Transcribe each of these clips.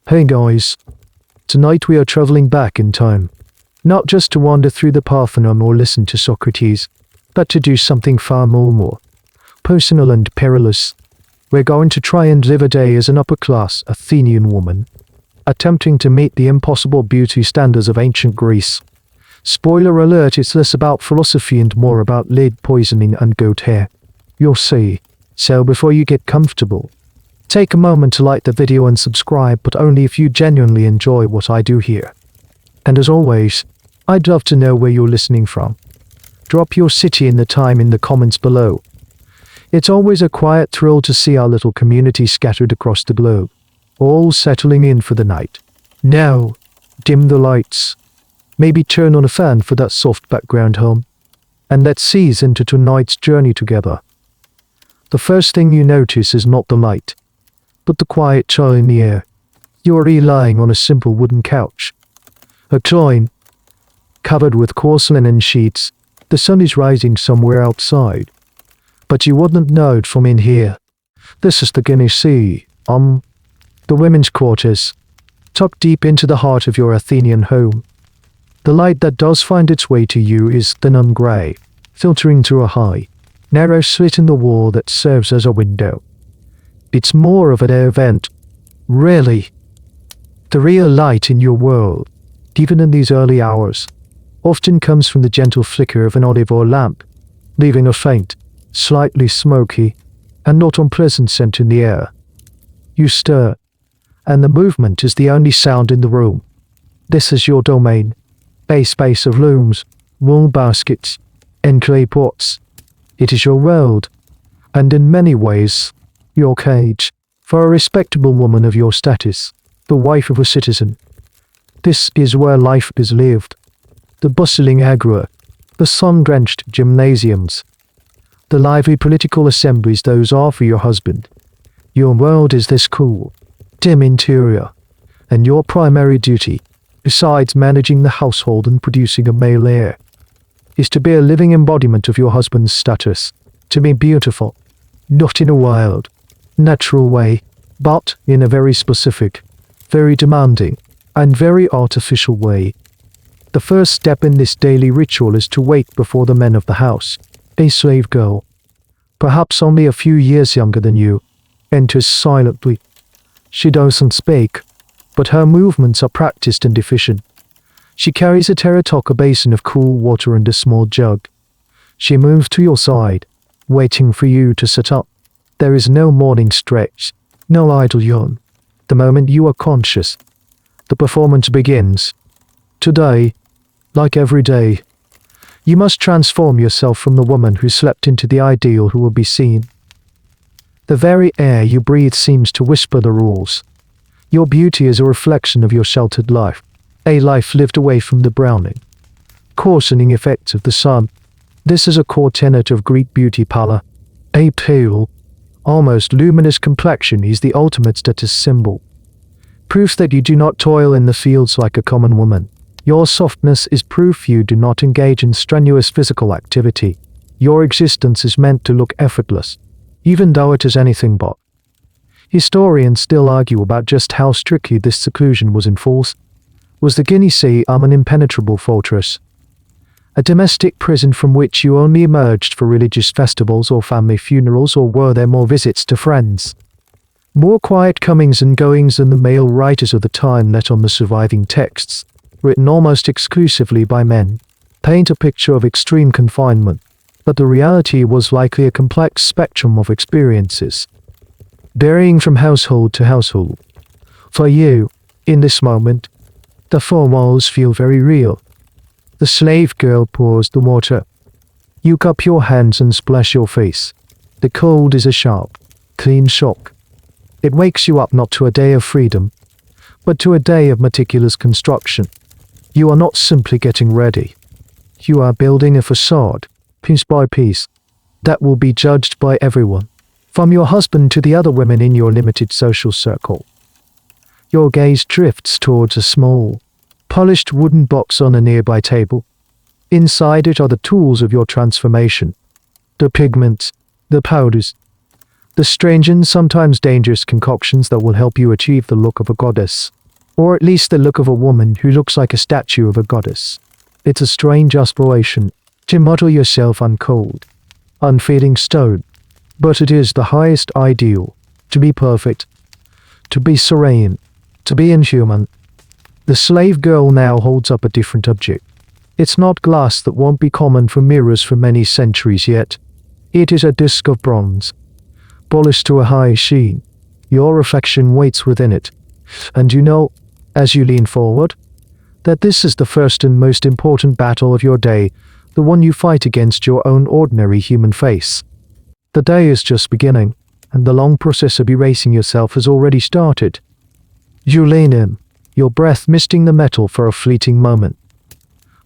Hey guys, tonight we are traveling back in time. Not just to wander through the Parthenon or listen to Socrates, but to do something far more personal and perilous. We're going to try and live a day as an upper-class Athenian woman, attempting to meet the impossible beauty standards of ancient Greece. Spoiler alert, it's less about philosophy and more about lead poisoning and goat hair. You'll see. So before you get comfortable, take a moment to like the video and subscribe, but only if you genuinely enjoy what I do here. And as always, I'd love to know where you're listening from. Drop your city and the time in the comments below. It's always a quiet thrill to see our little community scattered across the globe, all settling in for the night. Now, dim the lights. Maybe turn on a fan for that soft background hum. And let's ease into tonight's journey together. The first thing you notice is not the light, but the quiet chill in the air. You're lying on a simple wooden couch. A cloin, covered with coarse linen sheets. The sun is rising somewhere outside, but you wouldn't know it from in here. This is the gynaeceum, the women's quarters, tucked deep into the heart of your Athenian home. The light that does find its way to you is thin and grey, filtering through a high, narrow slit in the wall that serves as a window. It's more of an air vent, really. The real light in your world, even in these early hours, often comes from the gentle flicker of an olive oil lamp, leaving a faint, slightly smoky, and not unpleasant scent in the air. You stir, and the movement is the only sound in the room. This is your domain, a space of looms, wool baskets, and clay pots. It is your world, and in many ways, your cage. For a respectable woman of your status, the wife of a citizen, this is where life is lived. The bustling agora, the sun-drenched gymnasiums, the lively political assemblies, those are for your husband. Your world is this cool, dim interior, and your primary duty, besides managing the household and producing a male heir, is to be a living embodiment of your husband's status, to be beautiful, not in a wild, natural way, but in a very specific, very demanding, and very artificial way. The first step in this daily ritual is to wait before the men of the house. A slave girl, perhaps only a few years younger than you, enters silently. She doesn't speak, but her movements are practiced and efficient. She carries a terracotta basin of cool water and a small jug. She moves to your side, waiting for you to sit up. There is no morning stretch, no idle yawn. The moment you are conscious, the performance begins. Today, like every day, you must transform yourself from the woman who slept into the ideal who will be seen. The very air you breathe seems to whisper the rules. Your beauty is a reflection of your sheltered life, a life lived away from the browning, coarsening effects of the sun. This is a core tenet of Greek beauty pallor. A pale, almost luminous complexion is the ultimate status symbol. Proof that you do not toil in the fields like a common woman. Your softness is proof you do not engage in strenuous physical activity. Your existence is meant to look effortless, even though it is anything but. Historians still argue about just how strictly this seclusion was enforced. Was the gynaeceum an impenetrable fortress? A domestic prison from which you only emerged for religious festivals or family funerals, or were there more visits to friends? More quiet comings and goings than the male writers of the time let on the surviving texts, written almost exclusively by men, paint a picture of extreme confinement, but the reality was likely a complex spectrum of experiences, varying from household to household. For you, in this moment, the four walls feel very real. The slave girl pours the water. You cup your hands and splash your face. The cold is a sharp, clean shock. It wakes you up not to a day of freedom, but to a day of meticulous construction. You are not simply getting ready. You are building a facade, piece by piece, that will be judged by everyone, from your husband to the other women in your limited social circle. Your gaze drifts towards a small, polished wooden box on a nearby table. Inside it are the tools of your transformation, the pigments, the powders, The strange and sometimes dangerous concoctions that will help you achieve the look of a goddess. Or at least the look of a woman who looks like a statue of a goddess. It's a strange aspiration to model yourself on cold, unfading stone. But it is the highest ideal, to be perfect, to be serene, to be inhuman. The slave girl now holds up a different object. It's not glass that won't be common for mirrors for many centuries yet. It is a disc of bronze, polished to a high sheen. Your reflection waits within it. And you know, as you lean forward, that this is the first and most important battle of your day, the one you fight against your own ordinary human face. The day is just beginning, and the long process of erasing yourself has already started. You lean in, your breath misting the metal for a fleeting moment.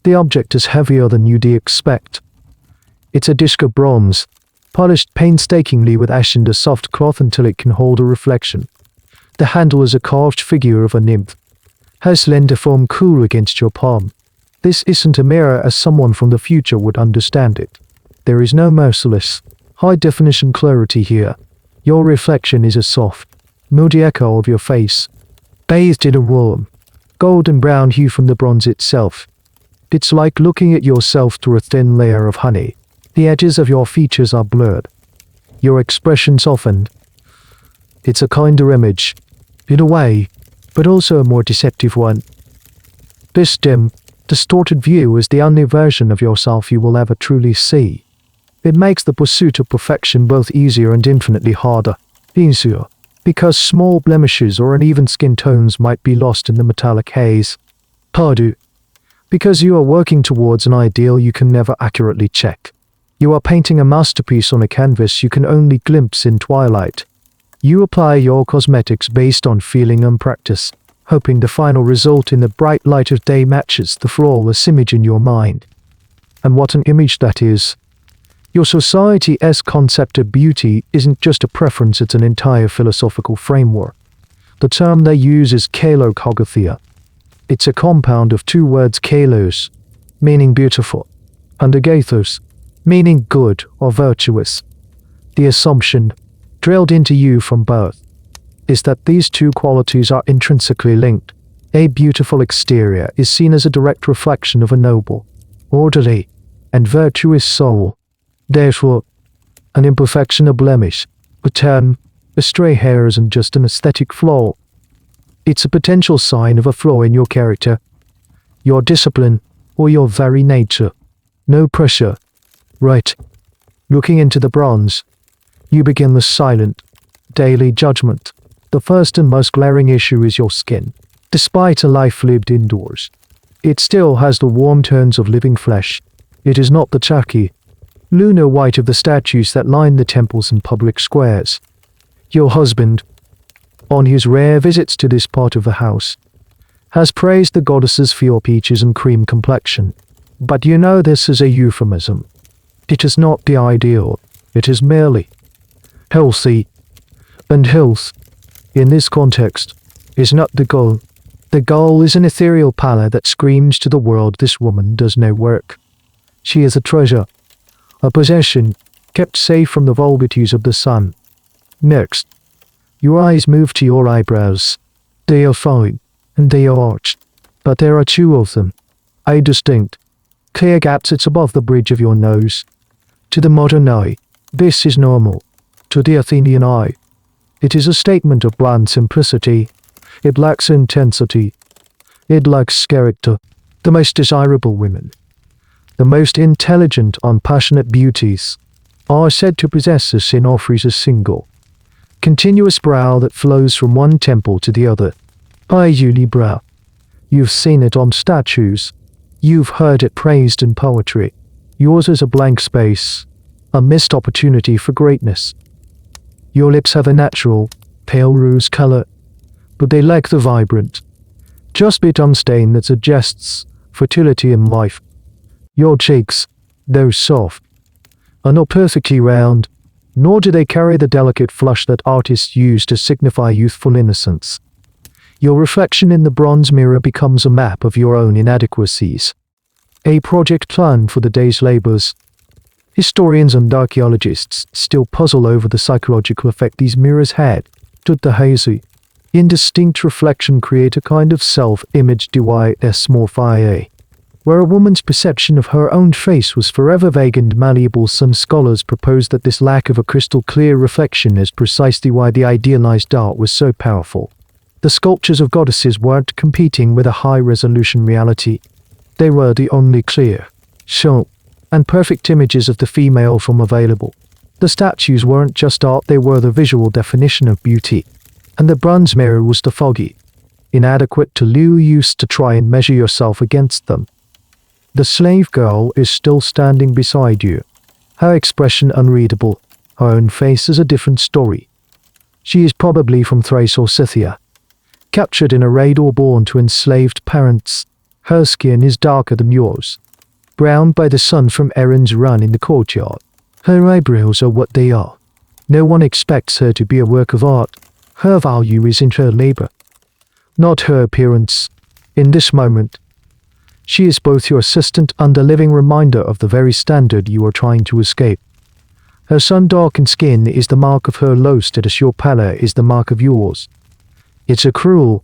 The object is heavier than you'd expect. It's a disc of bronze, polished painstakingly with ash and a soft cloth until it can hold a reflection. The handle is a carved figure of a nymph, her slender form cool against your palm. This isn't a mirror as someone from the future would understand it. There is no merciless, high-definition clarity here. Your reflection is a soft, moody echo of your face, bathed in a warm, golden brown hue from the bronze itself. It's like looking at yourself through a thin layer of honey. The edges of your features are blurred, your expression softened. It's a kinder image, in a way, but also a more deceptive one. This dim, distorted view is the only version of yourself you will ever truly see. It makes the pursuit of perfection both easier and infinitely harder. Easier, because small blemishes or uneven skin tones might be lost in the metallic haze. Harder, because you are working towards an ideal you can never accurately check. You are painting a masterpiece on a canvas you can only glimpse in twilight. You apply your cosmetics based on feeling and practice, hoping the final result in the bright light of day matches the flawless image in your mind. And what an image that is! Your society's concept of beauty isn't just a preference, it's an entire philosophical framework. The term they use is kalokogathia. It's a compound of two words, kalos, meaning beautiful, and agathos, meaning good or virtuous. The assumption, drilled into you from birth, is that these two qualities are intrinsically linked. A beautiful exterior is seen as a direct reflection of a noble, orderly, and virtuous soul. Therefore, an imperfection, a blemish, a turn, a stray hair isn't just an aesthetic flaw. It's a potential sign of a flaw in your character, your discipline, or your very nature. No pressure. Right. Looking into the bronze, you begin the silent, daily judgment. The first and most glaring issue is your skin. Despite a life lived indoors, it still has the warm tones of living flesh. It is not the chalky, lunar white of the statues that line the temples and public squares. Your husband, on his rare visits to this part of the house, has praised the goddesses for your peaches and cream complexion. But you know this is a euphemism. It is not the ideal. It is merely healthy. And health, in this context, is not the goal. The goal is an ethereal pallor that screams to the world this woman does no work. She is a treasure, a possession, kept safe from the vulgarities of the sun. Next, your eyes move to your eyebrows. They are fine, and they are arched, but there are two of them. A distinct, clear gap sits above the bridge of your nose. To the modern eye, this is normal. To the Athenian eye, it is a statement of bland simplicity. It lacks intensity. It lacks character. The most desirable women, the most intelligent and passionate beauties, are said to possess a sin offers a single, continuous brow that flows from one temple to the other. A unibrow. You've seen it on statues. You've heard it praised in poetry. Yours is a blank space, a missed opportunity for greatness. Your lips have a natural, pale rose color, but they lack the vibrant, just bit unstain that suggests fertility and life. Your cheeks, though soft, are not perfectly round, nor do they carry the delicate flush that artists use to signify youthful innocence. Your reflection in the bronze mirror becomes a map of your own inadequacies, a project plan for the day's labors. Historians and archaeologists still puzzle over the psychological effect these mirrors had. Did the hazy, indistinct reflection create a kind of self-image dysmorphia, where a woman's perception of her own face was forever vague and malleable? Some scholars propose that this lack of a crystal-clear reflection is precisely why the idealized art was so powerful. The sculptures of goddesses weren't competing with a high-resolution reality. They were the only clear, sharp, and perfect images of the female form available. The statues weren't just art, they were the visual definition of beauty. And the bronze mirror was the foggy, inadequate tool you used to try and measure yourself against them. The slave girl is still standing beside you, her expression unreadable, her own face is a different story. She is probably from Thrace or Scythia, captured in a raid or born to enslaved parents. Her skin is darker than yours, browned by the sun from Erin's run in the courtyard. Her eyebrows are what they are. No one expects her to be a work of art. Her value is in her labor, not her appearance. In this moment, she is both your assistant and a living reminder of the very standard you are trying to escape. Her sun-darkened skin is the mark of her lust, as your pallor is the mark of yours. It's a cruel,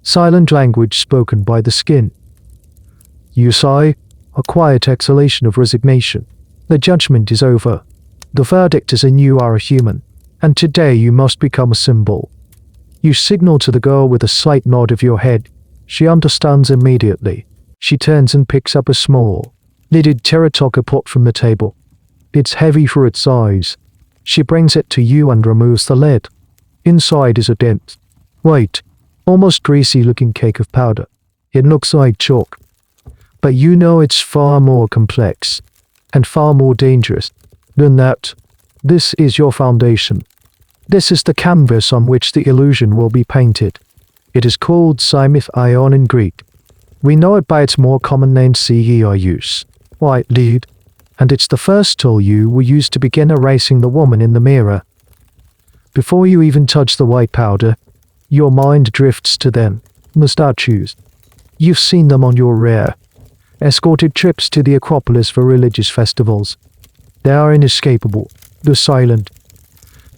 silent language spoken by the skin. You sigh, a quiet exhalation of resignation. The judgment is over. The verdict is and you are a human, and today you must become a symbol. You signal to the girl with a slight nod of your head. She understands immediately. She turns and picks up a small, lidded terracotta pot from the table. It's heavy for its size. She brings it to you and removes the lid. Inside is a dense, white, almost greasy-looking cake of powder. It looks like chalk, but you know it's far more complex and far more dangerous than that. This is your foundation. This is the canvas on which the illusion will be painted. It is called Ion in Greek. We know it by its more common name Ceus, white lead, and it's the first tool you will use to begin erasing the woman in the mirror. Before you even touch the white powder, your mind drifts to them, the statues. You've seen them on your rare, escorted trips to the Acropolis for religious festivals. They are inescapable, the silent,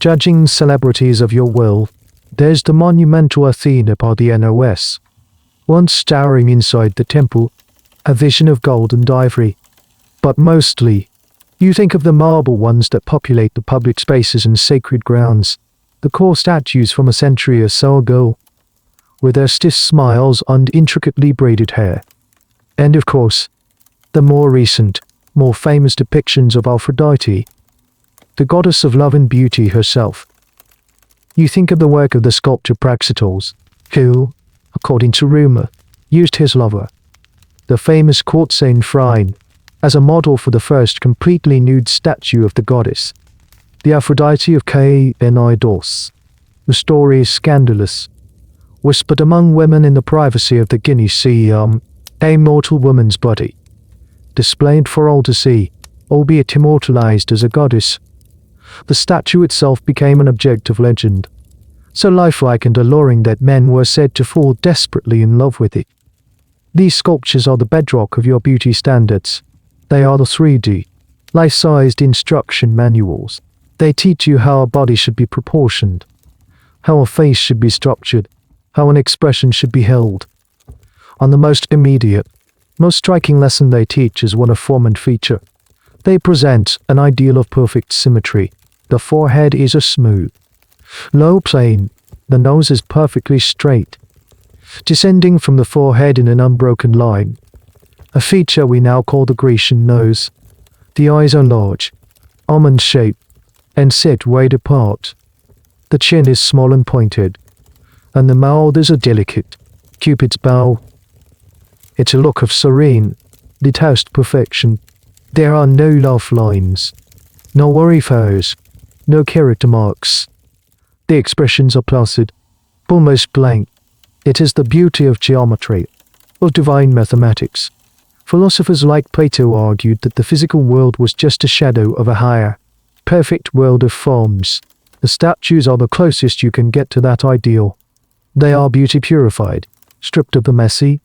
judging celebrities of your will. There's the monumental Athena by the NOS, once towering inside the temple, a vision of gold and ivory. But mostly, you think of the marble ones that populate the public spaces and sacred grounds, the core statues from a century or so ago, with their stiff smiles and intricately braided hair. And of course, the more recent, more famous depictions of Aphrodite, the goddess of love and beauty herself. You think of the work of the sculptor Praxiteles, who, according to rumor, used his lover, the famous courtesan Phryne, as a model for the first completely nude statue of the goddess, the Aphrodite of Gynaeceum. The story is scandalous, whispered among women in the privacy of the gynaeceum, a mortal woman's body, displayed for all to see, albeit immortalized as a goddess. The statue itself became an object of legend, so lifelike and alluring that men were said to fall desperately in love with it. These sculptures are the bedrock of your beauty standards. They are the 3D, life-sized instruction manuals. They teach you how a body should be proportioned, how a face should be structured, how an expression should be held. On the most immediate, most striking lesson they teach is one of form and feature. They present an ideal of perfect symmetry. The forehead is a smooth, low plane. The nose is perfectly straight, descending from the forehead in an unbroken line, a feature we now call the Grecian nose. The eyes are large, almond-shaped, and sit wide apart. The chin is small and pointed, and the mouth is a delicate, Cupid's bow. It's a look of serene, detached perfection. There are no laugh lines, no worry furs, no character marks. The expressions are placid, almost blank. It is the beauty of geometry, of divine mathematics. Philosophers like Plato argued that the physical world was just a shadow of a higher, perfect world of forms. The statues are the closest you can get to that ideal. They are beauty purified, stripped of the messy,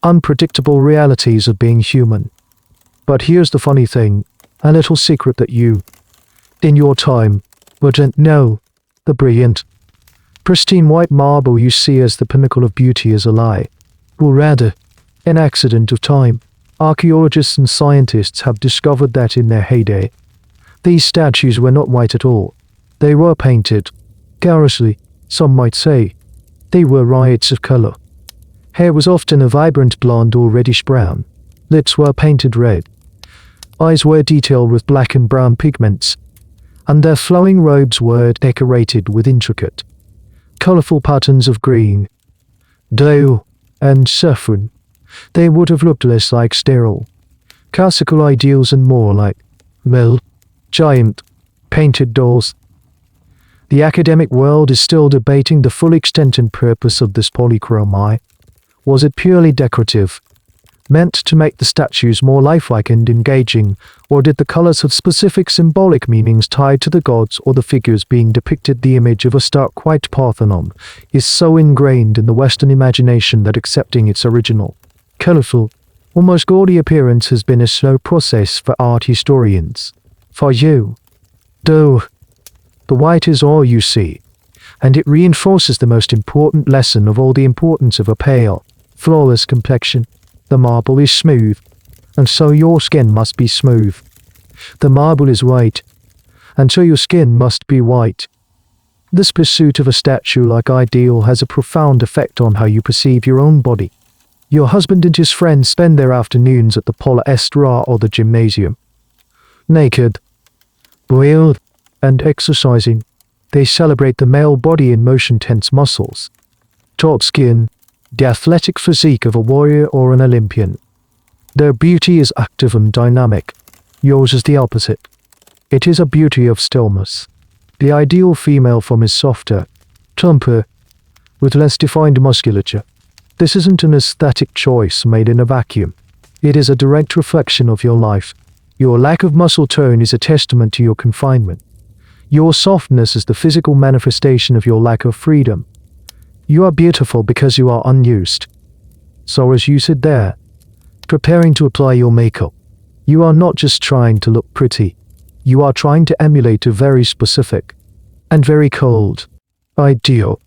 unpredictable realities of being human. But here's the funny thing. A little secret that you, in your time, wouldn't know. The brilliant, pristine white marble you see as the pinnacle of beauty is a lie, or rather, an accident of time. Archaeologists and scientists have discovered that in their heyday, these statues were not white at all. They were painted. Garishly, some might say. They were riots of color. Hair was often a vibrant blonde or reddish brown. Lips were painted red. Eyes were detailed with black and brown pigments. And their flowing robes were decorated with intricate, colorful patterns of green, blue, and saffron. They would have looked less like sterile, classical ideals and more like, well, giant, painted dolls. The academic world is still debating the full extent and purpose of this polychrome eye. Was it purely decorative, meant to make the statues more lifelike and engaging, or did the colors have specific symbolic meanings tied to the gods or the figures being depicted? The image of a stark white Parthenon is so ingrained in the Western imagination that accepting its original, colorful, almost gaudy appearance has been a slow process for art historians. For you, though, the white is all you see, and it reinforces the most important lesson of all, the importance of a pale, flawless complexion. The marble is smooth, and so your skin must be smooth. The marble is white, and so your skin must be white. This pursuit of a statue-like ideal has a profound effect on how you perceive your own body. Your husband and his friends spend their afternoons at the palestra or the gynaeceum. Naked, boiled, and exercising, they celebrate the male body in motion, tense muscles, taut skin, the athletic physique of a warrior or an Olympian. Their beauty is active and dynamic. Yours is the opposite. It is a beauty of stillness. The ideal female form is softer, plumper, with less defined musculature. This isn't an aesthetic choice made in a vacuum. It is a direct reflection of your life. Your lack of muscle tone is a testament to your confinement. Your softness is the physical manifestation of your lack of freedom. You are beautiful because you are unused. So as you sit there, preparing to apply your makeup, you are not just trying to look pretty. You are trying to emulate a very specific and very cold ideal.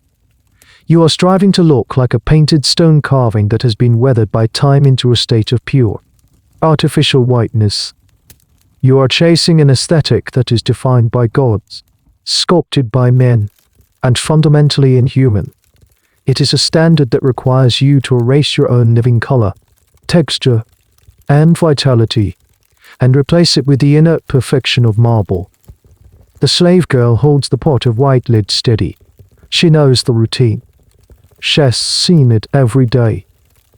You are striving to look like a painted stone carving that has been weathered by time into a state of pure, artificial whiteness. You are chasing an aesthetic that is defined by gods, sculpted by men, and fundamentally inhuman. It is a standard that requires you to erase your own living color, texture, and vitality, and replace it with the inert perfection of marble. The slave girl holds the pot of white lid steady. She knows the routine. She has seen it every day.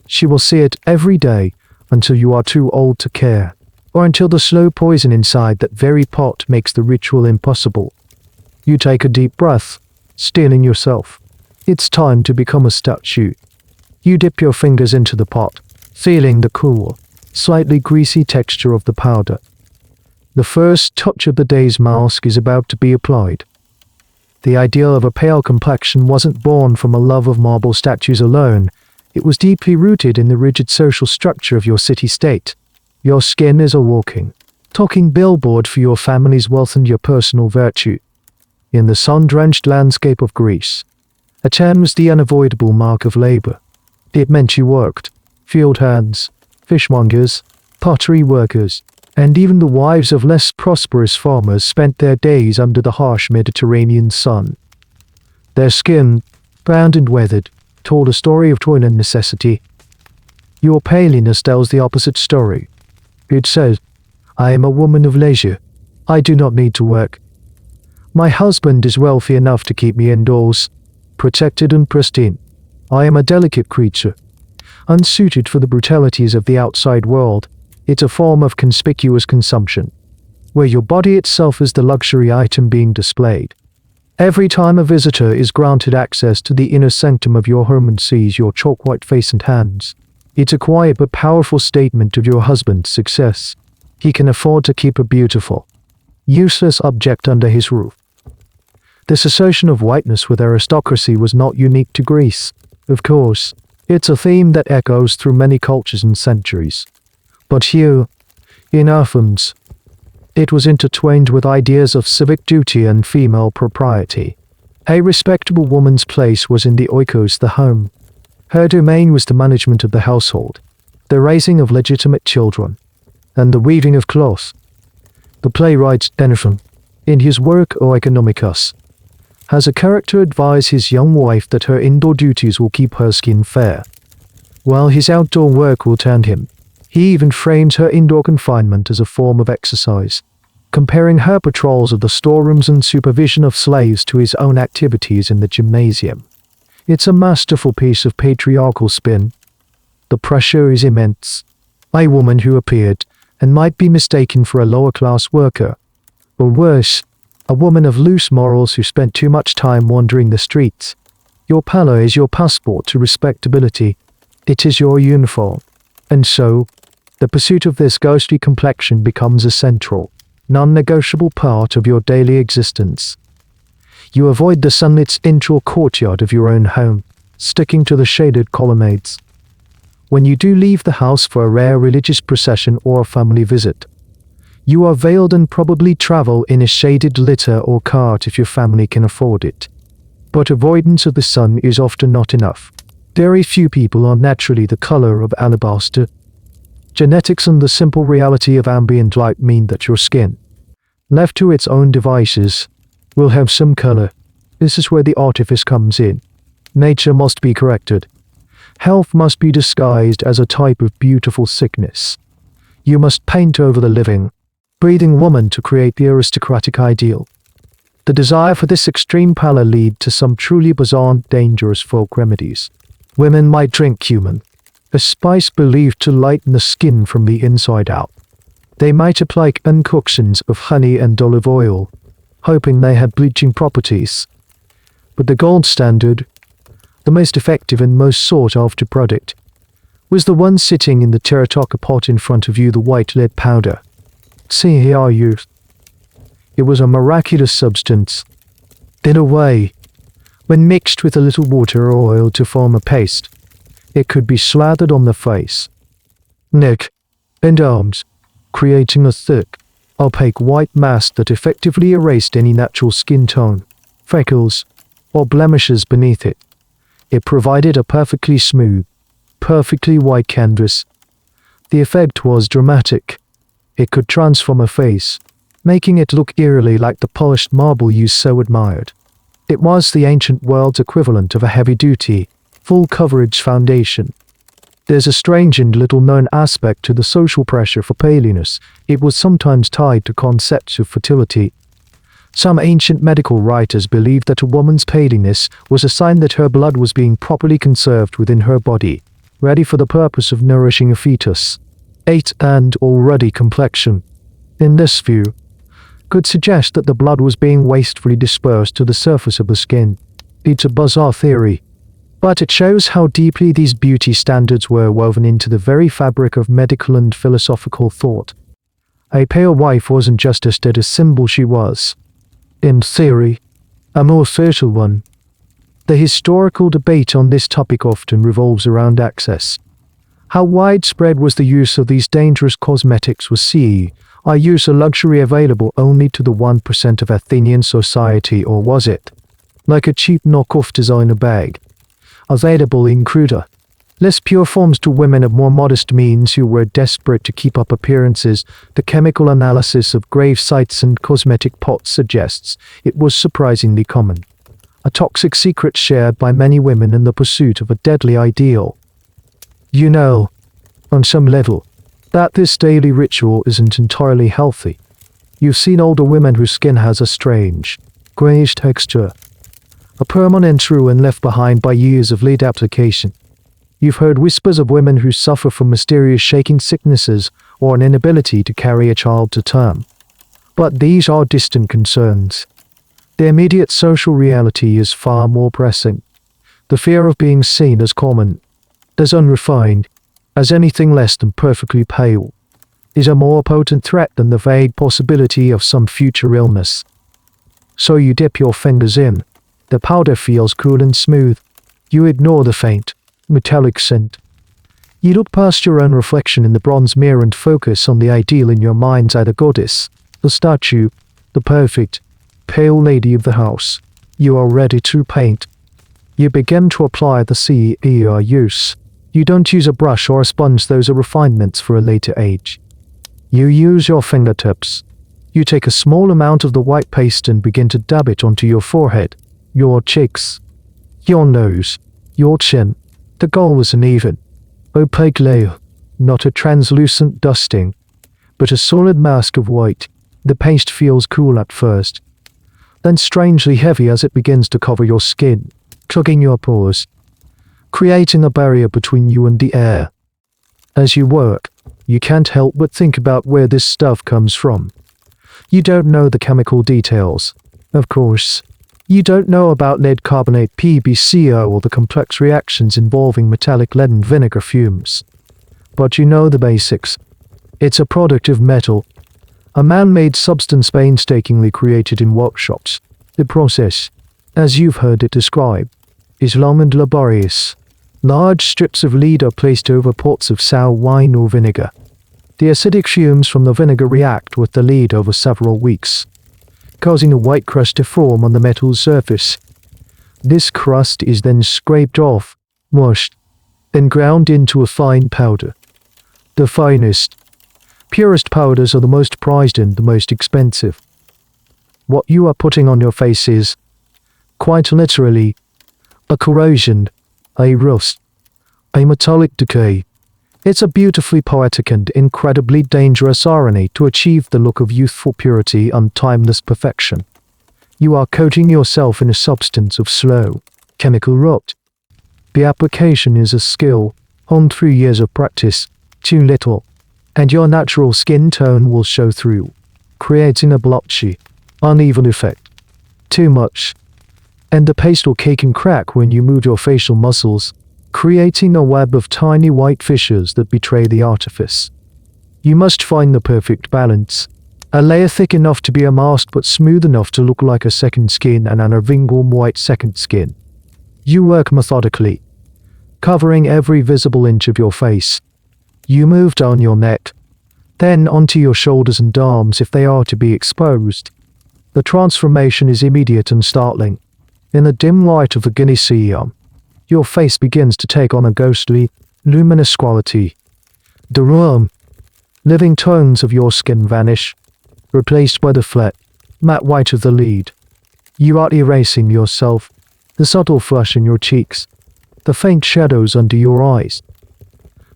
She will see it every day until you are too old to care, or until the slow poison inside that very pot makes the ritual impossible. You take a deep breath, steeling yourself. It's time to become a statue. You dip your fingers into the pot, feeling the cool, slightly greasy texture of the powder. The first touch of the day's mask is about to be applied. The ideal of a pale complexion wasn't born from a love of marble statues alone. It was deeply rooted in the rigid social structure of your city-state. Your skin is a walking, talking billboard for your family's wealth and your personal virtue. In the sun-drenched landscape of Greece, a tan was the unavoidable mark of labor. It meant you worked. Field hands, fishmongers, pottery workers, and even the wives of less prosperous farmers spent their days under the harsh Mediterranean sun. Their skin, browned and weathered, told a story of toil and necessity. Your paleness tells the opposite story. It says, I am a woman of leisure. I do not need to work. My husband is wealthy enough to keep me indoors, protected and pristine. I am a delicate creature, unsuited for the brutalities of the outside world. It's a form of conspicuous consumption, where your body itself is the luxury item being displayed. Every time a visitor is granted access to the inner sanctum of your home and sees your chalk-white face and hands, it's a quiet but powerful statement of your husband's success. He can afford to keep a beautiful, useless object under his roof. This association of whiteness with aristocracy was not unique to Greece. Of course, it's a theme that echoes through many cultures and centuries. But here, in Athens, It was intertwined with ideas of civic duty and female propriety. A respectable woman's place was in the oikos, the home. Her domain was the management of the household, the raising of legitimate children, and the weaving of cloth. The playwright Xenophon, in his work O Economicus, has a character advise his young wife that her indoor duties will keep her skin fair, while his outdoor work will tan him. He even frames her indoor confinement as a form of exercise, comparing her patrols of the storerooms and supervision of slaves to his own activities in the gymnasium. It's a masterful piece of patriarchal spin. The pressure is immense. A woman who appeared and might be mistaken for a lower-class worker, or worse, a woman of loose morals who spent too much time wandering the streets. Your pallor is your passport to respectability. It is your uniform. And so, the pursuit of this ghostly complexion becomes a central, non-negotiable part of your daily existence. You avoid the sunlit indoor courtyard of your own home, sticking to the shaded colonnades. When you do leave the house for a rare religious procession or a family visit, you are veiled and probably travel in a shaded litter or cart if your family can afford it. But avoidance of the sun is often not enough. Very few people are naturally the color of alabaster. Genetics and the simple reality of ambient light mean that your skin, left to its own devices, will have some color. This is where the artifice comes in. Nature must be corrected. Health must be disguised as a type of beautiful sickness. You must paint over the living, breathing woman to create the aristocratic ideal. The desire for this extreme pallor lead to some truly bizarre and dangerous folk remedies. Women might drink cumin, a spice believed to lighten the skin from the inside out. They might apply concoctions of honey and olive oil, hoping they had bleaching properties. But the gold standard, the most effective and most sought-after product, was the one sitting in the terracotta pot in front of you, the white lead powder. See here, youth. It was a miraculous substance. In a way, when mixed with a little water or oil to form a paste, it could be slathered on the face, neck, and arms, creating a thick, opaque white mask that effectively erased any natural skin tone, freckles, or blemishes beneath it. It provided a perfectly smooth, perfectly white canvas. The effect was dramatic. It could transform a face, making it look eerily like the polished marble you so admired. It was the ancient world's equivalent of a heavy-duty, full-coverage foundation. There's a strange and little-known aspect to the social pressure for paleness. It was sometimes tied to concepts of fertility. Some ancient medical writers believed that a woman's paleness was a sign that her blood was being properly conserved within her body, ready for the purpose of nourishing a fetus. 8 and already complexion, in this view, could suggest that the blood was being wastefully dispersed to the surface of the skin. It's a bizarre theory, but it shows how deeply these beauty standards were woven into the very fabric of medical and philosophical thought. A pale wife wasn't just a status symbol, she was, in theory, a more fertile one. The historical debate on this topic often revolves around access. How widespread was the use of these dangerous cosmetics was a use a luxury available only to the 1% of Athenian society, or was it, like a cheap knockoff designer bag, available in cruder, less pure forms to women of more modest means who were desperate to keep up appearances? The chemical analysis of grave sites and cosmetic pots suggests it was surprisingly common, a toxic secret shared by many women in the pursuit of a deadly ideal. You know, on some level, that this daily ritual isn't entirely healthy. You've seen older women whose skin has a strange, greyish texture, a permanent ruin left behind by years of lead application. You've heard whispers of women who suffer from mysterious shaking sicknesses or an inability to carry a child to term. But these are distant concerns. The immediate social reality is far more pressing. The fear of being seen as common, as unrefined, as anything less than perfectly pale, is a more potent threat than the vague possibility of some future illness. So you dip your fingers in. The powder feels cool and smooth. You ignore the faint, metallic scent. You look past your own reflection in the bronze mirror and focus on the ideal in your mind's eye, the goddess, The statue, the perfect, pale lady of the house, you are ready to paint. You begin to apply the CER use. You don't use a brush or a sponge, those are refinements for a later age. You use your fingertips. You take a small amount of the white paste and begin to dab it onto your forehead, your cheeks, your nose, your chin. The goal is an even, opaque layer, not a translucent dusting, but a solid mask of white. The paste feels cool at first, then strangely heavy as it begins to cover your skin, clogging your pores, creating a barrier between you and the air. As you work, you can't help but think about where this stuff comes from. You don't know the chemical details, of course. You don't know about lead carbonate, PbCO, or the complex reactions involving metallic lead and vinegar fumes. But you know the basics. It's a product of metal, a man-made substance painstakingly created in workshops. The process, as you've heard it described, is long and laborious. Large strips of lead are placed over pots of sour wine or vinegar. The acidic fumes from the vinegar react with the lead over several weeks, causing a white crust to form on the metal surface. This crust is then scraped off, washed, and ground into a fine powder. The finest, purest powders are the most prized and the most expensive. What you are putting on your face is, quite literally, a corrosion, a rust, a metallic decay. It's a beautifully poetic and incredibly dangerous irony to achieve the look of youthful purity and timeless perfection. You are coating yourself in a substance of slow, chemical rot. The application is a skill, honed through years of practice. Too little, and your natural skin tone will show through, creating a blotchy, uneven effect. Too much, and the paste will cake and crack when you move your facial muscles, creating a web of tiny white fissures that betray the artifice. You must find the perfect balance, a layer thick enough to be a mask but smooth enough to look like a second skin and an uniform white second skin. You work methodically, covering every visible inch of your face. You move down your neck, then onto your shoulders and arms if they are to be exposed. The transformation is immediate and startling. In the dim light of the gynaeceum, your face begins to take on a ghostly, luminous quality. The warm, living tones of your skin vanish, replaced by the flat, matte white of the lead. You are erasing yourself, the subtle flush in your cheeks, the faint shadows under your eyes.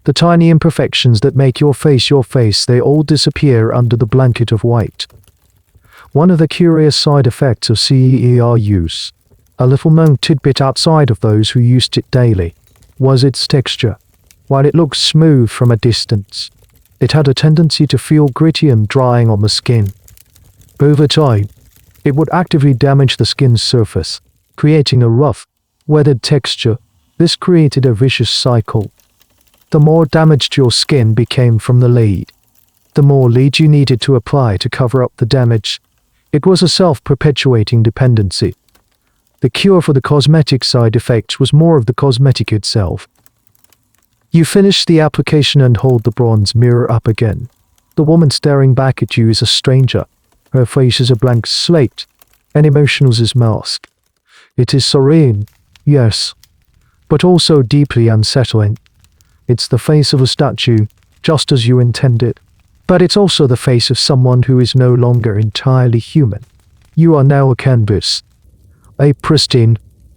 The tiny imperfections that make your face, they all disappear under the blanket of white. One of the curious side effects of CER use, a little known tidbit outside of those who used it daily, was its texture. While it looked smooth from a distance, it had a tendency to feel gritty and drying on the skin. Over time, it would actively damage the skin's surface, creating a rough, weathered texture. This created a vicious cycle. The more damaged your skin became from the lead, the more lead you needed to apply to cover up the damage. It was a self-perpetuating dependency. The cure for the cosmetic side effects was more of the cosmetic itself. You finish the application and hold the bronze mirror up again. The woman staring back at you is a stranger. Her face is a blank slate, and emotions is masked. It is serene, yes, but also deeply unsettling. It's the face of a statue, just as you intended. But it's also the face of someone who is no longer entirely human. You are now a canvas. A pristine,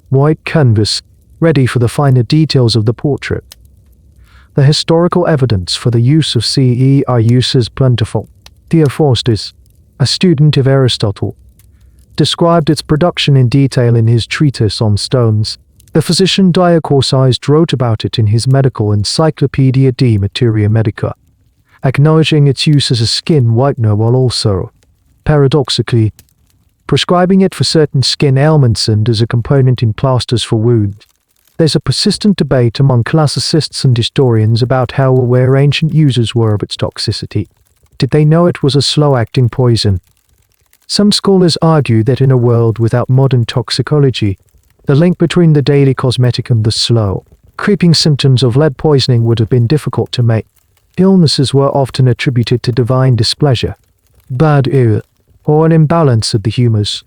white canvas, ready for the finer details of the portrait. The historical evidence for the use of CER use is plentiful. Theophrastus, a student of Aristotle, described its production in detail in his treatise on stones. The physician Diacorsized wrote about it in his medical Encyclopedia de Materia Medica, acknowledging its use as a skin whitener while also, paradoxically, prescribing it for certain skin ailments and as a component in plasters for wounds. There's a persistent debate among classicists and historians about how aware ancient users were of its toxicity. Did they know it was a slow-acting poison? Some scholars argue that in a world without modern toxicology, the link between the daily cosmetic and the slow, creeping symptoms of lead poisoning would have been difficult to make. Illnesses were often attributed to divine displeasure, bad air, or an imbalance of the humors.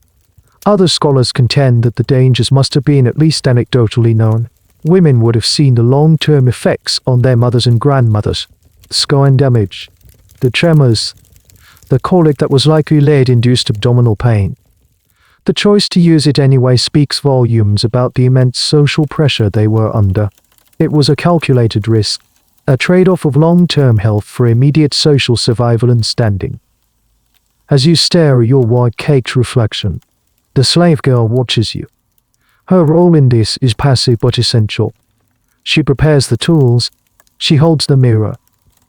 Other scholars contend that the dangers must have been at least anecdotally known. Women would have seen the long-term effects on their mothers and grandmothers. The scar and damage, the tremors, the colic that was likely lead-induced abdominal pain. The choice to use it anyway speaks volumes about the immense social pressure they were under. It was a calculated risk, a trade-off of long-term health for immediate social survival and standing. As you stare at your white-caked reflection, the slave girl watches you. Her role in this is passive but essential. She prepares the tools. She holds the mirror.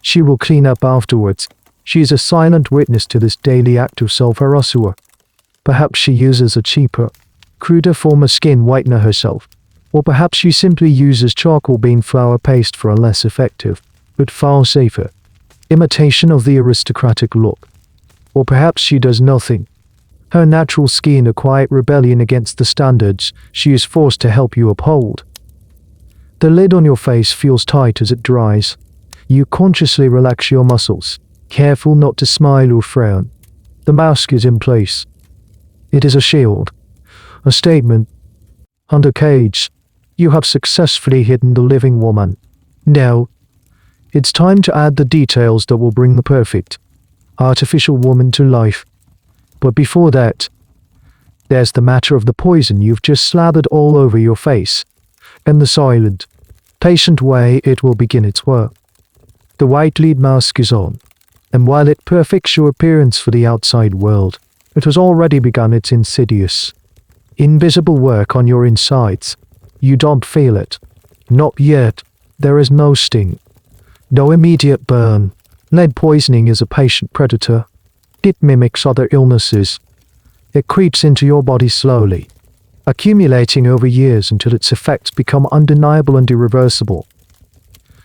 She will clean up afterwards. She is a silent witness to this daily act of self-erasure. Perhaps she uses a cheaper, cruder form of skin whitener herself. Or perhaps she simply uses charcoal bean flour paste for a less effective, but far safer, imitation of the aristocratic look. Or perhaps she does nothing. Her natural skin a quiet rebellion against the standards she is forced to help you uphold. The lid on your face feels tight as it dries. You consciously relax your muscles, careful not to smile or frown. The mask is in place. It is a shield, a statement. Under cage, you have successfully hidden the living woman. Now, it's time to add the details that will bring the perfect, artificial woman to life. But before that, there's the matter of the poison you've just slathered all over your face, and the silent, patient way it will begin its work. The white lead mask is on, and while it perfects your appearance for the outside world, it has already begun its insidious, invisible work on your insides. You don't feel it. Not yet. There is no sting. No immediate burn. Lead poisoning is a patient predator. It mimics other illnesses. It creeps into your body slowly, accumulating over years until its effects become undeniable and irreversible.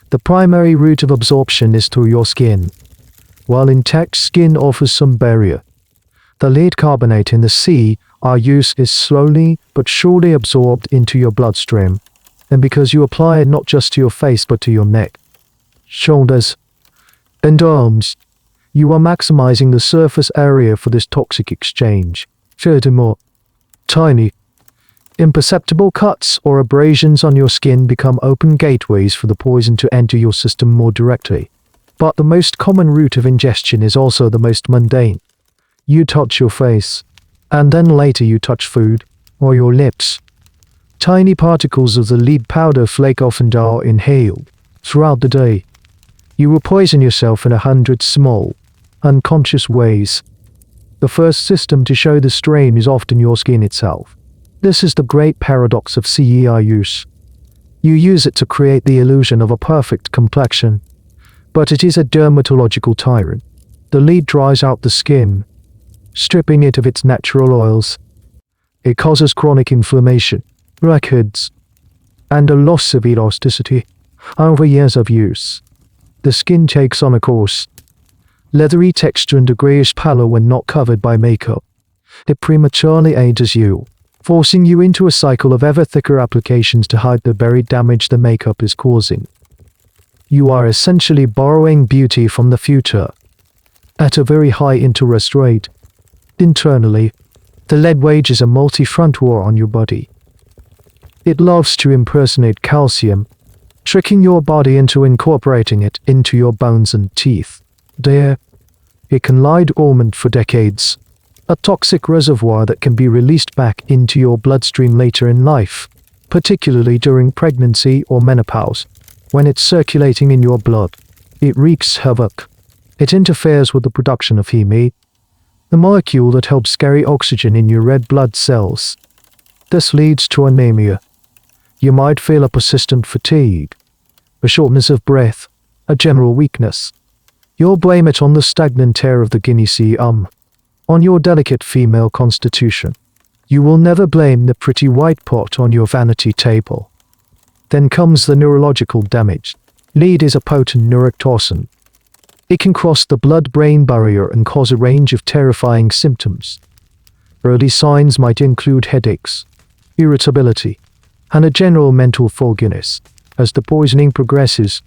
The primary route of absorption is through your skin. While intact skin offers some barrier, the lead carbonate in the sea, our use is slowly but surely absorbed into your bloodstream, and because you apply it not just to your face but to your neck, shoulders, and arms, you are maximizing the surface area for this toxic exchange. Furthermore, tiny, imperceptible cuts or abrasions on your skin become open gateways for the poison to enter your system more directly. But the most common route of ingestion is also the most mundane. You touch your face, and then later you touch food, or your lips. Tiny particles of the lead powder flake off and are inhaled. Throughout the day, you will poison yourself in 100 small, unconscious ways. The first system to show the strain is often your skin itself. This is the great paradox of CEI use. You use it to create the illusion of a perfect complexion, but it is a dermatological tyrant. The lead dries out the skin, stripping it of its natural oils. It causes chronic inflammation, blackheads, and a loss of elasticity. Over years of use, the skin takes on a coarse, leathery texture and a grayish pallor when not covered by makeup. It prematurely ages you, forcing you into a cycle of ever thicker applications to hide the buried damage the makeup is causing. You are essentially borrowing beauty from the future, at a very high interest rate. Internally, the lead wages a multi-front war on your body. It loves to impersonate calcium, tricking your body into incorporating it into your bones and teeth. There, it can lie dormant for decades, a toxic reservoir that can be released back into your bloodstream later in life, particularly during pregnancy or menopause. When it's circulating in your blood, it wreaks havoc. It interferes with the production of heme, the molecule that helps carry oxygen in your red blood cells. This leads to anemia. You might feel a persistent fatigue, a shortness of breath, a general weakness. You'll blame it on the stagnant air of the gynaeceum, on your delicate female constitution. You will never blame the pretty white pot on your vanity table. Then comes the neurological damage. Lead is a potent neurotoxin. It can cross the blood-brain barrier and cause a range of terrifying symptoms. Early signs might include headaches, irritability, and a general mental fogginess. As the poisoning progresses,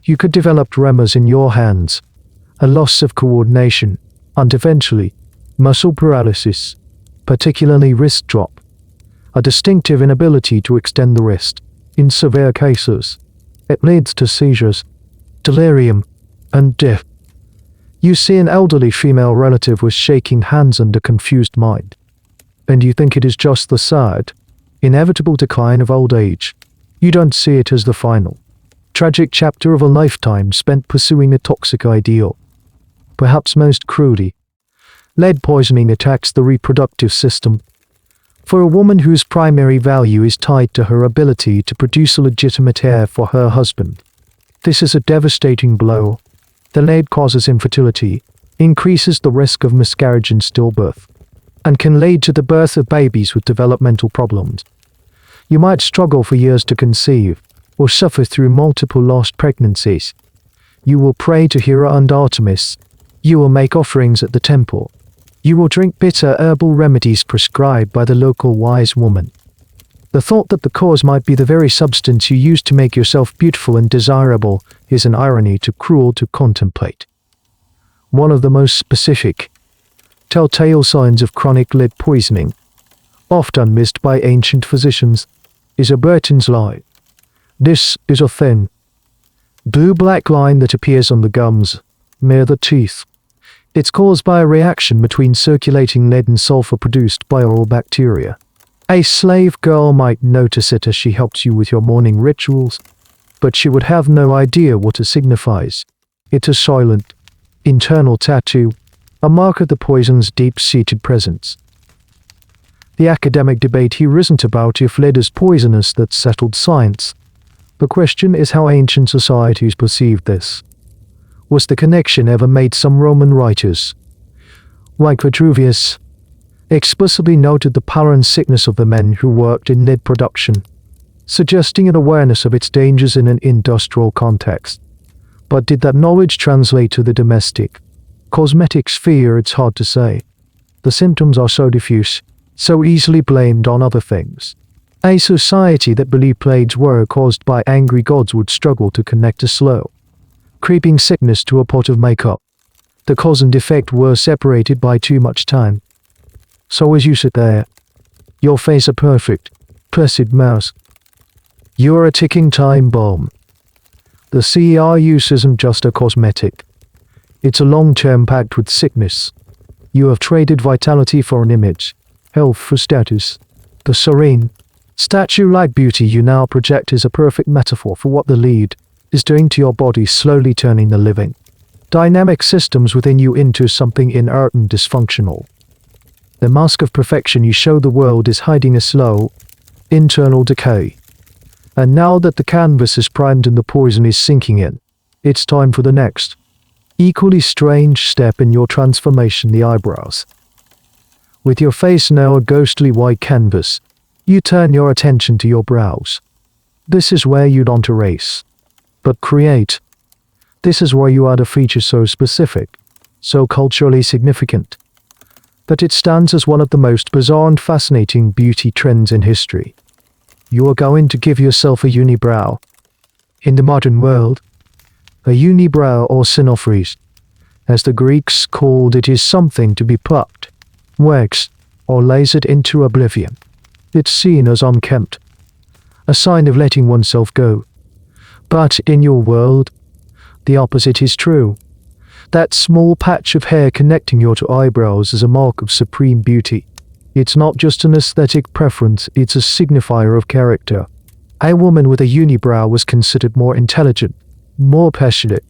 you could develop tremors in your hands, a loss of coordination, and eventually, muscle paralysis, particularly wrist drop, a distinctive inability to extend the wrist. In severe cases, it leads to seizures, delirium, and death. You see an elderly female relative with shaking hands and a confused mind, and you think it is just the sad, inevitable decline of old age. You don't see it as the final, tragic chapter of a lifetime spent pursuing a toxic ideal. Perhaps most cruelly, lead poisoning attacks the reproductive system. For a woman whose primary value is tied to her ability to produce a legitimate heir for her husband, this is a devastating blow. The lead causes infertility, increases the risk of miscarriage and stillbirth, and can lead to the birth of babies with developmental problems. You might struggle for years to conceive, or suffer through multiple lost pregnancies. You will pray to Hera and Artemis. You will make offerings at the temple. You will drink bitter herbal remedies prescribed by the local wise woman. The thought that the cause might be the very substance you use to make yourself beautiful and desirable is an irony too cruel to contemplate. One of the most specific, telltale signs of chronic lead poisoning, often missed by ancient physicians, is a Burton's line. This is a thin, blue-black line that appears on the gums, near the teeth. It's caused by a reaction between circulating lead and sulfur produced by oral bacteria. A slave girl might notice it as she helps you with your morning rituals, but she would have no idea what it signifies. It's a silent, internal tattoo, a mark of the poison's deep-seated presence. The academic debate here isn't about if lead is poisonous that settled science. The question is how ancient societies perceived this. Was the connection ever made? Some Roman writers, like Vitruvius, explicitly noted the power and sickness of the men who worked in lead production, suggesting an awareness of its dangers in an industrial context. But did that knowledge translate to the domestic, cosmetic sphere? It's hard to say. The symptoms are so diffuse, so easily blamed on other things. A society that believed plagues were caused by angry gods would struggle to connect a slow, creeping sickness to a pot of makeup. The cause and effect were separated by too much time. So as you sit there, your face a perfect, placid mask, you're a ticking time bomb. The CER use isn't just a cosmetic. It's a long-term pact with sickness. You have traded vitality for an image, health for status. The serene, statue-like beauty you now project is a perfect metaphor for what the lead is doing to your body, slowly turning the living, dynamic systems within you into something inert and dysfunctional. The mask of perfection you show the world is hiding a slow, internal decay. And now that the canvas is primed and the poison is sinking in, it's time for the next, equally strange step in your transformation: the eyebrows. With your face now a ghostly white canvas, you turn your attention to your brows. This is where you don't erase, but create. This is where you add a feature so specific, so culturally significant, that it stands as one of the most bizarre and fascinating beauty trends in history. You are going to give yourself a unibrow. In the modern world, a unibrow, or synophrys, as the Greeks called it, is something to be plucked, waxed, or lasered into oblivion. It's seen as unkempt, a sign of letting oneself go. But in your world, the opposite is true. That small patch of hair connecting your two eyebrows is a mark of supreme beauty. It's not just an aesthetic preference, it's a signifier of character. A woman with a unibrow was considered more intelligent, more passionate,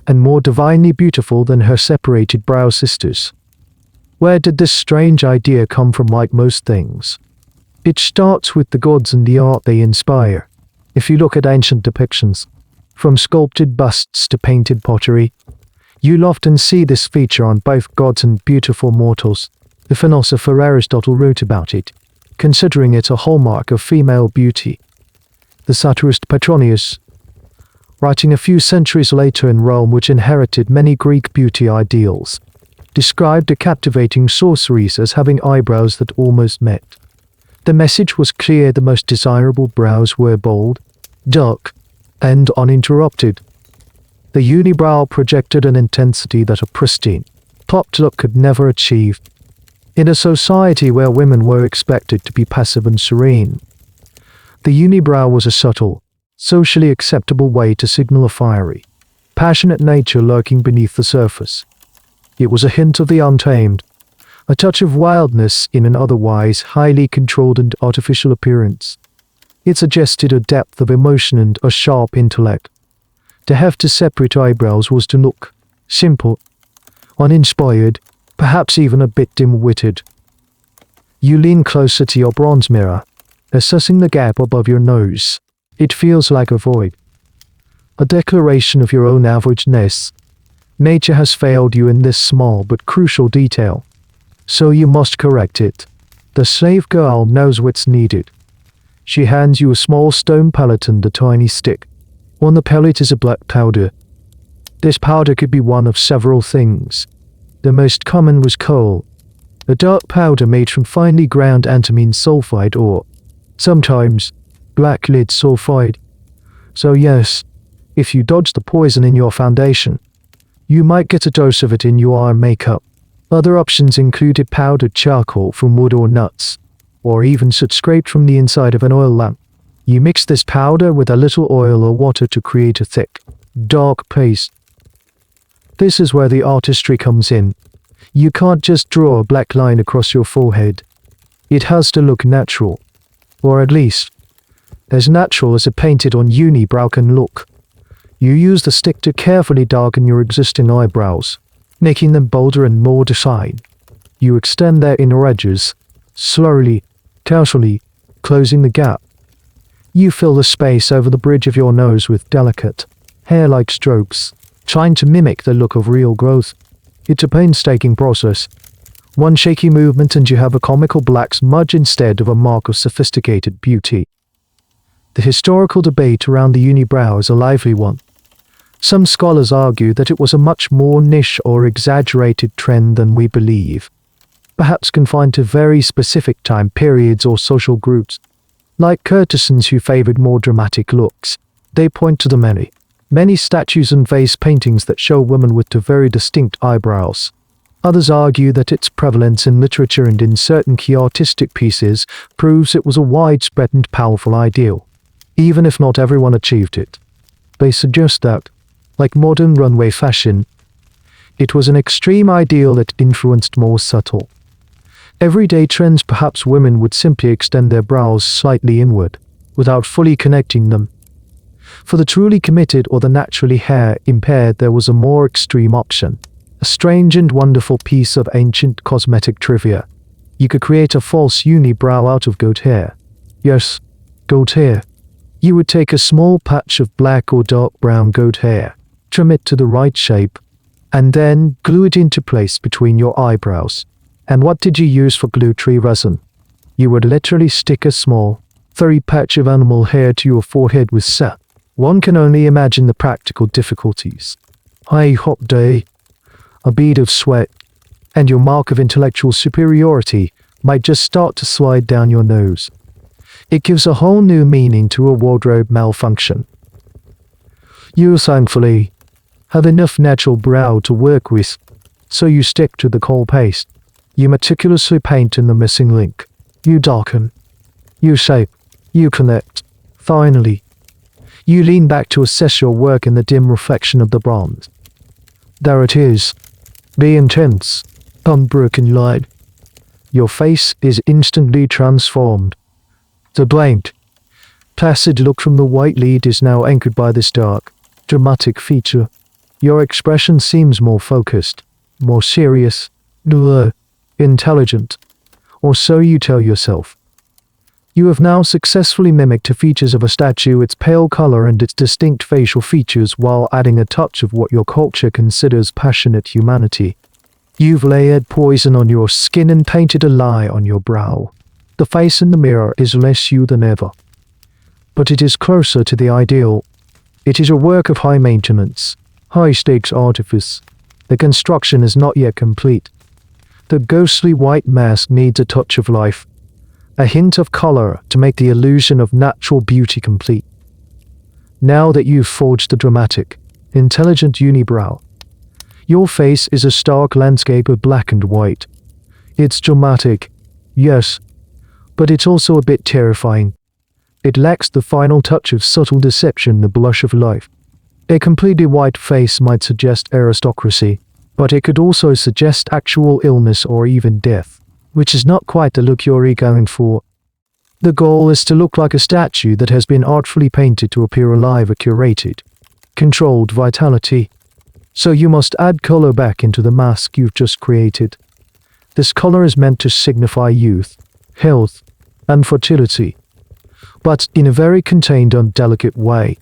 and more divinely beautiful than her separated brow sisters. Where did this strange idea come from? Like most things, it starts with the gods and the art they inspire. If you look at ancient depictions, from sculpted busts to painted pottery, you'll often see this feature on both gods and beautiful mortals. The philosopher Aristotle wrote about it, considering it a hallmark of female beauty. The satirist Petronius, writing a few centuries later in Rome, which inherited many Greek beauty ideals, described the captivating sorceries as having eyebrows that almost met. The message was clear: the most desirable brows were bold, dark, and uninterrupted. The unibrow projected an intensity that a pristine, popped look could never achieve. In a society where women were expected to be passive and serene, the unibrow was a subtle, socially acceptable way to signal a fiery, passionate nature lurking beneath the surface. It was a hint of the untamed, a touch of wildness in an otherwise highly controlled and artificial appearance. It suggested a depth of emotion and a sharp intellect. To have two separate eyebrows was to look simple, uninspired, perhaps even a bit dim-witted. You lean closer to your bronze mirror, assessing the gap above your nose. It feels like a void, a declaration of your own averageness. Nature has failed you in this small but crucial detail, so you must correct it. The slave girl knows what's needed. She hands you a small stone pellet and a tiny stick. On the pellet is a black powder. This powder could be one of several things. The most common was coal, a dark powder made from finely ground antimony sulfide or, sometimes, black lead sulfide. So yes, if you dodge the poison in your foundation, you might get a dose of it in your eye makeup. Other options included powdered charcoal from wood or nuts, or even soot scraped from the inside of an oil lamp. You mix this powder with a little oil or water to create a thick, dark paste. This is where the artistry comes in. You can't just draw a black line across your forehead. It has to look natural, or at least, as natural as a painted-on unibrow can look. You use the stick to carefully darken your existing eyebrows, making them bolder and more defined. You extend their inner edges, slowly, casually, closing the gap. You fill the space over the bridge of your nose with delicate, hair-like strokes, trying to mimic the look of real growth. It's a painstaking process. One shaky movement and you have a comical black smudge instead of a mark of sophisticated beauty. The historical debate around the unibrow is a lively one. Some scholars argue that it was a much more niche or exaggerated trend than we believe, perhaps confined to very specific time periods or social groups. Like courtesans who favored more dramatic looks, they point to the many statues and vase paintings that show women with two very distinct eyebrows. Others argue that its prevalence in literature and in certain key artistic pieces proves it was a widespread and powerful ideal, even if not everyone achieved it. They suggest that, like modern runway fashion, it was an extreme ideal that influenced more subtle, everyday trends. Perhaps women would simply extend their brows slightly inward, without fully connecting them. For the truly committed or the naturally hair-impaired, there was a more extreme option, a strange and wonderful piece of ancient cosmetic trivia. You could create a false unibrow out of goat hair. Yes, goat hair. You would take a small patch of black or dark brown goat hair, trim it to the right shape, and then glue it into place between your eyebrows. And what did you use for glue? Tree resin. You would literally stick a small, furry patch of animal hair to your forehead with sap. One can only imagine the practical difficulties. A hot day, a bead of sweat, and your mark of intellectual superiority might just start to slide down your nose. It gives a whole new meaning to a wardrobe malfunction. You, thankfully, have enough natural brow to work with, so you stick to the coal paste. You meticulously paint in the missing link. You darken. You shape. You connect. Finally, you lean back to assess your work in the dim reflection of the bronze. There it is. The intense, unbroken light. Your face is instantly transformed. The blank, placid look from the white lead is now anchored by this dark, dramatic feature. Your expression seems more focused, more serious, intelligent, or so you tell yourself. You have now successfully mimicked the features of a statue, its pale color and its distinct facial features, while adding a touch of what your culture considers passionate humanity. You've layered poison on your skin and painted a lie on your brow. The face in the mirror is less you than ever. But it is closer to the ideal. It is a work of high maintenance, high-stakes artifice. The construction is not yet complete. The ghostly white mask needs a touch of life, a hint of color to make the illusion of natural beauty complete. Now that you've forged the dramatic, intelligent unibrow, Your face is a stark landscape of black and white. It's dramatic, yes, but it's also a bit terrifying. It lacks the final touch of subtle deception, the blush of life. A completely white face might suggest aristocracy, but it could also suggest actual illness or even death, which is not quite the look you're going for. The goal is to look like a statue that has been artfully painted to appear alive or curated, controlled vitality. So you must add color back into the mask you've just created. This color is meant to signify youth, health, and fertility, but in a very contained and delicate way.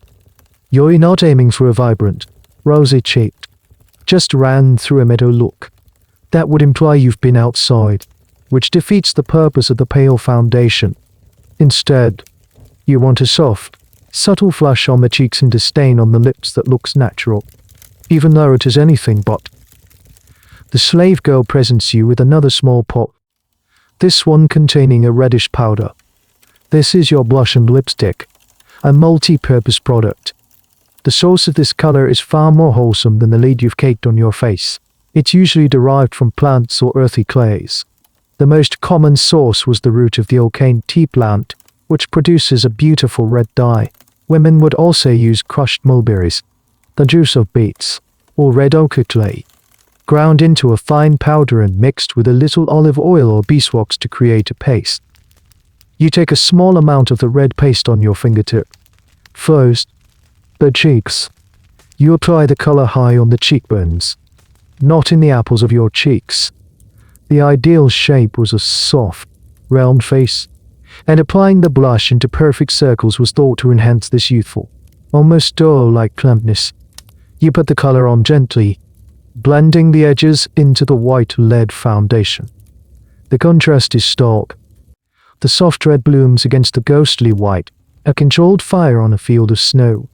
You're not aiming for a vibrant, rosy-cheeked, just ran through a meadow look. That would imply you've been outside, which defeats the purpose of the pale foundation. Instead, you want a soft, subtle flush on the cheeks and a stain on the lips that looks natural, even though it is anything but. The slave girl presents you with another small pot, this one containing a reddish powder. This is your blush and lipstick, a multi-purpose product. The source of this color is far more wholesome than the lead you've caked on your face. It's usually derived from plants or earthy clays. The most common source was the root of the oak tea plant, which produces a beautiful red dye. Women would also use crushed mulberries, the juice of beets, or red ochre clay, ground into a fine powder and mixed with a little olive oil or beeswax to create a paste. You take a small amount of the red paste on your fingertip. First, the cheeks. You apply the color high on the cheekbones, not in the apples of your cheeks. The ideal shape was a soft, round face, and applying the blush into perfect circles was thought to enhance this youthful, almost doll-like plumpness. You put the color on gently, blending the edges into the white lead foundation. The contrast is stark. The soft red blooms against the ghostly white, a controlled fire on a field of snow.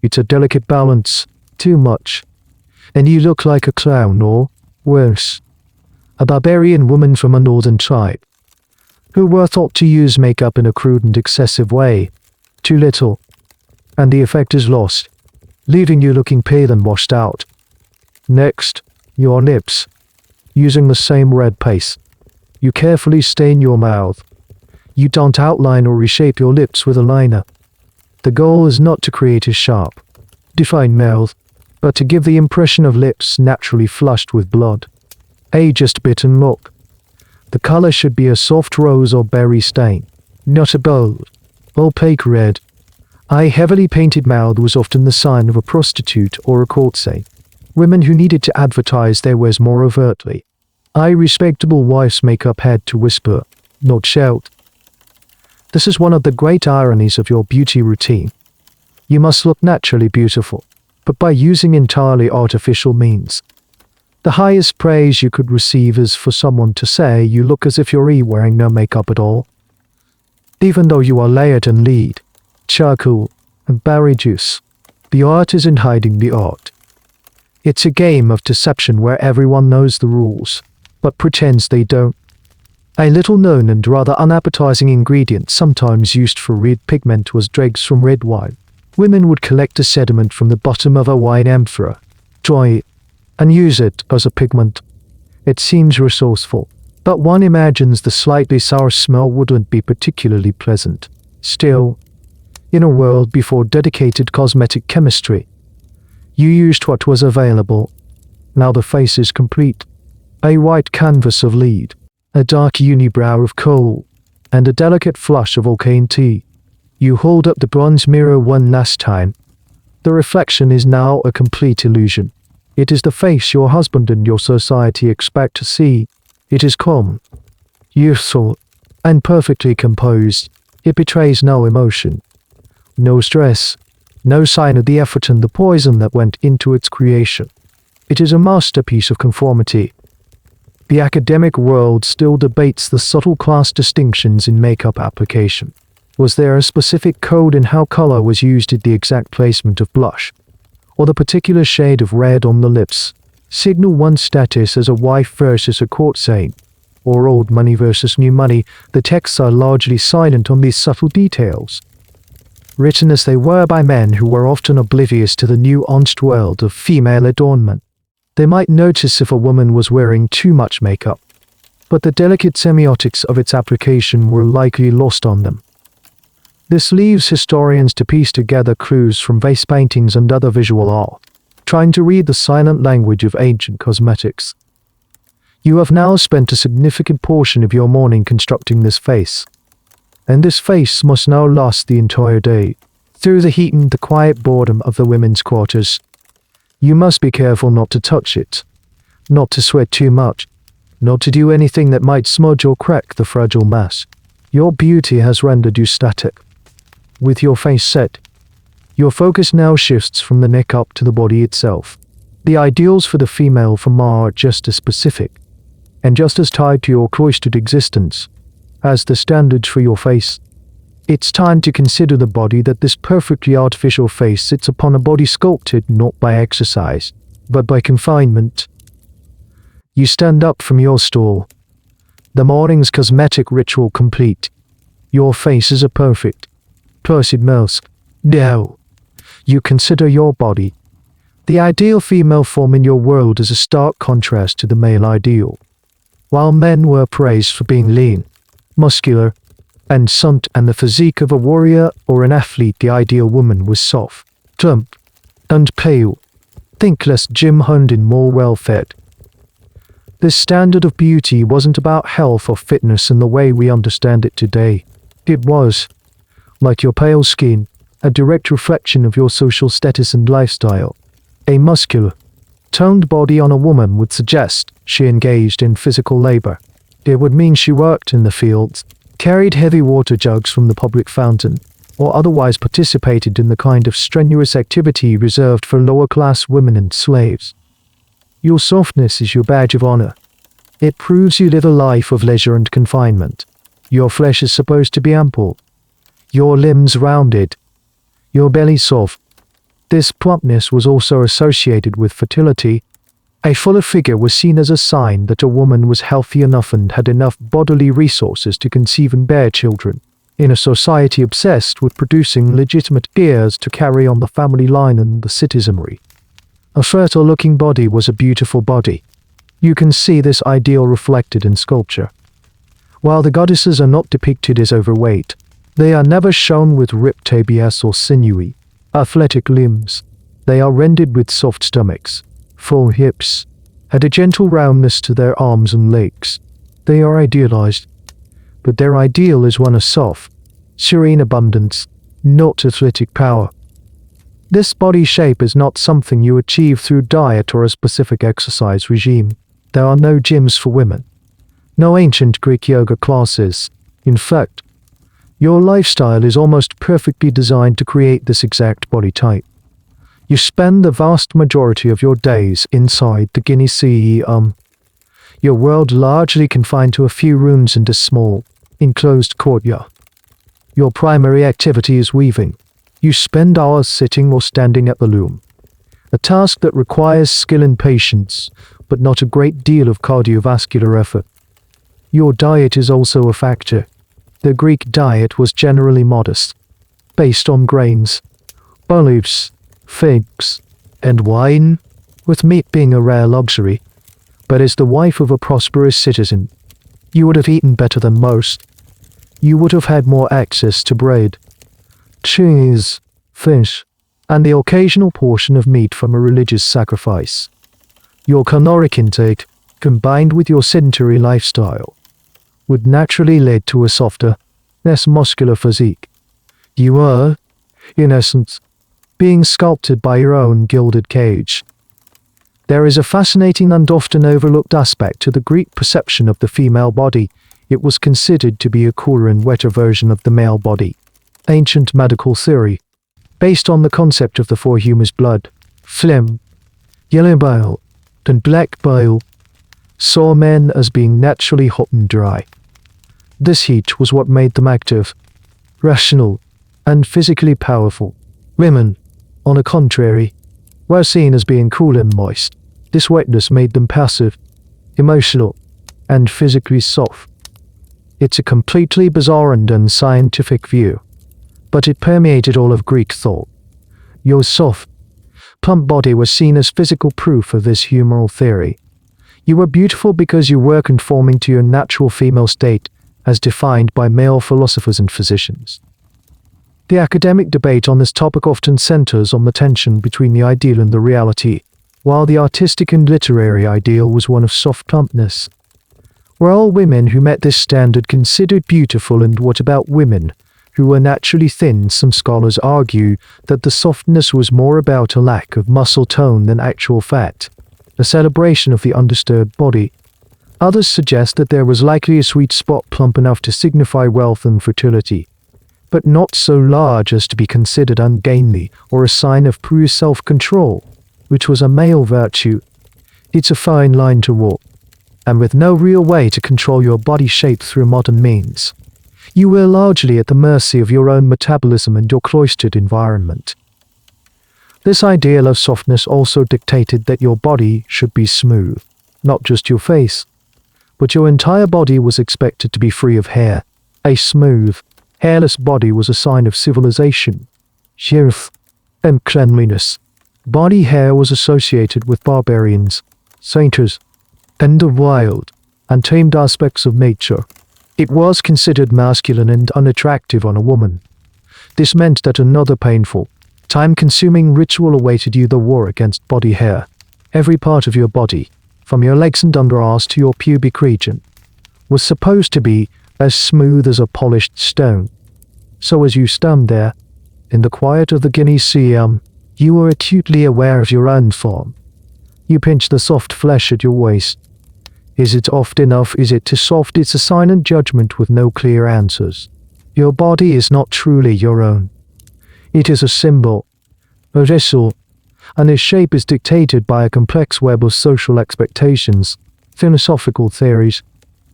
It's a delicate balance, too much, and you look like a clown or, worse, a barbarian woman from a northern tribe, who were thought to use makeup in a crude and excessive way. Too little, and the effect is lost, leaving you looking pale and washed out. Next, your lips. Using the same red paste, you carefully stain your mouth. You don't outline or reshape your lips with a liner. The goal is not to create a sharp, defined mouth, but to give the impression of lips naturally flushed with blood. A just bitten look. The color should be a soft rose or berry stain, not a bold, opaque red. A heavily painted mouth was often the sign of a prostitute or a courtesan, women who needed to advertise their wares more overtly. A respectable wife's makeup had to whisper, not shout. This is one of the great ironies of your beauty routine. You must look naturally beautiful, but by using entirely artificial means. The highest praise you could receive is for someone to say you look as if you're wearing no makeup at all. Even though you are layered in lead, charcoal, and berry juice, the art is in hiding the art. It's a game of deception where everyone knows the rules, but pretends they don't. A little known and rather unappetizing ingredient sometimes used for red pigment was dregs from red wine. Women would collect the sediment from the bottom of a wine amphora, dry it, and use it as a pigment. It seems resourceful, but one imagines the slightly sour smell wouldn't be particularly pleasant. Still, in a world before dedicated cosmetic chemistry, you used what was available. Now the face is complete. A white canvas of lead, a dark unibrow of coal, and a delicate flush of oak tea. You hold up the bronze mirror one last time. The reflection is now a complete illusion. It is the face your husband and your society expect to see. It is calm, youthful, and perfectly composed. It betrays no emotion, no stress, no sign of the effort and the poison that went into its creation. It is a masterpiece of conformity. The academic world still debates the subtle class distinctions in makeup application. Was there a specific code in how color was used at the exact placement of blush, or the particular shade of red on the lips, signal one's status as a wife versus a courtesan, or old money versus new money? The texts are largely silent on these subtle details, written as they were by men who were often oblivious to the nuanced world of female adornment. They might notice if a woman was wearing too much makeup, but the delicate semiotics of its application were likely lost on them. This leaves historians to piece together clues from vase paintings and other visual art, trying to read the silent language of ancient cosmetics. You have now spent a significant portion of your morning constructing this face, and this face must now last the entire day, through the heat and the quiet boredom of the women's quarters. You must be careful not to touch it, not to sweat too much, not to do anything that might smudge or crack the fragile mass. Your beauty has rendered you static. With your face set, your focus now shifts from the neck up to the body itself. The ideals for the female from are just as specific, and just as tied to your cloistered existence, as the standards for your face. It's time to consider the body that this perfectly artificial face sits upon, a body sculpted not by exercise, but by confinement. You stand up from your stool. The morning's cosmetic ritual complete. Your face is a perfect, placid mask. Now, you consider your body. The ideal female form in your world is a stark contrast to the male ideal. While men were praised for being lean, muscular, and sunt and the physique of a warrior or an athlete, the ideal woman was soft, plump, and pale. Think less Jim Hunden, more well-fed. This standard of beauty wasn't about health or fitness in the way we understand it today. It was, like your pale skin, a direct reflection of your social status and lifestyle. A muscular, toned body on a woman would suggest she engaged in physical labor. It would mean she worked in the fields, carried heavy water jugs from the public fountain, or otherwise participated in the kind of strenuous activity reserved for lower-class women and slaves. Your softness is your badge of honor. It proves you live a life of leisure and confinement. Your flesh is supposed to be ample, your limbs rounded, your belly soft. This plumpness was also associated with fertility. A fuller figure was seen as a sign that a woman was healthy enough and had enough bodily resources to conceive and bear children, in a society obsessed with producing legitimate heirs to carry on the family line and the citizenry. A fertile-looking body was a beautiful body. You can see this ideal reflected in sculpture. While the goddesses are not depicted as overweight, they are never shown with ripped tibias or sinewy, athletic limbs. They are rendered with soft stomachs, full hips, and a gentle roundness to their arms and legs. They are idealized, but their ideal is one of soft, serene abundance, not athletic power. This body shape is not something you achieve through diet or a specific exercise regime. There are no gyms for women, no ancient Greek yoga classes. In fact, your lifestyle is almost perfectly designed to create this exact body type. You spend the vast majority of your days inside the gynaeceum, your world largely confined to a few rooms and a small, enclosed courtyard. Your primary activity is weaving. You spend hours sitting or standing at the loom, a task that requires skill and patience, but not a great deal of cardiovascular effort. Your diet is also a factor. The Greek diet was generally modest, based on grains, olives, figs, and wine, with meat being a rare luxury. But as the wife of a prosperous citizen, you would have eaten better than most. You would have had more access to bread, cheese, fish, and the occasional portion of meat from a religious sacrifice. Your caloric intake, combined with your sedentary lifestyle, would naturally lead to a softer, less muscular physique. You are, in essence, being sculpted by your own gilded cage. There is a fascinating and often overlooked aspect to the Greek perception of the female body. It was considered to be a cooler and wetter version of the male body. Ancient medical theory, based on the concept of the four humus blood, phlegm, yellow bile, and black bile, saw men as being naturally hot and dry. This heat was what made them active, rational, and physically powerful. Women, on the contrary, were seen as being cool and moist. This wetness made them passive, emotional, and physically soft. It's a completely bizarre and unscientific view, but it permeated all of Greek thought. Your soft, plump body was seen as physical proof of this humoral theory. You were beautiful because you were conforming to your natural female state, as defined by male philosophers and physicians. The academic debate on this topic often centers on the tension between the ideal and the reality, while the artistic and literary ideal was one of soft plumpness. Were all women who met this standard considered beautiful, and what about women who were naturally thin? Some scholars argue that the softness was more about a lack of muscle tone than actual fat, a celebration of the undisturbed body. Others suggest that there was likely a sweet spot plump enough to signify wealth and fertility, but not so large as to be considered ungainly or a sign of pure self-control, which was a male virtue. It's a fine line to walk, and with no real way to control your body shape through modern means, you were largely at the mercy of your own metabolism and your cloistered environment. This ideal of softness also dictated that your body should be smooth, not just your face, but your entire body was expected to be free of hair. A smooth, hairless body was a sign of civilization, youth, and cleanliness. Body hair was associated with barbarians, satyrs, and the wild, untamed aspects of nature. It was considered masculine and unattractive on a woman. This meant that another painful, time-consuming ritual awaited you: the war against body hair. Every part of your body, from your legs and underarms to your pubic region, was supposed to be as smooth as a polished stone. So as you stood there, in the quiet of the gynaeceum, you were acutely aware of your own form. You pinched the soft flesh at your waist. Is it oft enough? Is it too soft? It's a silent judgment with no clear answers. Your body is not truly your own. It is a symbol, a vessel, and its shape is dictated by a complex web of social expectations, philosophical theories,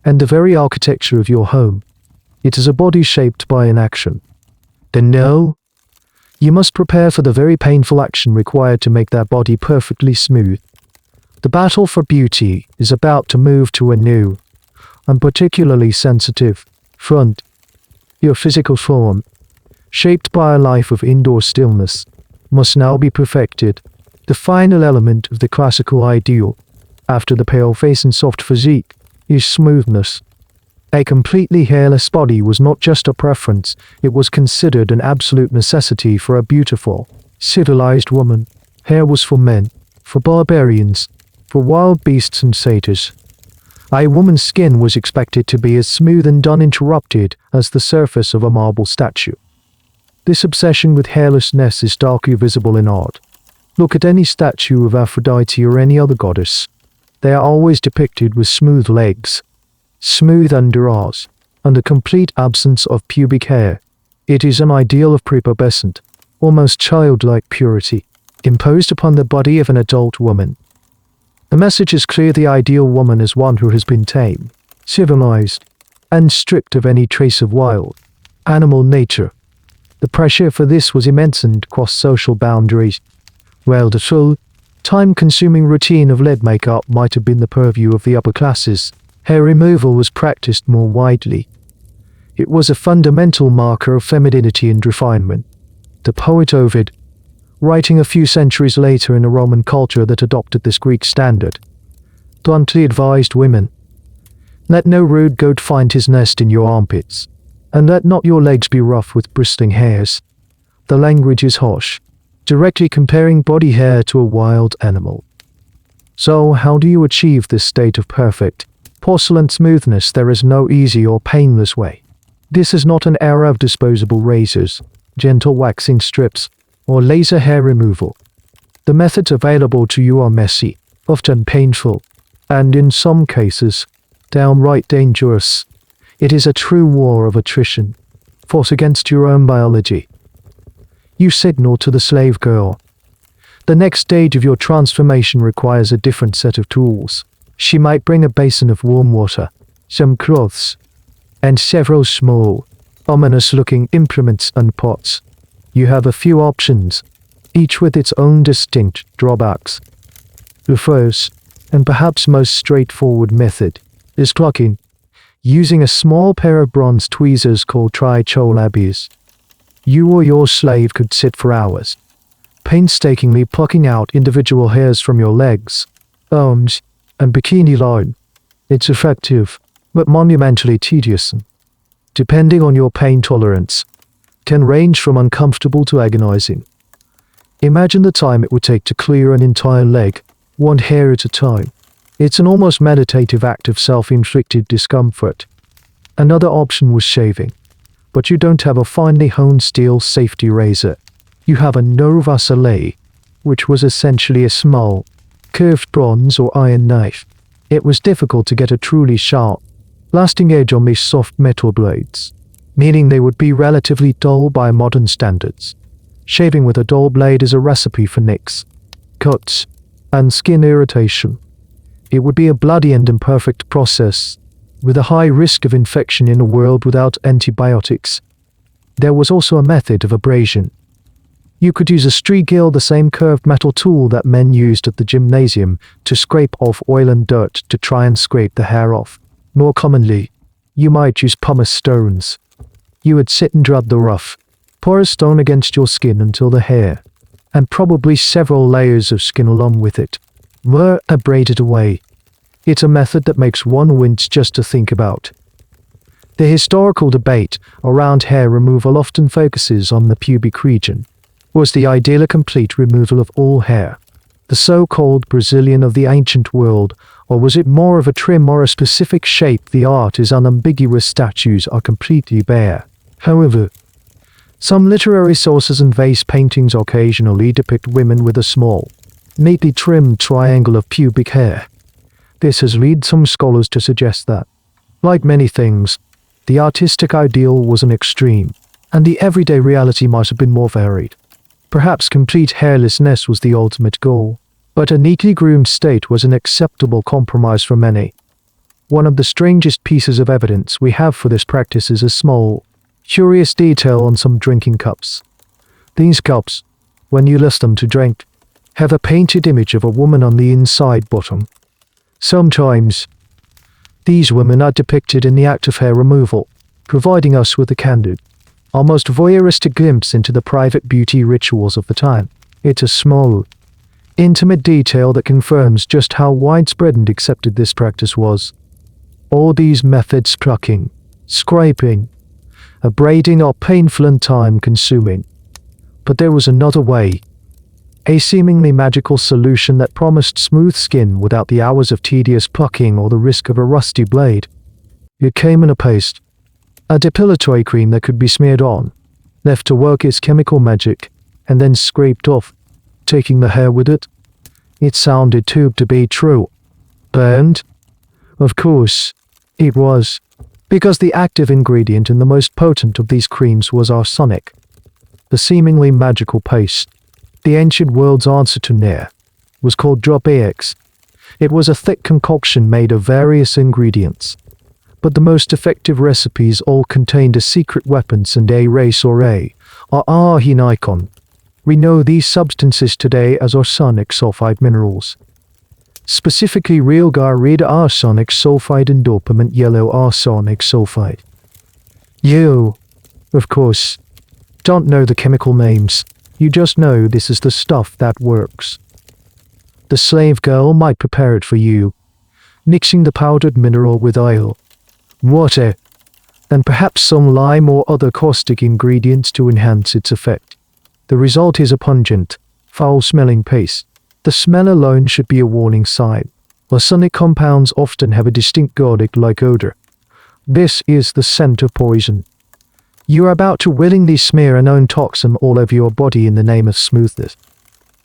and the very architecture of your home. It is a body shaped by an action. Then no, you must prepare for the very painful action required to make that body perfectly smooth. The battle for beauty is about to move to a new, and particularly sensitive, front. Your physical form, shaped by a life of indoor stillness, must now be perfected. The final element of the classical ideal, after the pale face and soft physique, is smoothness. A completely hairless body was not just a preference, it was considered an absolute necessity for a beautiful, civilized woman. Hair was for men, for barbarians, for wild beasts and satyrs. A woman's skin was expected to be as smooth and uninterrupted as the surface of a marble statue. This obsession with hairlessness is darkly visible in art. Look at any statue of Aphrodite or any other goddess. They are always depicted with smooth legs, smooth underarms, and a complete absence of pubic hair. It is an ideal of prepubescent, almost childlike purity, imposed upon the body of an adult woman. The message is clear: the ideal woman is one who has been tamed, civilized, and stripped of any trace of wild, animal nature. The pressure for this was immense and crossed social boundaries. Well, the full, time-consuming routine of lead makeup might have been the purview of the upper classes. Hair removal was practiced more widely. It was a fundamental marker of femininity and refinement. The poet Ovid, writing a few centuries later in a Roman culture that adopted this Greek standard, bluntly advised women, "Let no rude goat find his nest in your armpits, and let not your legs be rough with bristling hairs." The language is harsh, directly comparing body hair to a wild animal. So how do you achieve this state of perfect, porcelain smoothness? There is no easy or painless way. This is not an era of disposable razors, gentle waxing strips, or laser hair removal. The methods available to you are messy, often painful, and in some cases, downright dangerous. It is a true war of attrition, fought against your own biology. You signal to the slave girl. The next stage of your transformation requires a different set of tools. She might bring a basin of warm water, some cloths, and several small, ominous-looking implements and pots. You have a few options, each with its own distinct drawbacks. The first, and perhaps most straightforward method, is clocking, using a small pair of bronze tweezers called tricholabes. You or your slave could sit for hours, painstakingly plucking out individual hairs from your legs, arms, and bikini line. It's effective, but monumentally tedious, and, depending on your pain tolerance, can range from uncomfortable to agonizing. Imagine the time it would take to clear an entire leg, one hair at a time. It's an almost meditative act of self-inflicted discomfort. Another option was shaving. But you don't have a finely honed steel safety razor. You have a no vaselet, which was essentially a small, curved bronze or iron knife. It was difficult to get a truly sharp, lasting edge on these soft metal blades, meaning they would be relatively dull by modern standards. Shaving with a dull blade is a recipe for nicks, cuts, and skin irritation. It would be a bloody and imperfect process, with a high risk of infection in a world without antibiotics. There was also a method of abrasion. You could use a strigil, the same curved metal tool that men used at the gymnasium, to scrape off oil and dirt to try and scrape the hair off. More commonly, you might use pumice stones. You would sit and rub the rough, porous stone against your skin until the hair, and probably several layers of skin along with it, were abraded away. It's a method that makes one wince just to think about. The historical debate around hair removal often focuses on the pubic region. Was the ideal a complete removal of all hair, the so-called Brazilian of the ancient world, or was it more of a trim or a specific shape? The art is unambiguous. Statues are completely bare. However, some literary sources and vase paintings occasionally depict women with a small, neatly trimmed triangle of pubic hair. This has led some scholars to suggest that, like many things, the artistic ideal was an extreme, and the everyday reality might have been more varied. Perhaps complete hairlessness was the ultimate goal, but a neatly groomed state was an acceptable compromise for many. One of the strangest pieces of evidence we have for this practice is a small, curious detail on some drinking cups. These cups, when you lift them to drink, have a painted image of a woman on the inside bottom. Sometimes, these women are depicted in the act of hair removal, providing us with a candid, almost voyeuristic glimpse into the private beauty rituals of the time. It's a small, intimate detail that confirms just how widespread and accepted this practice was. All these methods, plucking, scraping, abrading, are painful and time-consuming. But there was another way. A seemingly magical solution that promised smooth skin without the hours of tedious plucking or the risk of a rusty blade. It came in a paste. A depilatory cream that could be smeared on, left to work its chemical magic, and then scraped off, taking the hair with it. It sounded too good to be true. Burned? Of course, it was, because the active ingredient in the most potent of these creams was arsenic. The seemingly magical paste, the ancient world's answer to Nair, was called dropaex. It was a thick concoction made of various ingredients, but the most effective recipes all contained a secret weapon and a race or a gynaeceum. We know these substances today as arsenic sulfide minerals. Specifically real red arsenic sulfide and dopamine yellow arsenic sulfide. You, of course, don't know the chemical names. You just know this is the stuff that works. The slave girl might prepare it for you, mixing the powdered mineral with oil, water, and perhaps some lime or other caustic ingredients to enhance its effect. The result is a pungent, foul-smelling paste. The smell alone should be a warning sign. Arsenic compounds often have a distinct garlic-like odor. This is the scent of poison. You are about to willingly smear a known toxin all over your body in the name of smoothness.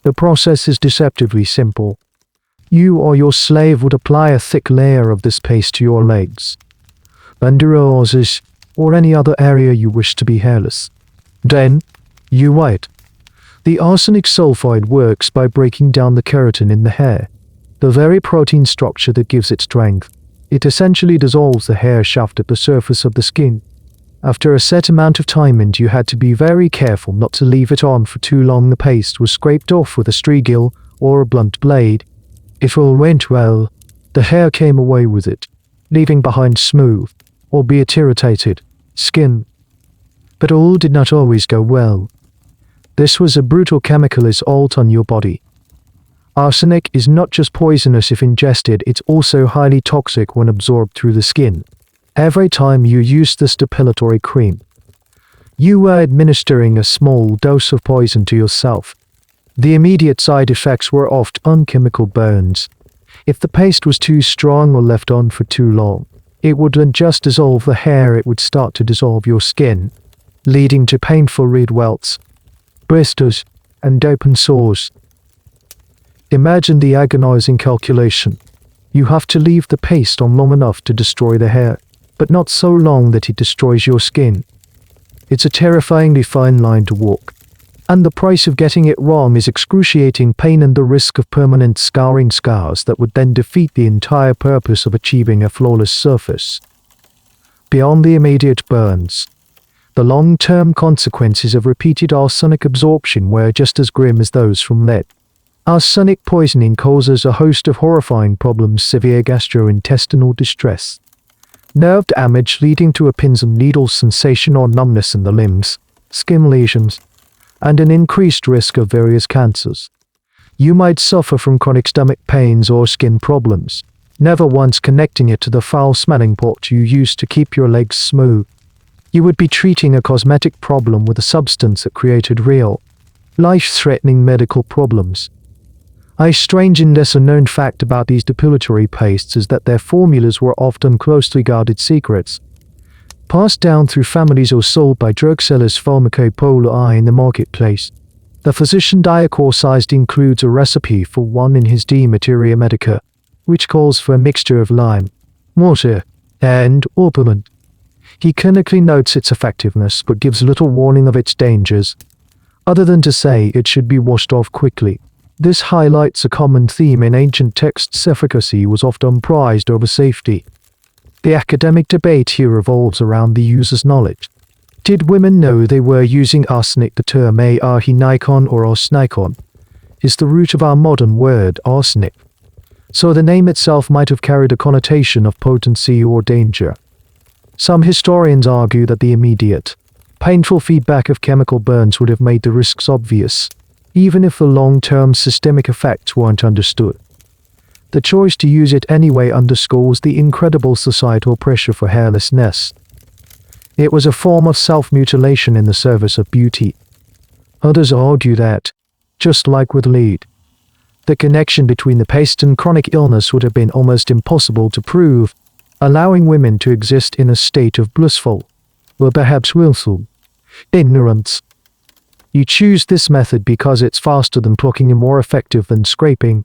The process is deceptively simple. You or your slave would apply a thick layer of this paste to your legs, underarms, or any other area you wish to be hairless. Then, you wait. The arsenic sulfide works by breaking down the keratin in the hair, the very protein structure that gives it strength. It essentially dissolves the hair shaft at the surface of the skin. After a set amount of time, and you had to be very careful not to leave it on for too long, the paste was scraped off with a strigil or a blunt blade. If all went well, the hair came away with it, leaving behind smooth, albeit irritated, skin. But all did not always go well. This was a brutal chemical assault on your body. Arsenic is not just poisonous if ingested, it's also highly toxic when absorbed through the skin. Every time you used this depilatory cream, you were administering a small dose of poison to yourself. The immediate side effects were often chemical burns. If the paste was too strong or left on for too long, it wouldn't just dissolve the hair, it would start to dissolve your skin, leading to painful red welts, blisters, and open sores. Imagine the agonizing calculation. You have to leave the paste on long enough to destroy the hair, but not so long that it destroys your skin. It's a terrifyingly fine line to walk. And the price of getting it wrong is excruciating pain and the risk of permanent scarring scars that would then defeat the entire purpose of achieving a flawless surface. Beyond the immediate burns, the long-term consequences of repeated arsenic absorption were just as grim as those from lead. Arsenic poisoning causes a host of horrifying problems: severe gastrointestinal distress, nerve damage leading to a pins and needles sensation or numbness in the limbs, skin lesions, and an increased risk of various cancers. You might suffer from chronic stomach pains or skin problems, never once connecting it to the foul-smelling pot you used to keep your legs smooth. You would be treating a cosmetic problem with a substance that created real, life-threatening medical problems. A strange and lesser-known fact about these depilatory pastes is that their formulas were often closely guarded secrets, passed down through families or sold by drug sellers pharmacopoeia in the marketplace. The physician diacorsized includes a recipe for one in his De Materia Medica, which calls for a mixture of lime, water, and orpiment. He clinically notes its effectiveness but gives little warning of its dangers, other than to say it should be washed off quickly. This highlights a common theme in ancient texts: efficacy was often prized over safety. The academic debate here revolves around the user's knowledge. Did women know they were using arsenic? The term arsenikon or arsenikon is the root of our modern word arsenic, so the name itself might have carried a connotation of potency or danger. Some historians argue that the immediate, painful feedback of chemical burns would have made the risks obvious, even if the long-term systemic effects weren't understood. The choice to use it anyway underscores the incredible societal pressure for hairlessness. It was a form of self-mutilation in the service of beauty. Others argue that, just like with lead, the connection between the paste and chronic illness would have been almost impossible to prove, allowing women to exist in a state of blissful, or perhaps willful, ignorance. You choose this method because it's faster than plucking and more effective than scraping.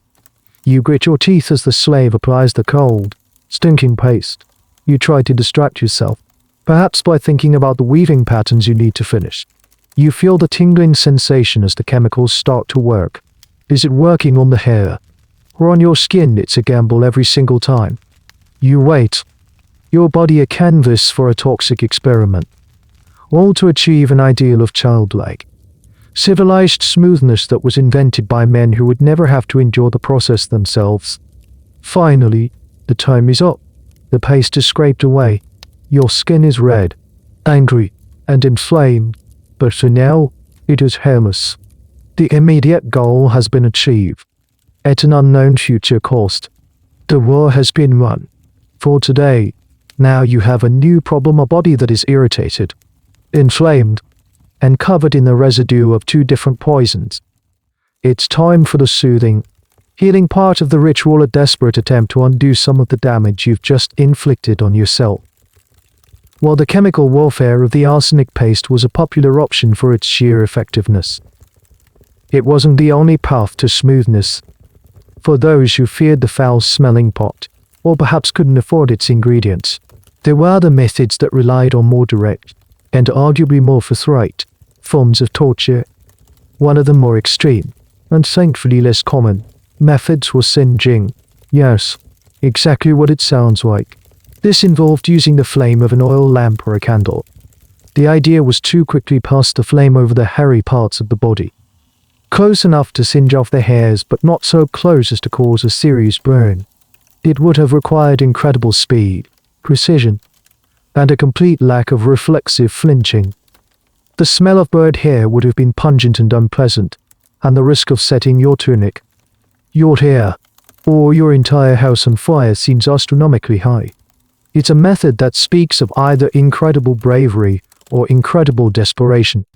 You grit your teeth as the slave applies the cold, stinking paste. You try to distract yourself, perhaps by thinking about the weaving patterns you need to finish. You feel the tingling sensation as the chemicals start to work. Is it working on the hair or on your skin? It's a gamble every single time. You wait. Your body a canvas for a toxic experiment, all to achieve an ideal of childlike, civilized smoothness that was invented by men who would never have to endure the process themselves. Finally, the time is up. The paste is scraped away. Your skin is red, angry, and inflamed, but for now, it is hairless. The immediate goal has been achieved, at an unknown future cost. The war has been won. For today, now you have a new problem: a body that is irritated, inflamed, and covered in the residue of two different poisons. It's time for the soothing, healing part of the ritual, a desperate attempt to undo some of the damage you've just inflicted on yourself. While the chemical warfare of the arsenic paste was a popular option for its sheer effectiveness, it wasn't the only path to smoothness. For those who feared the foul-smelling pot, or perhaps couldn't afford its ingredients, there were other methods that relied on more direct, and arguably more forthright, forms of torture. One of the more extreme, and thankfully less common, methods was singeing. Yes, exactly what it sounds like. This involved using the flame of an oil lamp or a candle. The idea was to quickly pass the flame over the hairy parts of the body, close enough to singe off the hairs but not so close as to cause a serious burn. It would have required incredible speed, precision, and a complete lack of reflexive flinching. The smell of bird hair would have been pungent and unpleasant, and the risk of setting your tunic, your hair, or your entire house on fire seems astronomically high. It's a method that speaks of either incredible bravery or incredible desperation.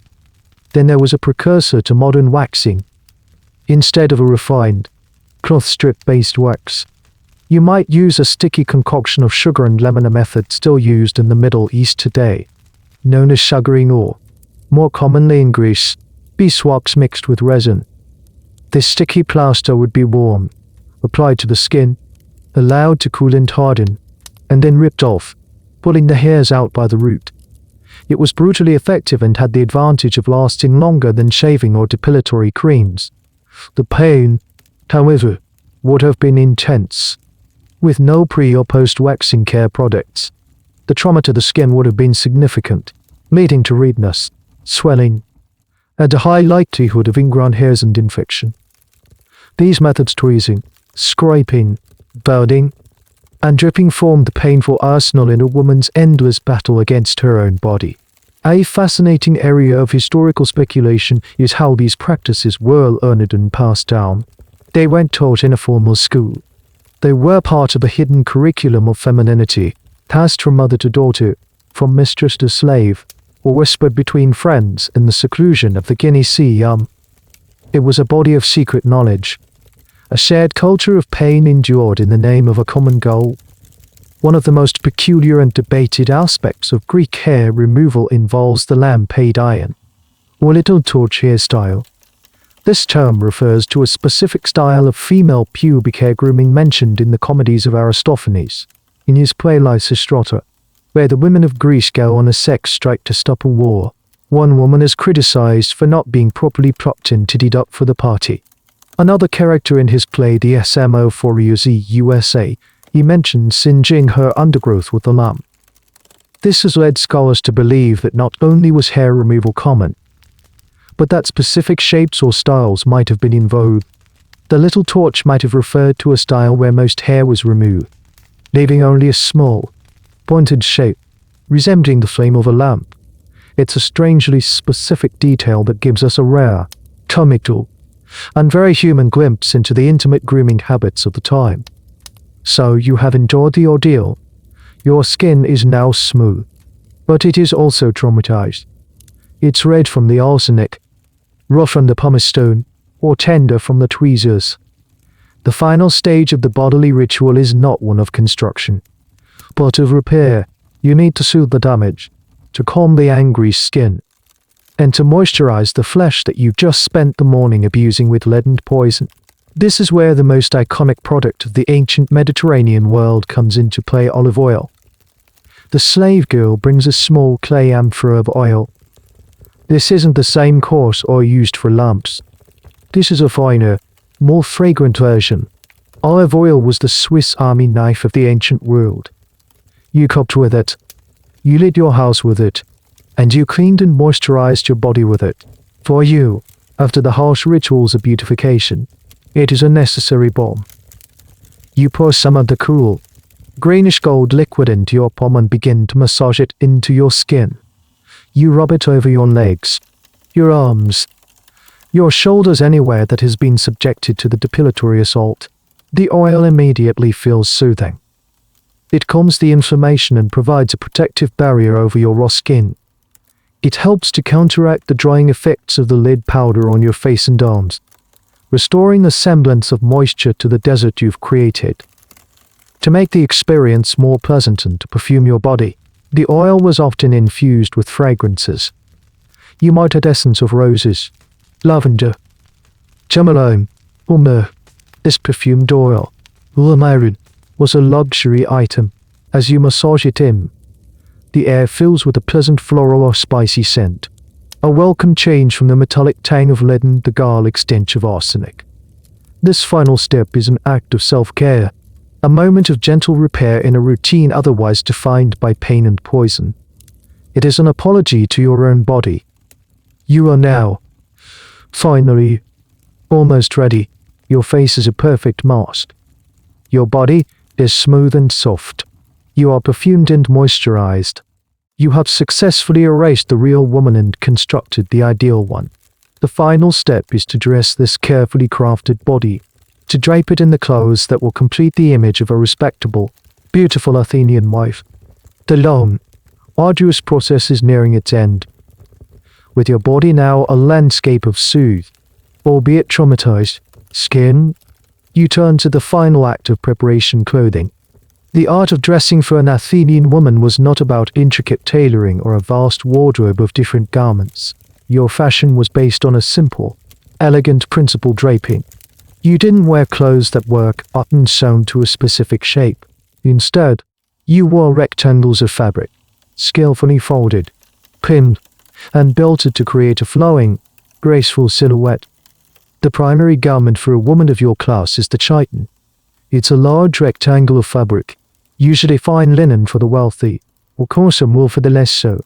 Then there was a precursor to modern waxing. Instead of a refined, cloth strip-based wax, you might use a sticky concoction of sugar and lemon, a method still used in the Middle East today, known as sugaring, or, more commonly in Greece, beeswax mixed with resin. This sticky plaster would be warm, applied to the skin, allowed to cool and harden, and then ripped off, pulling the hairs out by the root. It was brutally effective and had the advantage of lasting longer than shaving or depilatory creams. The pain, however, would have been intense. With no pre- or post-waxing care products, the trauma to the skin would have been significant, leading to redness, swelling, and a high likelihood of ingrown hairs and infection. These methods, tweezing, scraping, burning, and dripping, formed the painful arsenal in a woman's endless battle against her own body. A fascinating area of historical speculation is how these practices were learned and passed down. They weren't taught in a formal school. They were part of a hidden curriculum of femininity, passed from mother to daughter, from mistress to slave, or whispered between friends in the seclusion of the gynaeceum. It was a body of secret knowledge, a shared culture of pain endured in the name of a common goal. One of the most peculiar and debated aspects of Greek hair removal involves the lampade iron, or little torch hairstyle. This term refers to a specific style of female pubic hair grooming mentioned in the comedies of Aristophanes, in his play Lysistrata, where the women of Greece go on a sex strike to stop a war. One woman is criticized for not being properly plucked in to deduct for the party. Another character in his play, the Assemblies USA, he mentions singeing her undergrowth with a lamp. This has led scholars to believe that not only was hair removal common, but that specific shapes or styles might have been in vogue. The little torch might have referred to a style where most hair was removed, leaving only a small, pointed shape, resembling the flame of a lamp. It's a strangely specific detail that gives us a rare, comical, and very human glimpse into the intimate grooming habits of the time. So you have endured the ordeal. Your skin is now smooth, but it is also traumatized. It's red from the arsenic, rough from the pumice stone, or tender from the tweezers. The final stage of the bodily ritual is not one of construction, but of repair. You need to soothe the damage, to calm the angry skin, and to moisturize the flesh that you just spent the morning abusing with lead and poison. This is where the most iconic product of the ancient Mediterranean world comes into play: olive oil. The slave girl brings a small clay amphora of oil. This isn't the same coarse oil used for lamps. This is a finer, more fragrant version. Olive oil was the Swiss Army knife of the ancient world. You cooked with it, you lit your house with it, and you cleaned and moisturized your body with it. For you, after the harsh rituals of beautification, it is a necessary balm. You pour some of the cool, greenish gold liquid into your palm and begin to massage it into your skin. You rub it over your legs, your arms, your shoulders, anywhere that has been subjected to the depilatory assault. The oil immediately feels soothing. It calms the inflammation and provides a protective barrier over your raw skin. It helps to counteract the drying effects of the lid powder on your face and arms, restoring a semblance of moisture to the desert you've created. To make the experience more pleasant and to perfume your body, the oil was often infused with fragrances. You might add essence of roses, lavender, chamomile, or myrrh. This perfumed oil, Lamarin, was a luxury item. As you massage it in, the air fills with a pleasant floral or spicy scent, a welcome change from the metallic tang of lead and the garlic stench of arsenic. This final step is an act of self-care, a moment of gentle repair in a routine otherwise defined by pain and poison. It is an apology to your own body. You are now, finally, almost ready. Your face is a perfect mask. Your body is smooth and soft. You are perfumed and moisturized. You have successfully erased the real woman and constructed the ideal one. The final step is to dress this carefully crafted body, to drape it in the clothes that will complete the image of a respectable, beautiful Athenian wife. The long, arduous process is nearing its end. With your body now a landscape of soothed, albeit traumatized, skin, you turn to the final act of preparation: clothing. The art of dressing for an Athenian woman was not about intricate tailoring or a vast wardrobe of different garments. Your fashion was based on a simple, elegant principle: draping. You didn't wear clothes that were cut and sewn to a specific shape. Instead, you wore rectangles of fabric, skillfully folded, pinned, and belted to create a flowing, graceful silhouette. The primary garment for a woman of your class is the chiton. It's a large rectangle of fabric, usually fine linen for the wealthy, or coarser wool for the less so.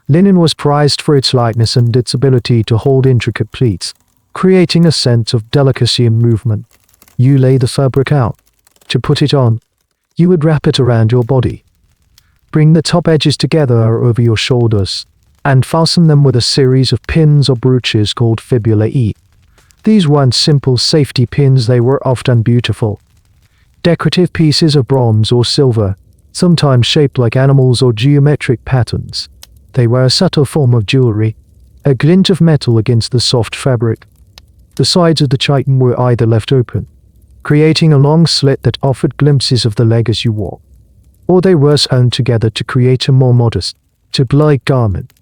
Linen was prized for its lightness and its ability to hold intricate pleats, creating a sense of delicacy and movement. You lay the fabric out. To put it on, you would wrap it around your body. Bring the top edges together over your shoulders, and fasten them with a series of pins or brooches called fibulae. These weren't simple safety pins, they were often beautiful, decorative pieces of bronze or silver, sometimes shaped like animals or geometric patterns. They were a subtle form of jewelry, a glint of metal against the soft fabric. The sides of the chiton were either left open, creating a long slit that offered glimpses of the leg as you walked, or they were sewn together to create a more modest, tube-like garment.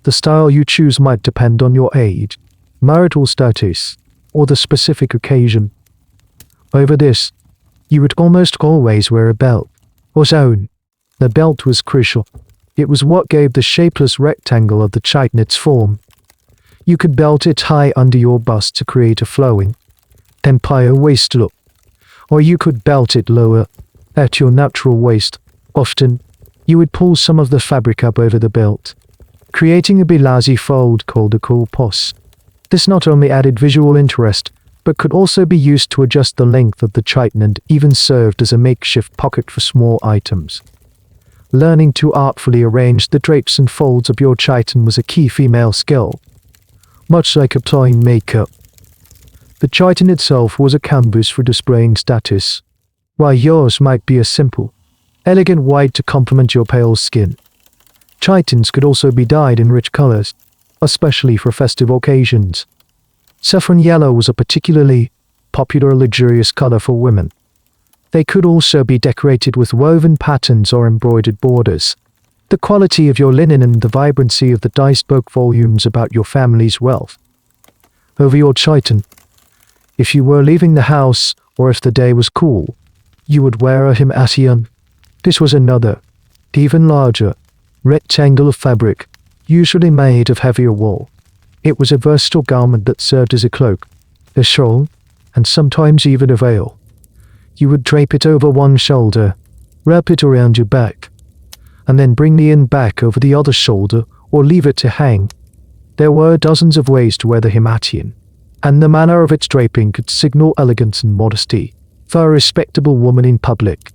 The style you choose might depend on your age, marital status, or the specific occasion. Over this, you would almost always wear a belt, or zone. The belt was crucial. It was what gave the shapeless rectangle of the chiton its form. You could belt it high under your bust to create a flowing, empire waist look, or you could belt it lower, at your natural waist. Often, you would pull some of the fabric up over the belt, creating a bilazi fold called a colpos. This not only added visual interest, but could also be used to adjust the length of the chiton and even served as a makeshift pocket for small items. Learning to artfully arrange the drapes and folds of your chiton was a key female skill, much like applying makeup. The chiton itself was a canvas for displaying status, while yours might be a simple, elegant white to complement your pale skin. Chitons could also be dyed in rich colors, especially for festive occasions. Saffron yellow was a particularly popular luxurious color for women. They could also be decorated with woven patterns or embroidered borders. The quality of your linen and the vibrancy of the dye spoke volumes about your family's wealth. Over your chiton, if you were leaving the house or if the day was cool, you would wear a gynaeceum. This was another, even larger, rectangle of fabric, usually made of heavier wool. It was a versatile garment that served as a cloak, a shawl, and sometimes even a veil. You would drape it over one shoulder, wrap it around your back, and then bring the end back over the other shoulder or leave it to hang. There were dozens of ways to wear the gynaeceum, and the manner of its draping could signal elegance and modesty for a respectable woman in public.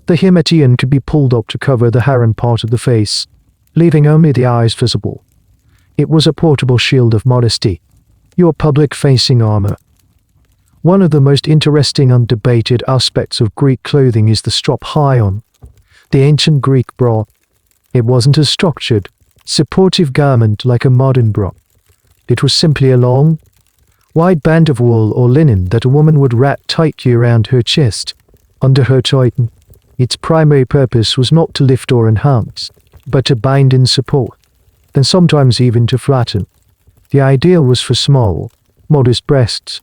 The gynaeceum could be pulled up to cover the hair and part of the face, leaving only the eyes visible. It was a portable shield of modesty, your public-facing armor. One of the most interesting and debated aspects of Greek clothing is the strop-hyon, the ancient Greek bra. It wasn't a structured, supportive garment like a modern bra. It was simply a long, wide band of wool or linen that a woman would wrap tightly around her chest, under her chiton. Its primary purpose was not to lift or enhance, but to bind and support, and sometimes even to flatten. The ideal was for small, modest breasts,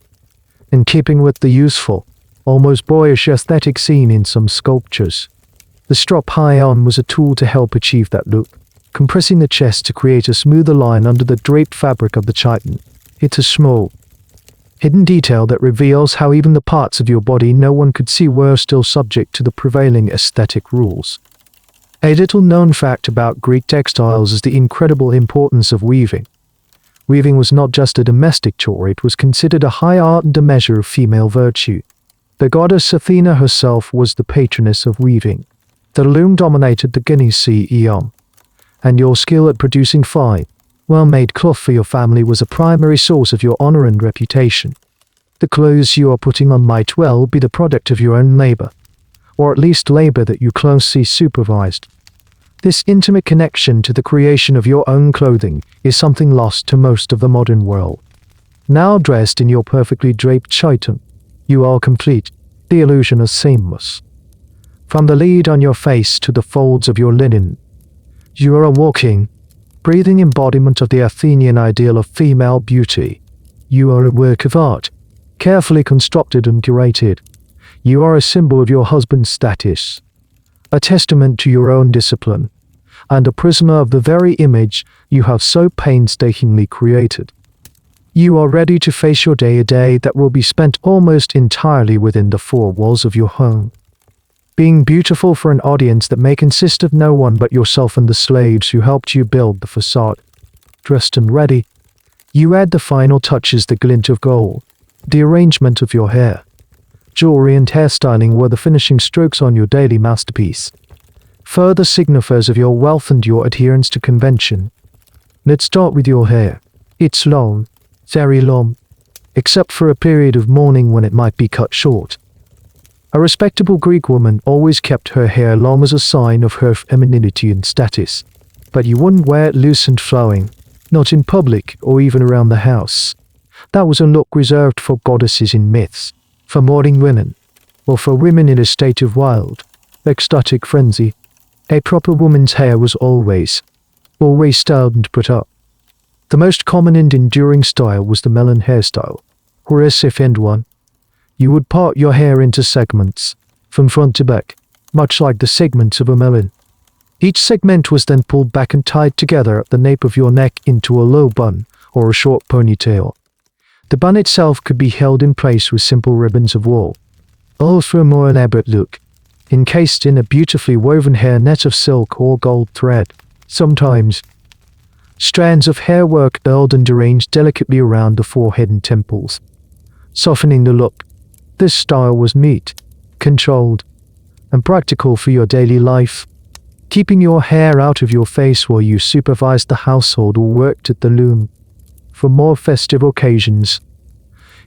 in keeping with the youthful, almost boyish aesthetic seen in some sculptures. The strop-hyon was a tool to help achieve that look, compressing the chest to create a smoother line under the draped fabric of the chiton. It's a small, hidden detail that reveals how even the parts of your body no one could see were still subject to the prevailing aesthetic rules. A little-known fact about Greek textiles is the incredible importance of weaving. Weaving was not just a domestic chore, it was considered a high art and a measure of female virtue. The goddess Athena herself was the patroness of weaving. The loom dominated the gynaeceum, and your skill at producing fine, well-made cloth for your family was a primary source of your honor and reputation. The clothes you are putting on might well be the product of your own labor, or at least labor that you closely supervised. This intimate connection to the creation of your own clothing is something lost to most of the modern world. Now dressed in your perfectly draped chiton, you are complete. The illusion is seamless. From the lead on your face to the folds of your linen, you are a walking, breathing embodiment of the Athenian ideal of female beauty. You are a work of art, carefully constructed and curated. You are a symbol of your husband's status, a testament to your own discipline, and a prisoner of the very image you have so painstakingly created. You are ready to face your day, a day that will be spent almost entirely within the four walls of your home, being beautiful for an audience that may consist of no one but yourself and the slaves who helped you build the facade. Dressed and ready, you add the final touches, the glint of gold, the arrangement of your hair. Jewelry and hairstyling were the finishing strokes on your daily masterpiece, further signifiers of your wealth and your adherence to convention. Let's start with your hair. It's long, very long, except for a period of mourning when it might be cut short. A respectable Greek woman always kept her hair long as a sign of her femininity and status, but you wouldn't wear it loose and flowing, not in public or even around the house. That was a look reserved for goddesses in myths, for mourning women, or for women in a state of wild, ecstatic frenzy. A proper woman's hair was always styled and put up. The most common and enduring style was the melon hairstyle, or a stiff-end one. You would part your hair into segments, from front to back, much like the segments of a melon. Each segment was then pulled back and tied together at the nape of your neck into a low bun or a short ponytail. The bun itself could be held in place with simple ribbons of wool, all for a more elaborate look, encased in a beautifully woven hair net of silk or gold thread. Sometimes, strands of hair were curled and arranged delicately around the forehead and temples, softening the look. This style was neat, controlled, and practical for your daily life, keeping your hair out of your face while you supervised the household or worked at the loom. For more festive occasions,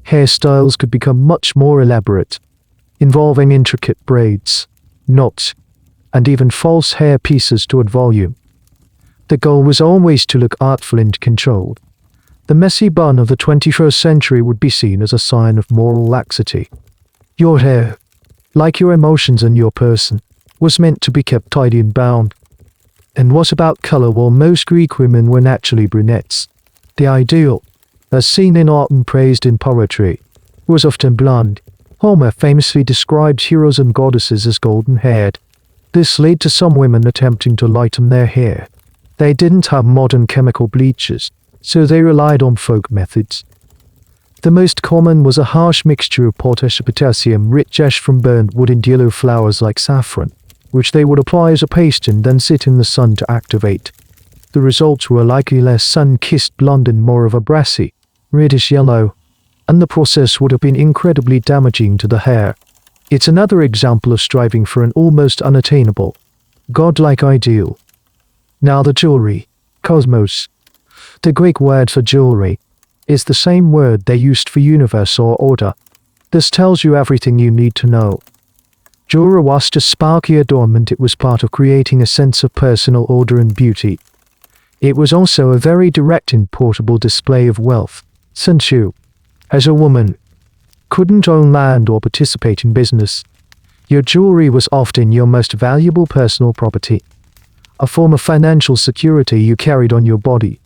hairstyles could become much more elaborate, involving intricate braids, knots, and even false hair pieces to add volume. The goal was always to look artful and controlled. The messy bun of the 21st century would be seen as a sign of moral laxity. Your hair, like your emotions and your person, was meant to be kept tidy and bound. And what about color? Well, most Greek women were naturally brunettes. The ideal, as seen in art and praised in poetry, was often blonde. Homer famously described heroes and goddesses as golden-haired. This led to some women attempting to lighten their hair. They didn't have modern chemical bleachers, so they relied on folk methods. The most common was a harsh mixture of potash and potassium, rich ash from burned wood and yellow flowers like saffron, which they would apply as a paste and then sit in the sun to activate. The results were likely less sun-kissed blonde and more of a brassy, reddish yellow, and the process would have been incredibly damaging to the hair. It's another example of striving for an almost unattainable, godlike ideal. Now the jewelry, cosmos. The Greek word for jewelry is the same word they used for universe or order. This tells you everything you need to know. Jewelry was just sparkly adornment. It was part of creating a sense of personal order and beauty. It was also a very direct and portable display of wealth, since you, as a woman, couldn't own land or participate in business. Your jewelry was often your most valuable personal property, a form of financial security you carried on your body.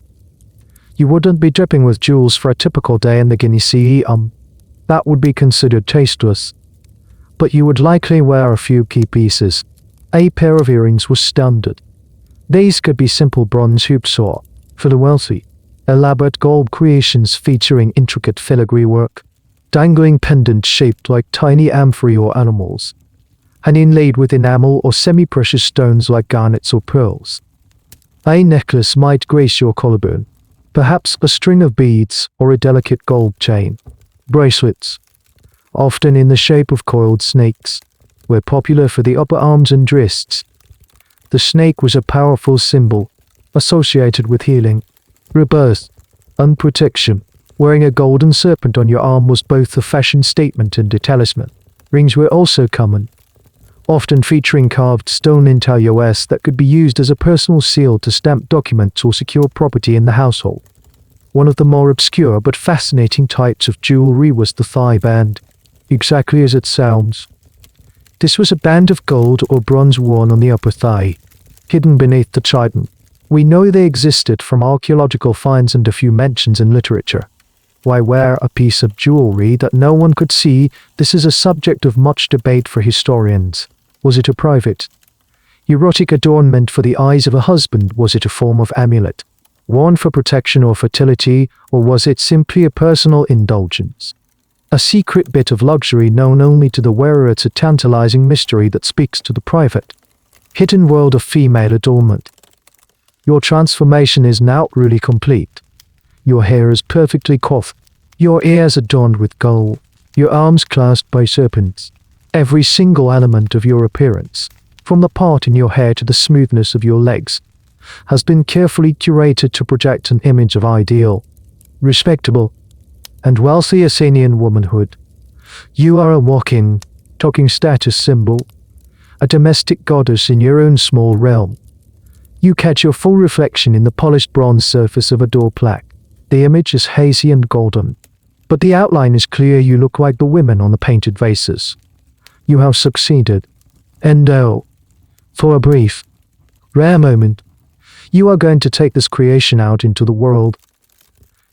You wouldn't be dripping with jewels for a typical day in the gynaeceum. That would be considered tasteless. But you would likely wear a few key pieces. A pair of earrings was standard. These could be simple bronze hoops or, for the wealthy, elaborate gold creations featuring intricate filigree work, dangling pendants shaped like tiny amphorae or animals, and inlaid with enamel or semi-precious stones like garnets or pearls. A necklace might grace your collarbone, perhaps a string of beads or a delicate gold chain. Bracelets, often in the shape of coiled snakes, were popular for the upper arms and wrists. The snake was a powerful symbol, associated with healing, rebirth, and protection. Wearing a golden serpent on your arm was both a fashion statement and a talisman. Rings were also common, often featuring carved stone intaglios that could be used as a personal seal to stamp documents or secure property in the household. One of the more obscure but fascinating types of jewelry was the thigh band, exactly as it sounds. This was a band of gold or bronze worn on the upper thigh, hidden beneath the chiton. We know they existed from archaeological finds and a few mentions in literature. Why wear a piece of jewelry that no one could see? This is a subject of much debate for historians. Was it a private, erotic adornment for the eyes of a husband? Was it a form of amulet, worn for protection or fertility, or was it simply a personal indulgence? A secret bit of luxury known only to the wearer. It's a tantalizing mystery that speaks to the private, hidden world of female adornment. Your transformation is now really complete. Your hair is perfectly coiffed, your ears adorned with gold, your arms clasped by serpents. Every single element of your appearance, from the part in your hair to the smoothness of your legs, has been carefully curated to project an image of ideal, respectable, and wealthy Athenian womanhood. You are a walking, talking status symbol, a domestic goddess in your own small realm. You catch your full reflection in the polished bronze surface of a door plaque. The image is hazy and golden, but the outline is clear. You look like the women on the painted vases. You have succeeded. And oh, for a brief, rare moment, you are going to take this creation out into the world.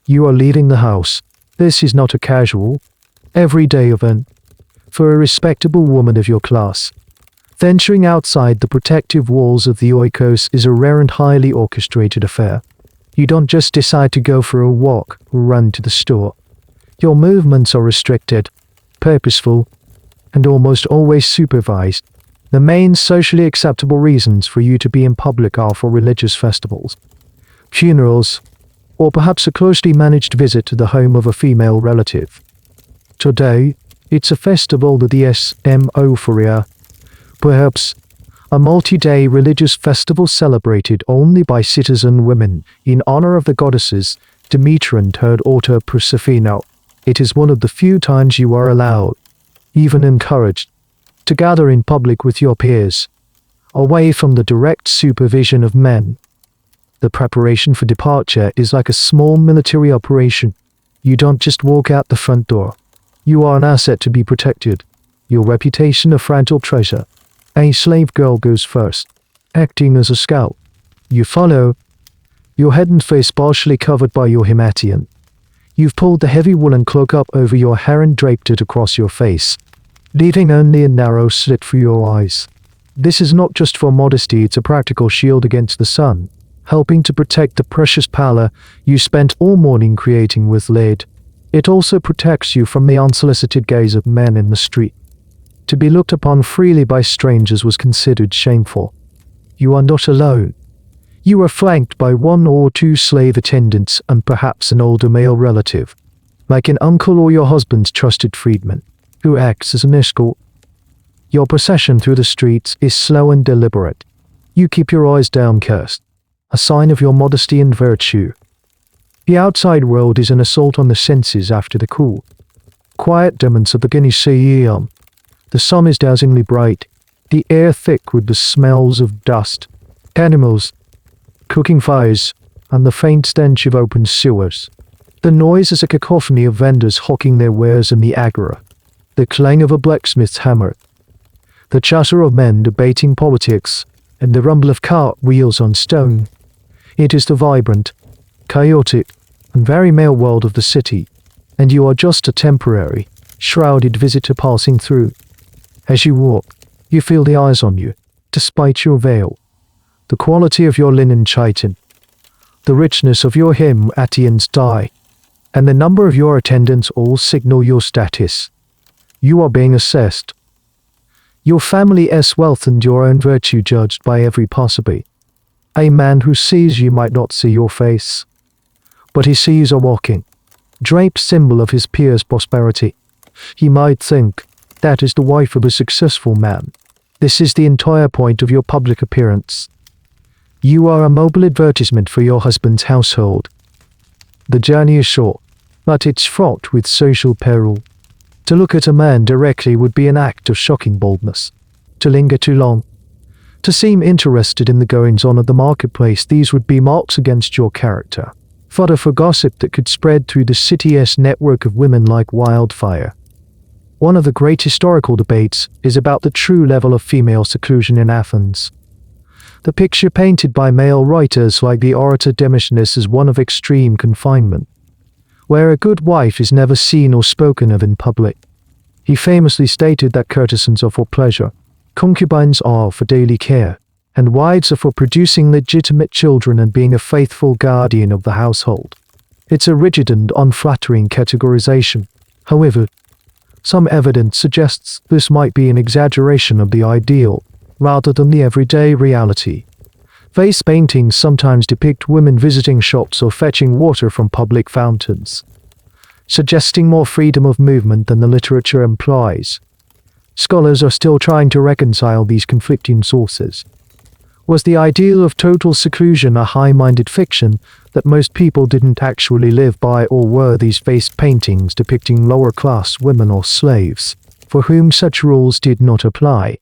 You are leaving the house. This is not a casual, everyday event. For a respectable woman of your class, venturing outside the protective walls of the oikos is a rare and highly orchestrated affair. You don't just decide to go for a walk or run to the store. Your movements are restricted, purposeful, and almost always supervised. The main socially acceptable reasons for you to be in public are for religious festivals, funerals, or perhaps a closely managed visit to the home of a female relative. Today, it's a festival that the Euphoria, perhaps a multi-day religious festival celebrated only by citizen women in honor of the goddesses Demeter and her daughter Persephone. It is one of the few times you are allowed, even encouraged, to gather in public with your peers, away from the direct supervision of men. The preparation for departure is like a small military operation. You don't just walk out the front door. You are an asset to be protected, your reputation a fragile treasure. A slave girl goes first, acting as a scout. You follow, your head and face partially covered by your himation. You've pulled the heavy woolen cloak up over your hair and draped it across your face, leaving only a narrow slit for your eyes. This is not just for modesty, it's a practical shield against the sun, helping to protect the precious pallor you spent all morning creating with lead. It also protects you from the unsolicited gaze of men in the street. To be looked upon freely by strangers was considered shameful. You are not alone. You are flanked by one or two slave attendants and perhaps an older male relative, like an uncle or your husband's trusted freedman, who acts as an escort. Your procession through the streets is slow and deliberate. You keep your eyes downcast, a sign of your modesty and virtue. The outside world is an assault on the senses after the cool, quiet demons of the gynaeceum. The sun is dazzlingly bright, the air thick with the smells of dust, animals, cooking fires, and the faint stench of open sewers. The noise is a cacophony of vendors hawking their wares in the agora, the clang of a blacksmith's hammer, the chatter of men debating politics, and the rumble of cart wheels on stone. It is the vibrant, chaotic, and very male world of the city, and you are just a temporary, shrouded visitor passing through. As you walk, you feel the eyes on you, despite your veil. The quality of your linen chiton, the richness of your Athenian's dye, and the number of your attendants all signal your status. You are being assessed. Your family's wealth and your own virtue judged by every passerby. A man who sees you might not see your face, but he sees a walking, draped symbol of his peers' prosperity. He might think, that is the wife of a successful man. This is the entire point of your public appearance. You are a mobile advertisement for your husband's household. The journey is short, but it's fraught with social peril. To look at a man directly would be an act of shocking boldness. To linger too long, to seem interested in the goings-on of the marketplace, these would be marks against your character. Fodder for gossip that could spread through the city's network of women like wildfire. One of the great historical debates is about the true level of female seclusion in Athens. The picture painted by male writers like the orator Demosthenes is one of extreme confinement, where a good wife is never seen or spoken of in public. He famously stated that courtesans are for pleasure, concubines are for daily care, and wives are for producing legitimate children and being a faithful guardian of the household. It's a rigid and unflattering categorization. However, some evidence suggests this might be an exaggeration of the ideal, rather than the everyday reality. Face paintings sometimes depict women visiting shops or fetching water from public fountains, suggesting more freedom of movement than the literature implies. Scholars are still trying to reconcile these conflicting sources. Was the ideal of total seclusion a high-minded fiction that most people didn't actually live by, or were these face paintings depicting lower-class women or slaves, for whom such rules did not apply?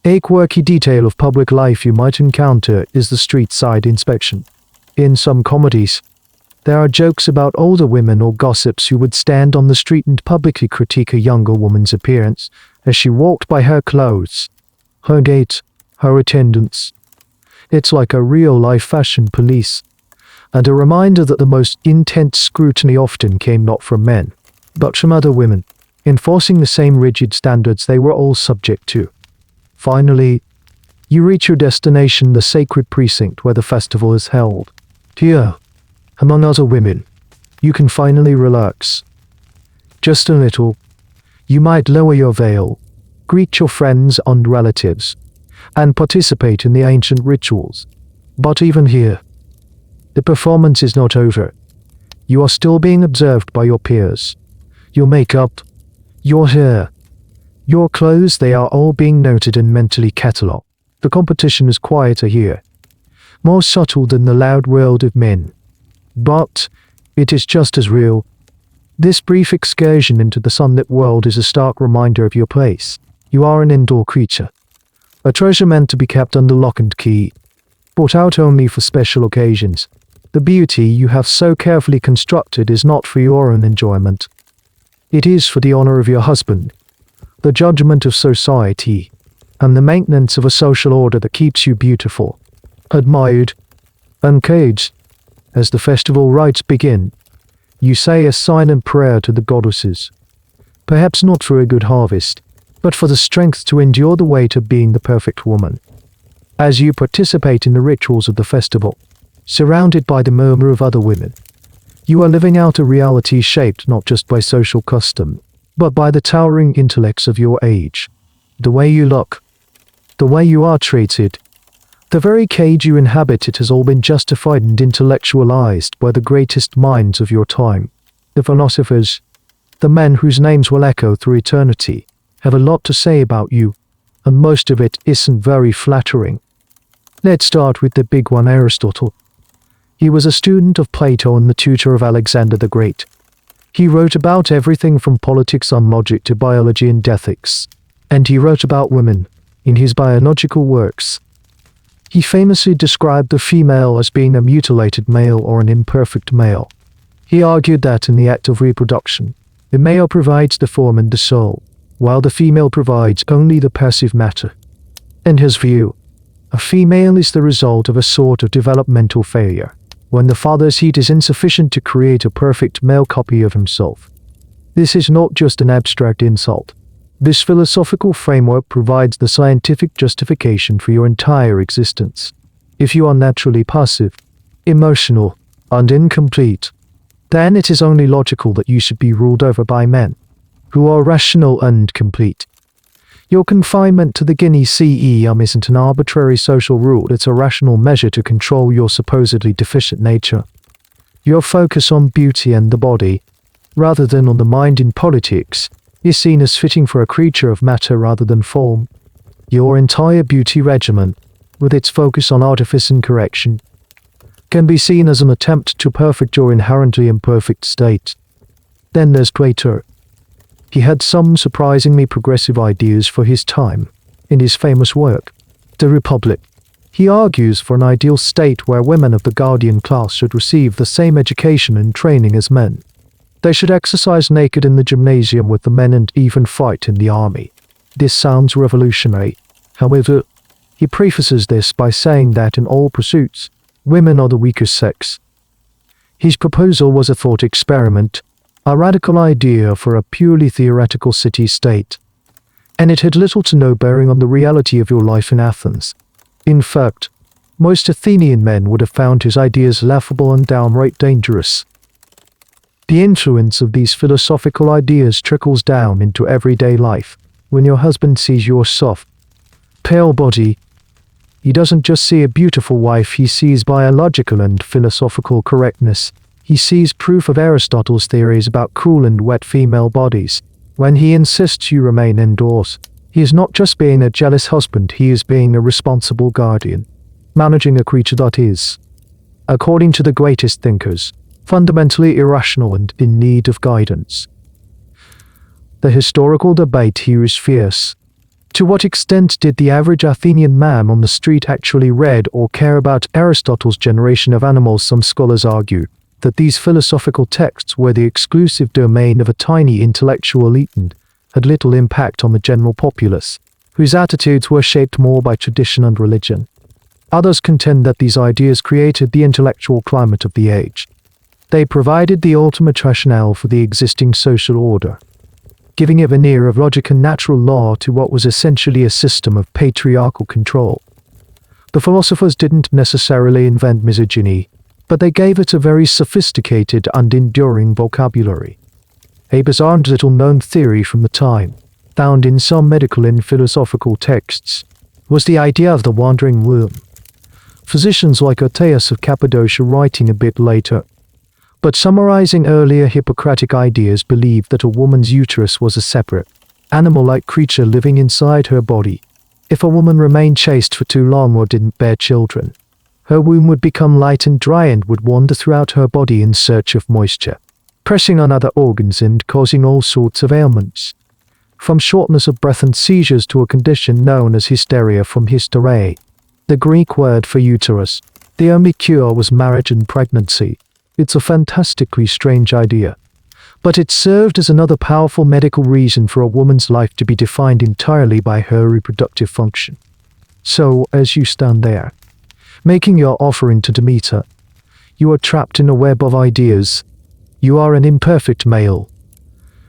A quirky detail of public life you might encounter is the street-side inspection. In some comedies, there are jokes about older women or gossips who would stand on the street and publicly critique a younger woman's appearance as she walked by her clothes, her gait, her attendance. It's like a real-life fashion police, and a reminder that the most intense scrutiny often came not from men, but from other women, enforcing the same rigid standards they were all subject to. Finally, you reach your destination, the sacred precinct where the festival is held. Here, among other women, you can finally relax. Just a little. You might lower your veil, greet your friends and relatives, and participate in the ancient rituals. But even here, the performance is not over. You are still being observed by your peers. Your makeup, your hair, your clothes, they are all being noted and mentally catalogued. The competition is quieter here, more subtle than the loud world of men. But it is just as real. This brief excursion into the sunlit world is a stark reminder of your place. You are an indoor creature, a treasure meant to be kept under lock and key, brought out only for special occasions. The beauty you have so carefully constructed is not for your own enjoyment. It is for the honor of your husband, the judgment of society, and the maintenance of a social order that keeps you beautiful, admired, and caged. As the festival rites begin, you say a silent prayer to the goddesses, perhaps not for a good harvest, but for the strength to endure the weight of being the perfect woman. As you participate in the rituals of the festival, surrounded by the murmur of other women, you are living out a reality shaped not just by social custom, but by the towering intellects of your age. The way you look, the way you are treated, the very cage you inhabit, it has all been justified and intellectualized by the greatest minds of your time. The philosophers, the men whose names will echo through eternity, have a lot to say about you, and most of it isn't very flattering. Let's start with the big one, Aristotle. He was a student of Plato and the tutor of Alexander the Great. He wrote about everything from politics and logic to biology and ethics, and he wrote about women in his biological works. He famously described the female as being a mutilated male or an imperfect male. He argued that in the act of reproduction, the male provides the form and the soul, while the female provides only the passive matter. In his view, a female is the result of a sort of developmental failure, when the father's heat is insufficient to create a perfect male copy of himself. This is not just an abstract insult. This philosophical framework provides the scientific justification for your entire existence. If you are naturally passive, emotional, and incomplete, then it is only logical that you should be ruled over by men, who are rational and complete. Your confinement to the gynaeceum isn't an arbitrary social rule, it's a rational measure to control your supposedly deficient nature. Your focus on beauty and the body, rather than on the mind in politics, is seen as fitting for a creature of matter rather than form. Your entire beauty regimen, with its focus on artifice and correction, can be seen as an attempt to perfect your inherently imperfect state. Then there's Plato. He had some surprisingly progressive ideas for his time. In his famous work, The Republic, he argues for an ideal state where women of the guardian class should receive the same education and training as men. They should exercise naked in the gymnasium with the men and even fight in the army. This sounds revolutionary. However, he prefaces this by saying that in all pursuits, women are the weaker sex. His proposal was a thought experiment, a radical idea for a purely theoretical city-state, and it had little to no bearing on the reality of your life in Athens. In fact, most Athenian men would have found his ideas laughable and downright dangerous. The influence of these philosophical ideas trickles down into everyday life. When your husband sees your soft, pale body, he doesn't just see a beautiful wife, he sees biological and philosophical correctness. He sees proof of Aristotle's theories about cool and wet female bodies. When he insists you remain indoors, he is not just being a jealous husband, he is being a responsible guardian, managing a creature that is, according to the greatest thinkers, fundamentally irrational and in need of guidance. The historical debate here is fierce. To what extent did the average Athenian man on the street actually read or care about Aristotle's generation of animals? Some scholars argue that these philosophical texts were the exclusive domain of a tiny intellectual elite and had little impact on the general populace, whose attitudes were shaped more by tradition and religion. Others contend that these ideas created the intellectual climate of the age. They provided the ultimate rationale for the existing social order, giving a veneer of logic and natural law to what was essentially a system of patriarchal control. The philosophers didn't necessarily invent misogyny, but they gave it a very sophisticated and enduring vocabulary. A bizarre and little-known theory from the time, found in some medical and philosophical texts, was the idea of the wandering womb. Physicians like Otaeus of Cappadocia, writing a bit later, but summarizing earlier Hippocratic ideas, believed that a woman's uterus was a separate, animal-like creature living inside her body. If a woman remained chaste for too long or didn't bear children, her womb would become light and dry and would wander throughout her body in search of moisture, pressing on other organs and causing all sorts of ailments, from shortness of breath and seizures to a condition known as hysteria, from hystereia, the Greek word for uterus. The only cure was marriage and pregnancy. It's a fantastically strange idea, but it served as another powerful medical reason for a woman's life to be defined entirely by her reproductive function. So, as you stand there, making your offering to Demeter, you are trapped in a web of ideas. You are an imperfect male,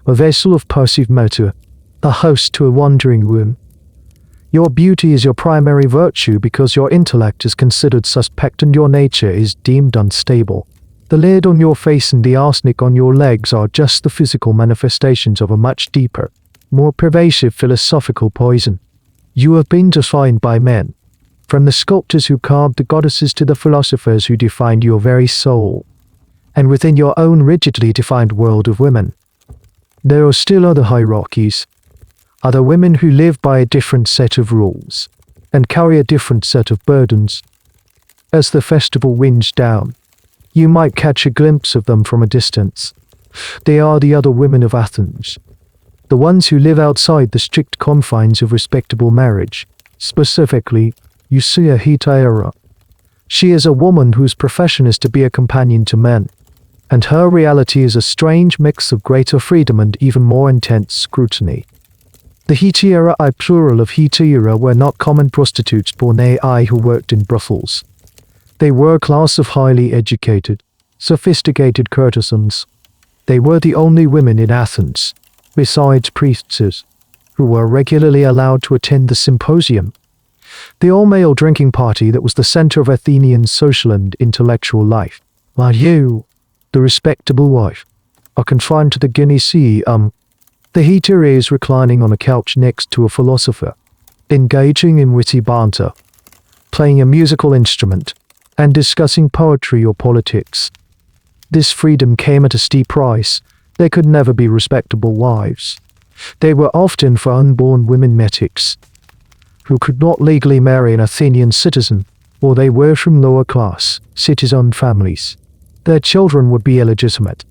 a vessel of passive matter, a host to a wandering womb. Your beauty is your primary virtue because your intellect is considered suspect and your nature is deemed unstable. The lid on your face and the arsenic on your legs are just the physical manifestations of a much deeper, more pervasive philosophical poison. You have been defined by men, from the sculptors who carved the goddesses to the philosophers who defined your very soul. And within your own rigidly defined world of women, there are still other hierarchies, other women who live by a different set of rules, and carry a different set of burdens. As the festival winds down, you might catch a glimpse of them from a distance. They are the other women of Athens, the ones who live outside the strict confines of respectable marriage. Specifically, you see a hetaira. She is a woman whose profession is to be a companion to men, and her reality is a strange mix of greater freedom and even more intense scrutiny. The hetaira, plural of hetaira, were not common prostitutes born who worked in brothels. They were a class of highly educated, sophisticated courtesans. They were the only women in Athens, besides priestesses, who were regularly allowed to attend the symposium, the all-male drinking party that was the center of Athenian social and intellectual life. While you, the respectable wife, are confined to the gynaeceum, the hetaira is reclining on a couch next to a philosopher, engaging in witty banter, playing a musical instrument, and discussing poetry or politics. This freedom came at a steep price. They could never be respectable wives. They were often for unborn women metics. who could not legally marry an Athenian citizen, or they were from lower class, citizen families. Their children would be illegitimate.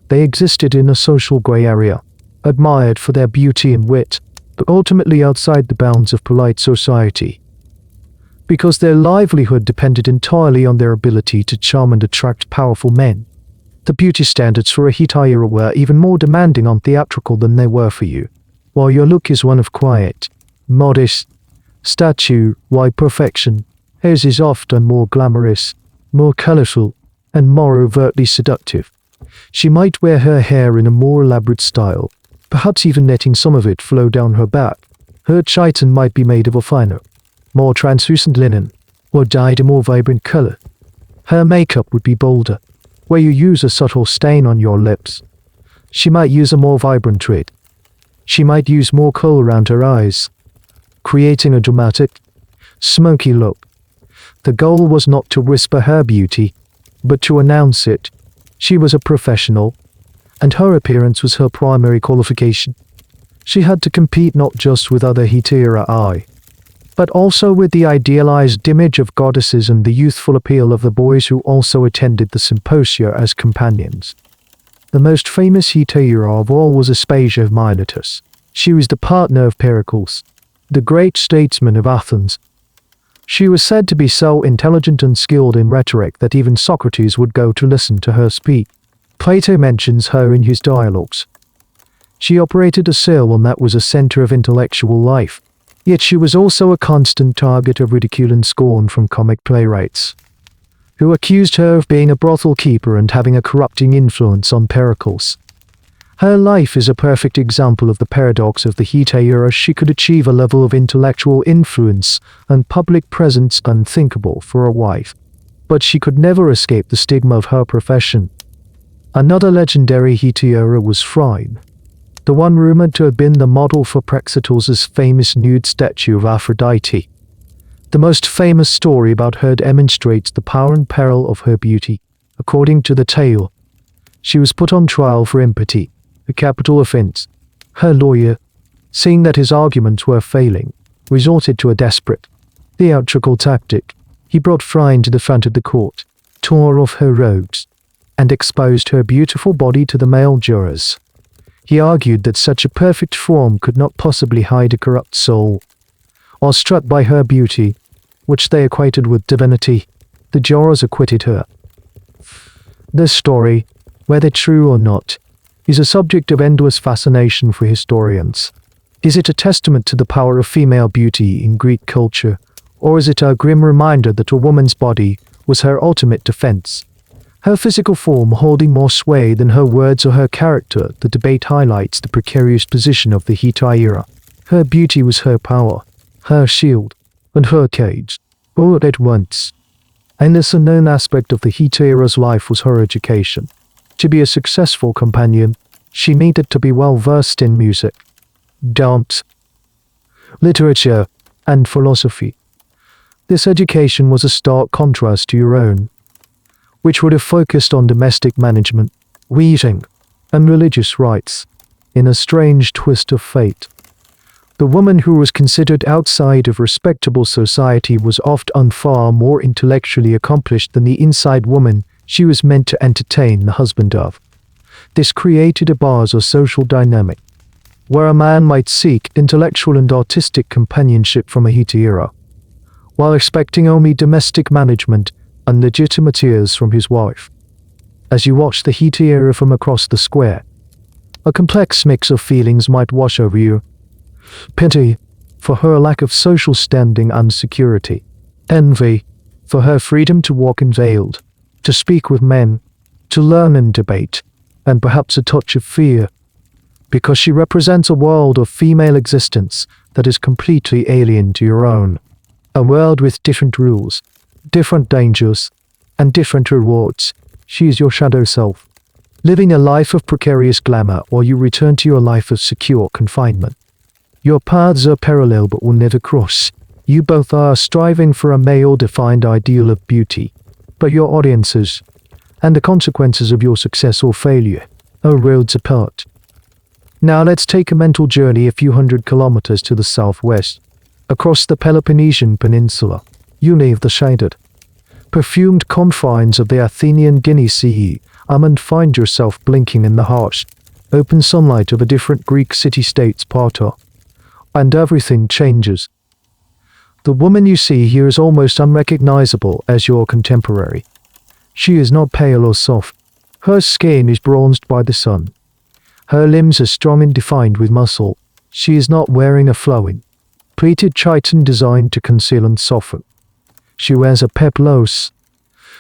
They existed in a social grey area, admired for their beauty and wit, but ultimately outside the bounds of polite society. Because their livelihood depended entirely on their ability to charm and attract powerful men, the beauty standards for a hetaira were even more demanding and theatrical than they were for you. While your look is one of quiet, modest, statuette perfection, hers is often more glamorous, more colourful, and more overtly seductive. She might wear her hair in a more elaborate style, perhaps even letting some of it flow down her back. Her chiton might be made of a finer, more translucent linen, or dyed a more vibrant colour. Her makeup would be bolder, where you use a subtle stain on your lips. She might use a more vibrant red. She might use more kohl around her eyes, creating a dramatic, smoky look. The goal was not to whisper her beauty, but to announce it. She was a professional, and her appearance was her primary qualification. She had to compete not just with other hetairai, but also with the idealized image of goddesses and the youthful appeal of the boys who also attended the symposia as companions. The most famous hetaira of all was Aspasia of Miletus. She was the partner of Pericles, the great statesman of Athens. She was said to be so intelligent and skilled in rhetoric that even Socrates would go to listen to her speak. Plato mentions her in his dialogues. She operated a Ceylon that was a center of intellectual life, yet she was also a constant target of ridicule and scorn from comic playwrights, who accused her of being a brothel keeper and having a corrupting influence on Pericles. Her life is a perfect example of the paradox of the hetaira. She could achieve a level of intellectual influence and public presence unthinkable for a wife, but she could never escape the stigma of her profession. Another legendary hetaira was Phryne, the one rumored to have been the model for Praxiteles' famous nude statue of Aphrodite. The most famous story about her demonstrates the power and peril of her beauty. According to the tale, she was put on trial for impiety, a capital offense. Her lawyer, seeing that his arguments were failing, resorted to a desperate, theatrical tactic. He brought Phryne to the front of the court, tore off her robes, and exposed her beautiful body to the male jurors. He argued that such a perfect form could not possibly hide a corrupt soul. Awestruck by her beauty, which they equated with divinity, the jurors acquitted her. This story, whether true or not, is a subject of endless fascination for historians. Is it a testament to the power of female beauty in Greek culture, or is it a grim reminder that a woman's body was her ultimate defense? Her physical form holding more sway than her words or her character, the debate highlights the precarious position of the hetaira. Her beauty was her power, her shield, and her cage, all at once. And this unknown aspect of the hetaira's life was her education. To be a successful companion, she needed to be well versed in music, dance, literature, and philosophy. This education was a stark contrast to your own, which would have focused on domestic management, weaving, and religious rites. In a strange twist of fate, the woman who was considered outside of respectable society was often far more intellectually accomplished than the inside woman she was meant to entertain the husband of. This created a buzz or social dynamic, where a man might seek intellectual and artistic companionship from a hetaira, while expecting only domestic management and legitimate ears from his wife. As you watch the hetaira from across the square, a complex mix of feelings might wash over you. Pity, for her lack of social standing and security. Envy, for her freedom to walk unveiled, to speak with men, to learn and debate, and perhaps a touch of fear, because she represents a world of female existence that is completely alien to your own. A world with different rules, different dangers, and different rewards. She is your shadow self, living a life of precarious glamour while you return to your life of secure confinement. Your paths are parallel but will never cross. You both are striving for a male-defined ideal of beauty, but your audiences, and the consequences of your success or failure, are worlds apart. Now let's take a mental journey a few hundred kilometers to the southwest. Across the Peloponnesian Peninsula, you leave the shaded, perfumed confines of the Athenian Gynaeceum and find yourself blinking in the harsh, open sunlight of a different Greek city-state Sparta. And everything changes. The woman you see here is almost unrecognizable as your contemporary. She is not pale or soft. Her skin is bronzed by the sun. Her limbs are strong and defined with muscle. She is not wearing a flowing, pleated chiton designed to conceal and soften. She wears a peplos,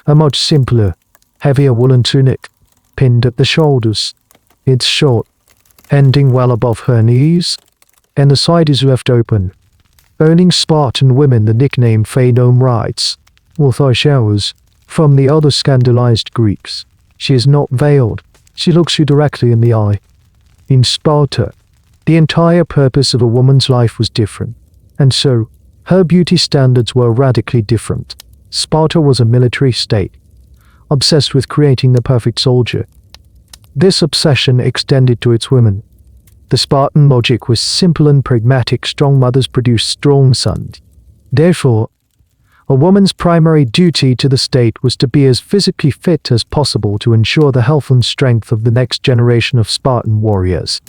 a much simpler, heavier woolen tunic, pinned at the shoulders. It's short, ending well above her knees, and the side is left open, earning Spartan women the nickname phanomrites, or thigh showers, from the other scandalized Greeks. She is not veiled. She looks you directly in the eye. In Sparta, the entire purpose of a woman's life was different, and so, her beauty standards were radically different. Sparta was a military state, obsessed with creating the perfect soldier. This obsession extended to its women. The Spartan logic was simple and pragmatic. Strong mothers produced strong sons. Therefore, a woman's primary duty to the state was to be as physically fit as possible to ensure the health and strength of the next generation of Spartan warriors.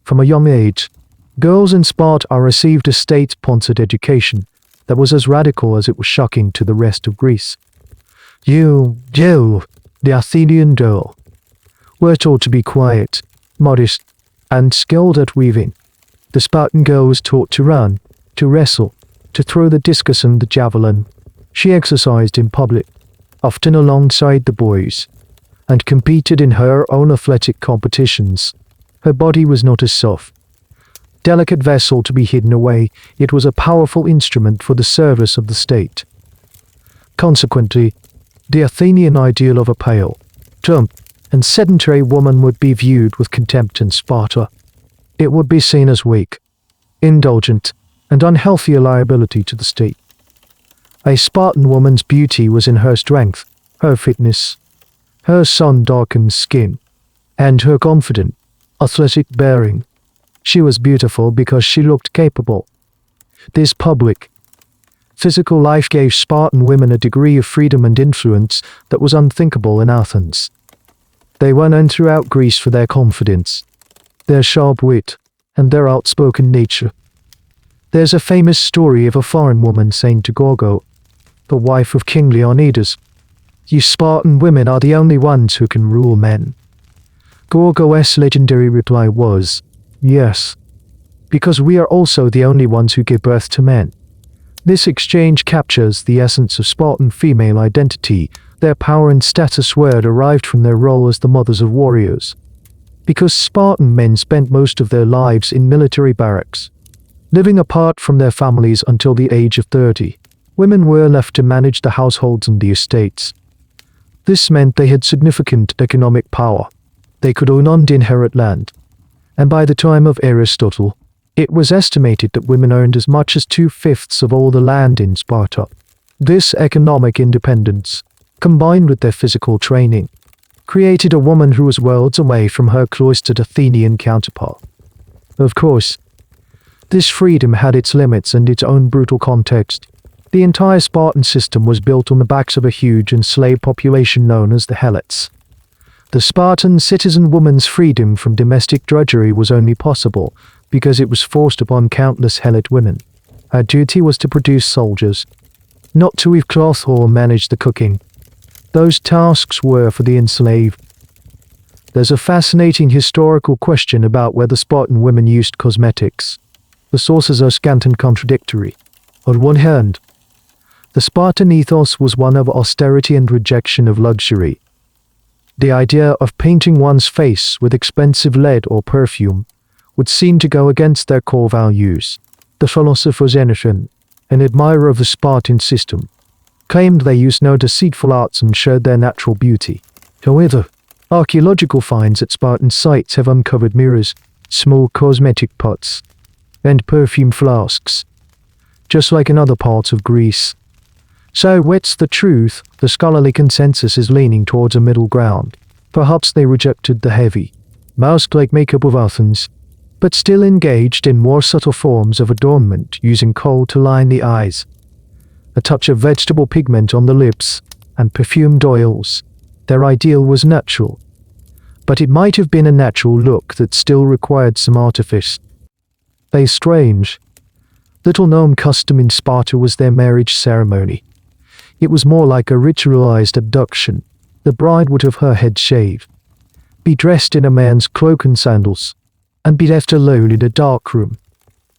From a young age, girls in Sparta received a state-sponsored education that was as radical as it was shocking to the rest of Greece. You, the Athenian girl, were taught to be quiet, modest, and skilled at weaving. The Spartan girl was taught to run, to wrestle, to throw the discus and the javelin. She exercised in public, often alongside the boys, and competed in her own athletic competitions. Her body was not a soft, delicate vessel to be hidden away. It was a powerful instrument for the service of the state. Consequently, the Athenian ideal of a pale, plump, and sedentary woman would be viewed with contempt in Sparta. It would be seen as weak, indulgent, and unhealthy liability to the state. A Spartan woman's beauty was in her strength, her fitness, her sun-darkened skin, and her confident, athletic bearing. She was beautiful because she looked capable. This public, physical life gave Spartan women a degree of freedom and influence that was unthinkable in Athens. They were known throughout Greece for their confidence, their sharp wit, and their outspoken nature. There's a famous story of a foreign woman saying to Gorgo, the wife of King Leonidas, "You Spartan women are the only ones who can rule men." Gorgo's legendary reply was, "Yes, because we are also the only ones who give birth to men." This exchange captures the essence of Spartan female identity. Their power and status were derived from their role as the mothers of warriors. Because Spartan men spent most of their lives in military barracks, living apart from their families until the age of 30, women were left to manage the households and the estates. This meant they had significant economic power. They could own and inherit land. And by the time of Aristotle, it was estimated that women owned as much as 2/5 of all the land in Sparta. This economic independence, combined with their physical training, created a woman who was worlds away from her cloistered Athenian counterpart. Of course, this freedom had its limits and its own brutal context. The entire Spartan system was built on the backs of a huge enslaved population known as the Helots. The Spartan citizen woman's freedom from domestic drudgery was only possible because it was forced upon countless Helot women. Her duty was to produce soldiers, not to weave cloth or manage the cooking. Those tasks were for the enslaved. There's a fascinating historical question about whether Spartan women used cosmetics. The sources are scant and contradictory. On one hand, the Spartan ethos was one of austerity and rejection of luxury. The idea of painting one's face with expensive lead or perfume would seem to go against their core values. The philosopher Xenophon, an admirer of the Spartan system, claimed they used no deceitful arts and showed their natural beauty. However, archaeological finds at Spartan sites have uncovered mirrors, small cosmetic pots, and perfume flasks, just like in other parts of Greece. So what's the truth? The scholarly consensus is leaning towards a middle ground. Perhaps they rejected the heavy, mask-like makeup of Athens, but still engaged in more subtle forms of adornment, using kohl to line the eyes, a touch of vegetable pigment on the lips, and perfumed oils. Their ideal was natural, but it might have been a natural look that still required some artifice. A strange, little-known custom in Sparta was their marriage ceremony. It was more like a ritualized abduction. The bride would have her head shaved, be dressed in a man's cloak and sandals, and be left alone in a dark room.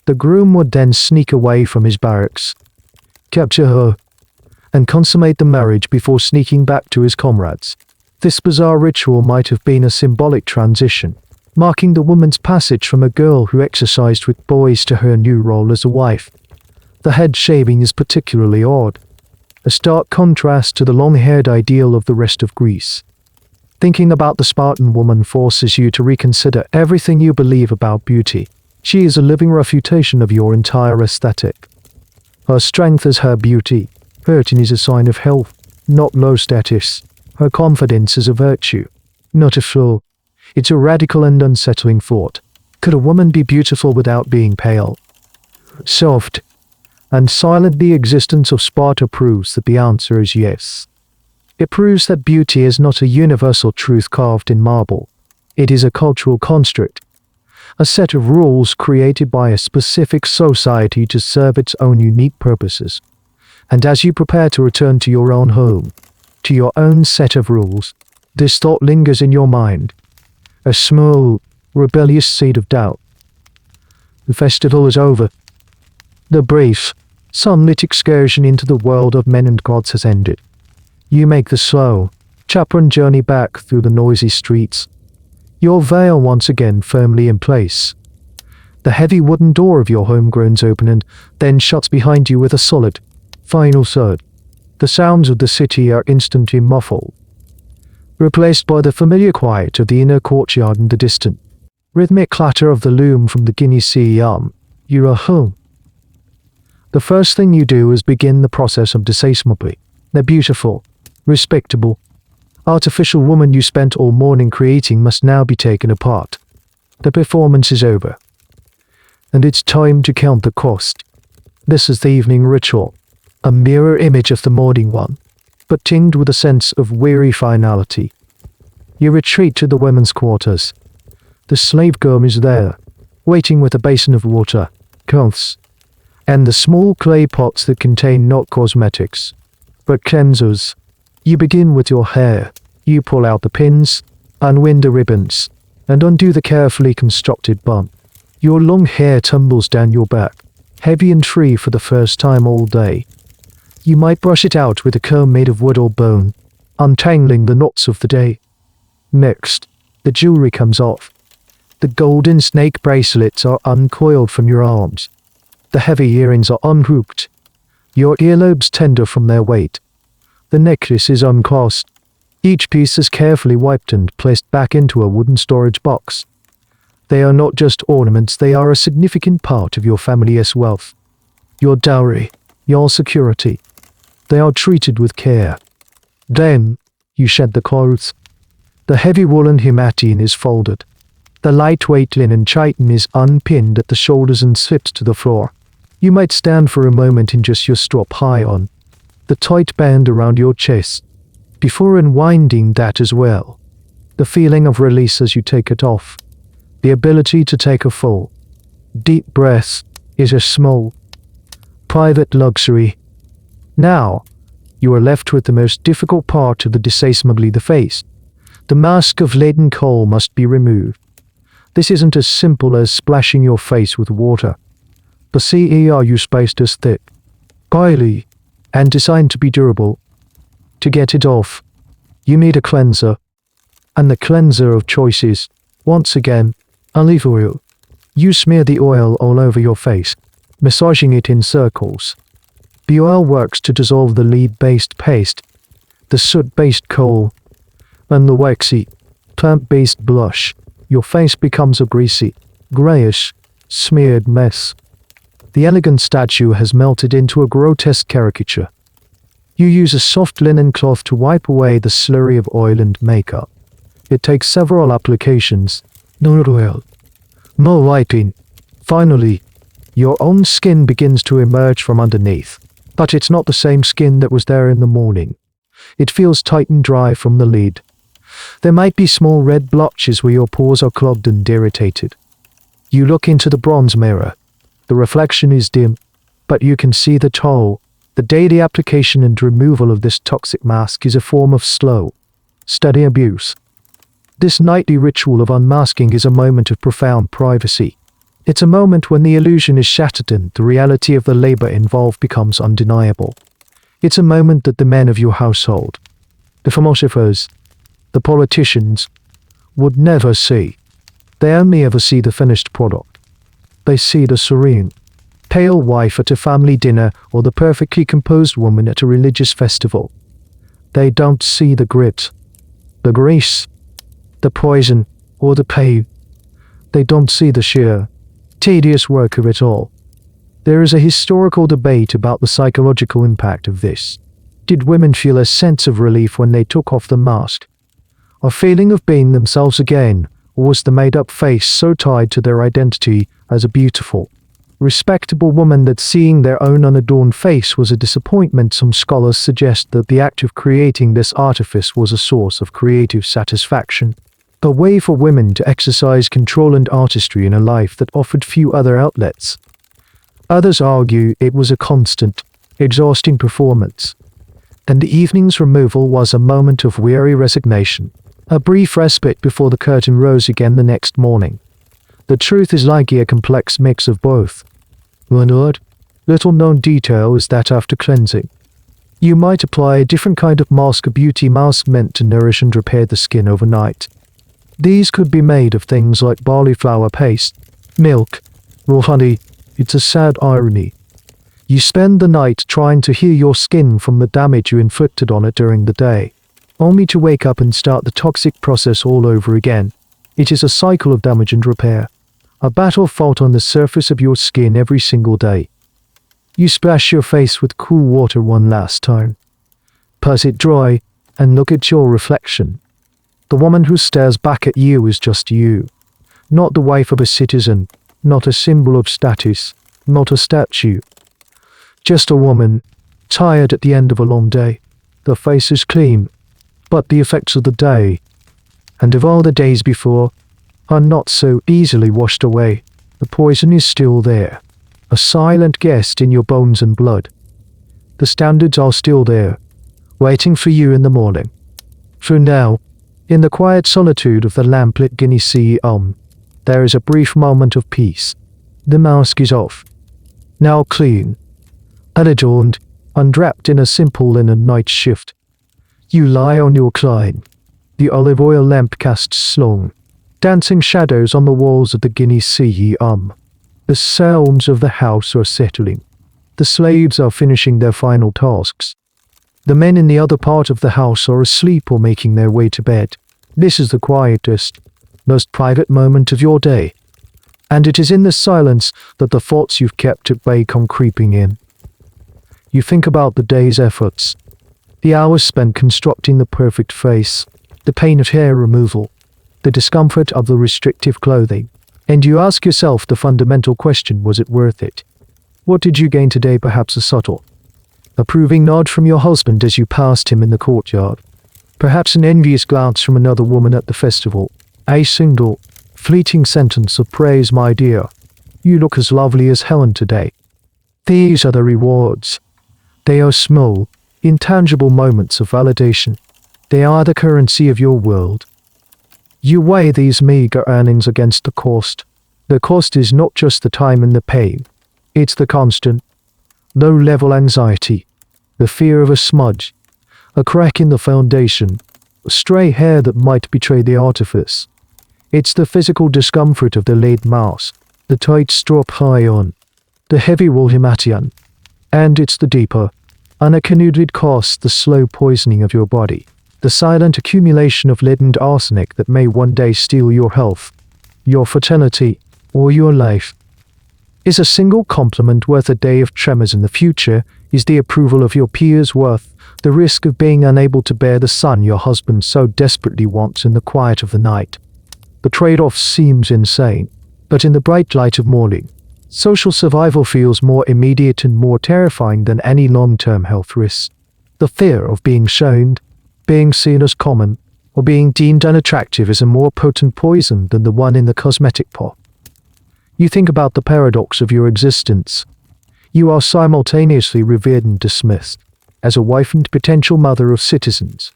The groom would then sneak away from his barracks, capture her, and consummate the marriage before sneaking back to his comrades. This bizarre ritual might have been a symbolic transition, marking the woman's passage from a girl who exercised with boys to her new role as a wife. The head shaving is particularly odd, a stark contrast to the long-haired ideal of the rest of Greece. Thinking about the Spartan woman forces you to reconsider everything you believe about beauty. She is a living refutation of your entire aesthetic. Her strength is her beauty. Hurting is a sign of health, not low status. Her confidence is a virtue, not a flaw. It's a radical and unsettling thought. Could a woman be beautiful without being pale, soft, and silent? The existence of Sparta proves that the answer is yes. It proves that beauty is not a universal truth carved in marble. It is a cultural construct, a set of rules created by a specific society to serve its own unique purposes. And as you prepare to return to your own home, to your own set of rules, this thought lingers in your mind, a small, rebellious seed of doubt. The festival is over. The brief, sunlit excursion into the world of men and gods has ended. You make the slow, chaperon journey back through the noisy streets, your veil once again firmly in place. The heavy wooden door of your home groans open and then shuts behind you with a solid, final thud. The sounds of the city are instantly muffled, replaced by the familiar quiet of the inner courtyard and the distant, rhythmic clatter of the loom from the gynaeceum. You are home. The first thing you do is begin the process of disassembly. The beautiful, respectable, artificial woman you spent all morning creating must now be taken apart. The performance is over, and it's time to count the cost. This is the evening ritual, a mirror image of the morning one, but tinged with a sense of weary finality. You retreat to the women's quarters. The slave girl is there, waiting with a basin of water, cloths, and the small clay pots that contain not cosmetics, but cleansers. You begin with your hair. You pull out the pins, unwind the ribbons, and undo the carefully constructed bun. Your long hair tumbles down your back, heavy and free for the first time all day. You might brush it out with a comb made of wood or bone, untangling the knots of the day. Next, the jewelry comes off. The golden snake bracelets are uncoiled from your arms. The heavy earrings are unhooked, your earlobes tender from their weight. The necklace is unclasped. Each piece is carefully wiped and placed back into a wooden storage box. They are not just ornaments, they are a significant part of your family's wealth, your dowry, your security. They are treated with care. Then, you shed the clothes. The heavy woolen himation is folded. The lightweight linen chiton is unpinned at the shoulders and slipped to the floor. You might stand for a moment in just your strap high on, the tight band around your chest, before unwinding that as well. The feeling of release as you take it off, the ability to take a full, deep breath, is a small, private luxury. Now, you are left with the most difficult part of the disassembly, the face. The mask of leaden coal must be removed. This isn't as simple as splashing your face with water. The CERU spaced is thick, oily, and designed to be durable. To get it off, you need a cleanser. And the cleanser of choice is, once again, olive oil. You smear the oil all over your face, massaging it in circles. The oil works to dissolve the lead-based paste, the soot-based coal, and the waxy, plant-based blush. Your face becomes a greasy, grayish, smeared mess. The elegant statue has melted into a grotesque caricature. You use a soft linen cloth to wipe away the slurry of oil and makeup. It takes several applications, not oil, More wiping. Finally, your own skin begins to emerge from underneath. But it's not the same skin that was there in the morning. It feels tight and dry from the lid. There might be small red blotches where your pores are clogged and irritated. You look into the bronze mirror. The reflection is dim, but you can see the toll. The daily application and removal of this toxic mask is a form of slow, steady abuse. This nightly ritual of unmasking is a moment of profound privacy. It's a moment when the illusion is shattered and the reality of the labor involved becomes undeniable. It's a moment that the men of your household, the philosophers, the politicians, would never see. They only ever see the finished product. They see the serene, pale wife at a family dinner or the perfectly composed woman at a religious festival. They don't see the grit, the grease, the poison, or the pain. They don't see the sheer, tedious work of it all. There is a historical debate about the psychological impact of this. Did women feel a sense of relief when they took off the mask? A feeling of being themselves again, or was the made-up face so tied to their identity as a beautiful, respectable woman that seeing their own unadorned face was a disappointment? Some scholars suggest that the act of creating this artifice was a source of creative satisfaction, a way for women to exercise control and artistry in a life that offered few other outlets. Others argue it was a constant, exhausting performance, and the evening's removal was a moment of weary resignation, a brief respite before the curtain rose again the next morning. The truth is likely a complex mix of both. One odd, little-known detail is that after cleansing, you might apply a different kind of mask, a beauty mask meant to nourish and repair the skin overnight. These could be made of things like barley flour paste, milk, raw honey. It's a sad irony. You spend the night trying to heal your skin from the damage you inflicted on it during the day, only to wake up and start the toxic process all over again. It is a cycle of damage and repair, a battle fought on the surface of your skin every single day. You splash your face with cool water one last time, pass it dry, and look at your reflection. The woman who stares back at you is just you, not the wife of a citizen, not a symbol of status, not a statue. Just a woman, tired at the end of a long day. The face is clean, but the effects of the day, and of all the days before, are not so easily washed away. The poison is still there, a silent guest in your bones and blood. The standards are still there, waiting for you in the morning. For now, in the quiet solitude of the lamplit gynaeceum, there is a brief moment of peace. The mask is off. Now clean, unadorned, unwrapped in a simple linen night shift. You lie on your recline. The olive oil lamp casts slow, dancing shadows on the walls of the gynaeceum. The sounds of the house are settling. The slaves are finishing their final tasks. The men in the other part of the house are asleep or making their way to bed. This is the quietest, most private moment of your day, and it is in the silence that the thoughts you've kept at bay come creeping in. You think about the day's efforts, the hours spent constructing the perfect face, the pain of hair removal, the discomfort of the restrictive clothing, and you ask yourself the fundamental question: was it worth it? What did you gain today? Perhaps a subtle, approving nod from your husband as you passed him in the courtyard. Perhaps an envious glance from another woman at the festival. A single, fleeting sentence of praise: my dear, you look as lovely as Helen today. These are the rewards. They are small, intangible moments of validation. They are the currency of your world. You weigh these meager earnings against the cost. The cost is not just the time and the pain. It's the constant, low-level anxiety, the fear of a smudge, a crack in the foundation, a stray hair that might betray the artifice. It's the physical discomfort of the laid mask, the tight strap high-on, the heavy wool hemation, and it's the deeper, unaccounted cost, the slow poisoning of your body, the silent accumulation of lead and arsenic that may one day steal your health, your fertility, or your life. Is a single compliment worth a day of tremors in the future? Is the approval of your peers worth the risk of being unable to bear the son your husband so desperately wants in the quiet of the night? The trade-off seems insane. But in the bright light of morning, social survival feels more immediate and more terrifying than any long-term health risk. The fear of being shunned, being seen as common, or being deemed unattractive is a more potent poison than the one in the cosmetic pot. You think about the paradox of your existence. You are simultaneously revered and dismissed, as a wife and potential mother of citizens.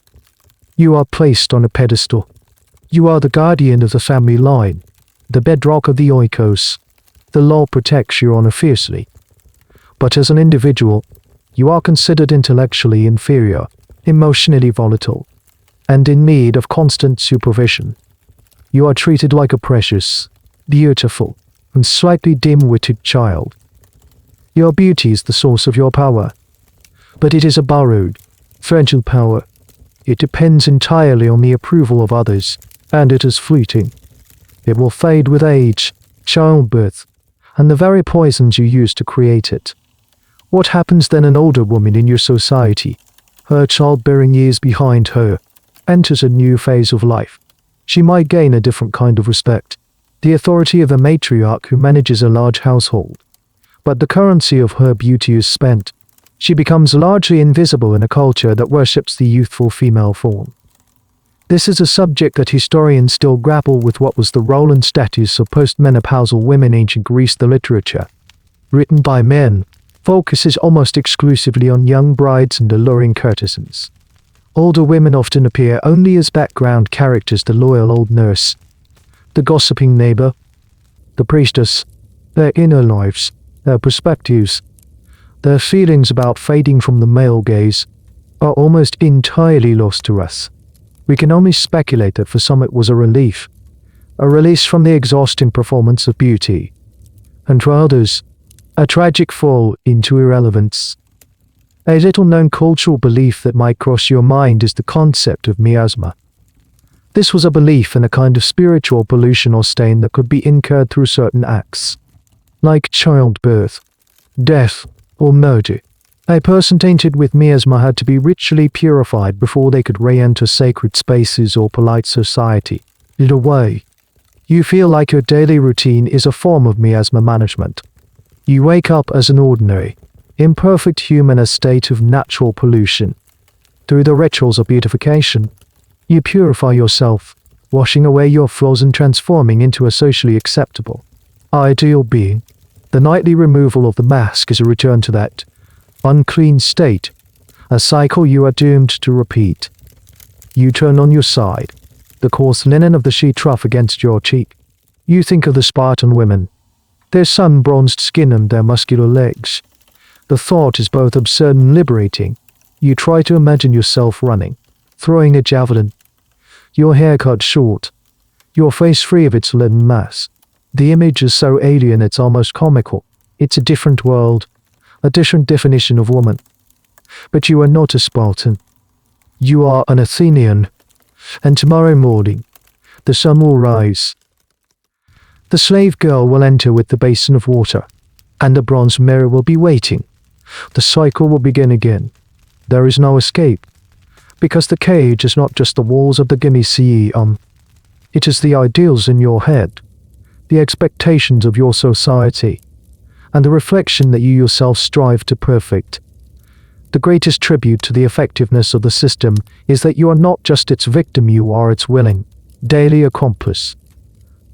You are placed on a pedestal. You are the guardian of the family line, the bedrock of the oikos. The law protects your honor fiercely. But as an individual, you are considered intellectually inferior, emotionally volatile, and in need of constant supervision. You are treated like a precious, beautiful, and slightly dim-witted child. Your beauty is the source of your power. But it is a borrowed, fragile power. It depends entirely on the approval of others, and it is fleeting. It will fade with age, childbirth, and the very poisons you use to create it. What happens then? An older woman in your society, her childbearing years behind her, enters a new phase of life. She might gain a different kind of respect, the authority of a matriarch who manages a large household. But the currency of her beauty is spent. She becomes largely invisible in a culture that worships the youthful female form. This is a subject that historians still grapple with. What was the role and status of postmenopausal women in ancient Greece? The literature, written by men, focuses almost exclusively on young brides and alluring courtesans. Older women often appear only as background characters: the loyal old nurse, the gossiping neighbor, the priestess. Their inner lives, their perspectives, their feelings about fading from the male gaze are almost entirely lost to us. We can only speculate that for some it was a relief, a release from the exhausting performance of beauty, and for others, a tragic fall into irrelevance. A little-known cultural belief that might cross your mind is the concept of miasma. This was a belief in a kind of spiritual pollution or stain that could be incurred through certain acts, like childbirth, death, or murder. A person tainted with miasma had to be ritually purified before they could re-enter sacred spaces or polite society. In a way, you feel like your daily routine is a form of miasma management. You wake up as an ordinary, imperfect human, a state of natural pollution. Through the rituals of beautification, you purify yourself, washing away your flaws and transforming into a socially acceptable, ideal being. The nightly removal of the mask is a return to that unclean state, a cycle you are doomed to repeat. You turn on your side, the coarse linen of the sheet rough against your cheek. You think of the Spartan women, their sun-bronzed skin and their muscular legs. The thought is both absurd and liberating. You try to imagine yourself running, throwing a javelin, your hair cut short, your face free of its leaden mass. The image is so alien it's almost comical. It's a different world, a different definition of woman. But you are not a Spartan. You are an Athenian. And tomorrow morning, the sun will rise. The slave girl will enter with the basin of water, and the bronze mirror will be waiting. The cycle will begin again. There is no escape, because the cage is not just the walls of the gynaeceum. It is the ideals in your head, the expectations of your society, and the reflection that you yourself strive to perfect. The greatest tribute to the effectiveness of the system is that you are not just its victim, you are its willing, daily accomplice.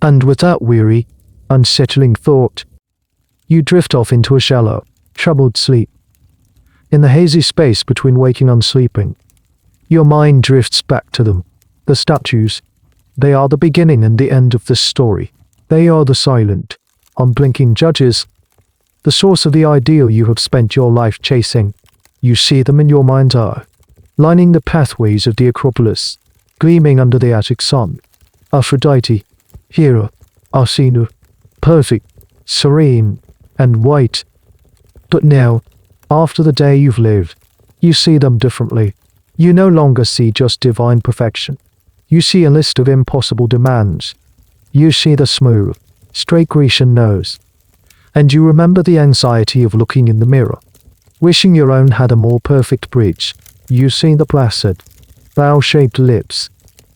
And with that weary, unsettling thought, you drift off into a shallow, troubled sleep. In the hazy space between waking and sleeping, your mind drifts back to them, the statues. They are the beginning and the end of this story. They are the silent, unblinking judges, the source of the ideal you have spent your life chasing. You see them in your mind's eye, lining the pathways of the Acropolis, gleaming under the Attic sun. Aphrodite, Hera, Arsina, perfect, serene, and white. But now, after the day you've lived, you see them differently. You no longer see just divine perfection. You see a list of impossible demands. You see the smooth, straight Grecian nose. And you remember the anxiety of looking in the mirror, wishing your own had a more perfect bridge. You see the placid, bow-shaped lips.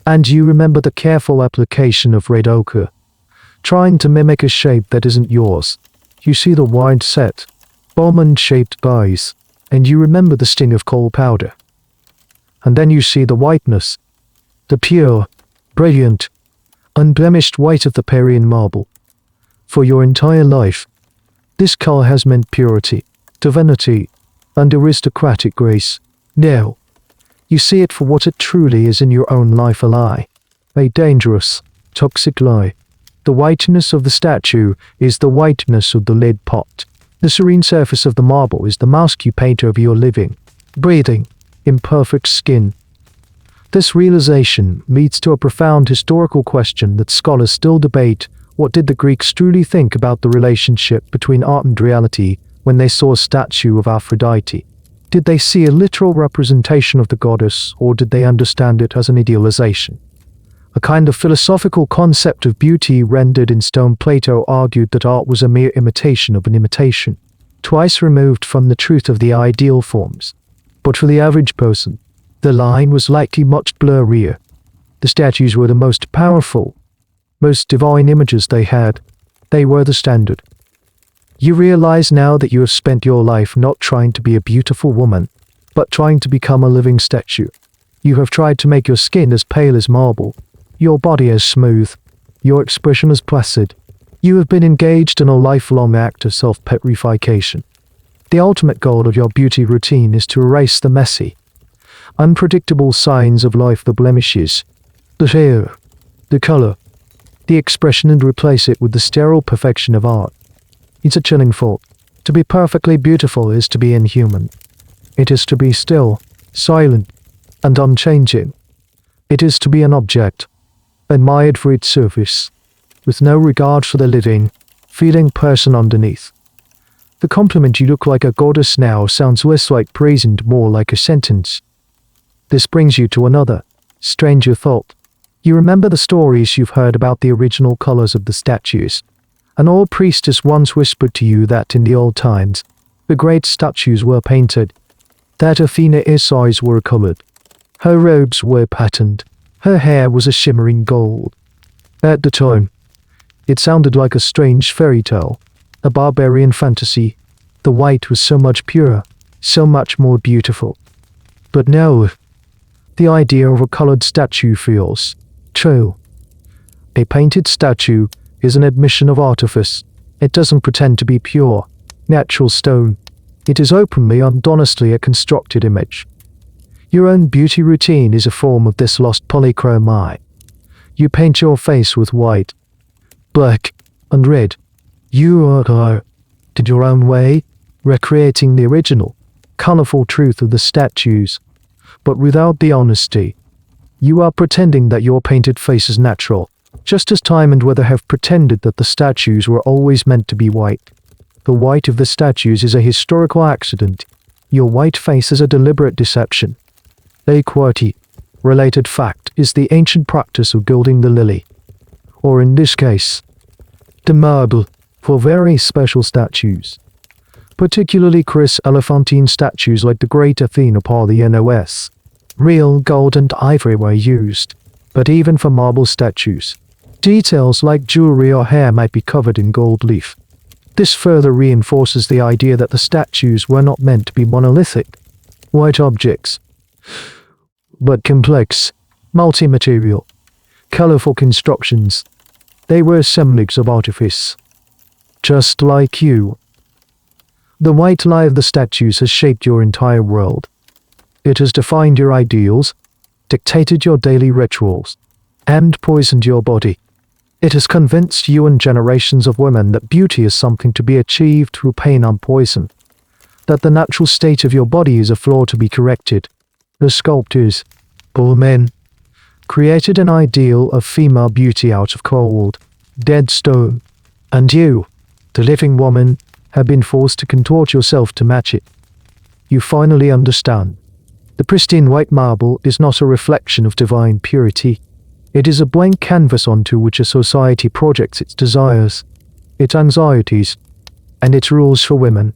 And you remember the careful application of red ochre, trying to mimic a shape that isn't yours. You see the wide set, almond-shaped eyes, and you remember the sting of coal powder. And then you see the whiteness, the pure, brilliant, unblemished white of the Parian marble. For your entire life, this color has meant purity, divinity, and aristocratic grace. Now, you see it for what it truly is in your own life, a lie. A dangerous, toxic lie. The whiteness of the statue is the whiteness of the lead pot. The serene surface of the marble is the mask you paint over your living, breathing, imperfect skin. This realization leads to a profound historical question that scholars still debate. What did the Greeks truly think about the relationship between art and reality when they saw a statue of Aphrodite? Did they see a literal representation of the goddess, or did they understand it as an idealization? A kind of philosophical concept of beauty rendered in stone. Plato argued that art was a mere imitation of an imitation, twice removed from the truth of the ideal forms. But for the average person, the line was likely much blurrier. The statues were the most powerful, most divine images they had. They were the standard. You realize now that you have spent your life not trying to be a beautiful woman, but trying to become a living statue. You have tried to make your skin as pale as marble, your body as smooth, your expression as placid. You have been engaged in a lifelong act of self-petrification. The ultimate goal of your beauty routine is to erase the messy, unpredictable signs of life, the blemishes, the hair, the color, the expression, and replace it with the sterile perfection of art. It's a chilling thought. To be perfectly beautiful is to be inhuman. It is to be still, silent, and unchanging. It is to be an object, admired for its surface, with no regard for the living, feeling person underneath. The compliment "you look like a goddess now" sounds less like praise and more like a sentence. This brings you to another, stranger thought. You remember the stories you've heard about the original colors of the statues. An old priestess once whispered to you that in the old times, the great statues were painted, that Athena's eyes were colored, her robes were patterned, her hair was a shimmering gold. At the time, it sounded like a strange fairy tale, a barbarian fantasy. The white was so much purer, so much more beautiful. But now, the idea of a colored statue feels true. A painted statue is an admission of artifice. It doesn't pretend to be pure, natural stone. It is openly and honestly a constructed image. Your own beauty routine is a form of this lost polychrome eye. You paint your face with white, black, and red. You are, in your own way, recreating the original, colorful truth of the statues, but without the honesty. You are pretending that your painted face is natural, just as time and weather have pretended that the statues were always meant to be white. The white of the statues is a historical accident. Your white face is a deliberate deception. A quirky, related fact is the ancient practice of gilding the lily, or in this case, the marble, for very special statues. Particularly Elephantine statues like the Great Athena Parthenos. Real gold and ivory were used, but even for marble statues, details like jewelry or hair might be covered in gold leaf. This further reinforces the idea that the statues were not meant to be monolithic, white objects, but complex, multi-material, colorful constructions. They were assemblies of artifice. Just like you. The white lie of the statues has shaped your entire world. It has defined your ideals, dictated your daily rituals, and poisoned your body. It has convinced you and generations of women that beauty is something to be achieved through pain and poison, that the natural state of your body is a flaw to be corrected. The sculptors, poor men, created an ideal of female beauty out of cold, dead stone, and you, the living woman, have been forced to contort yourself to match it. You finally understand. The pristine white marble is not a reflection of divine purity. It is a blank canvas onto which a society projects its desires, its anxieties, and its rules for women.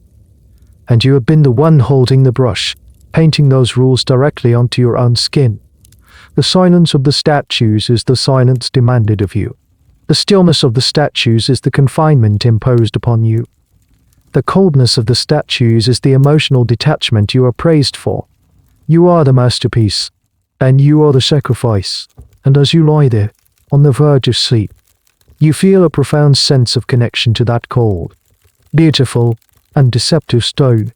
And you have been the one holding the brush, painting those rules directly onto your own skin. The silence of the statues is the silence demanded of you. The stillness of the statues is the confinement imposed upon you. The coldness of the statues is the emotional detachment you are praised for. You are the masterpiece, and you are the sacrifice, and as you lie there, on the verge of sleep, you feel a profound sense of connection to that cold, beautiful, and deceptive stone.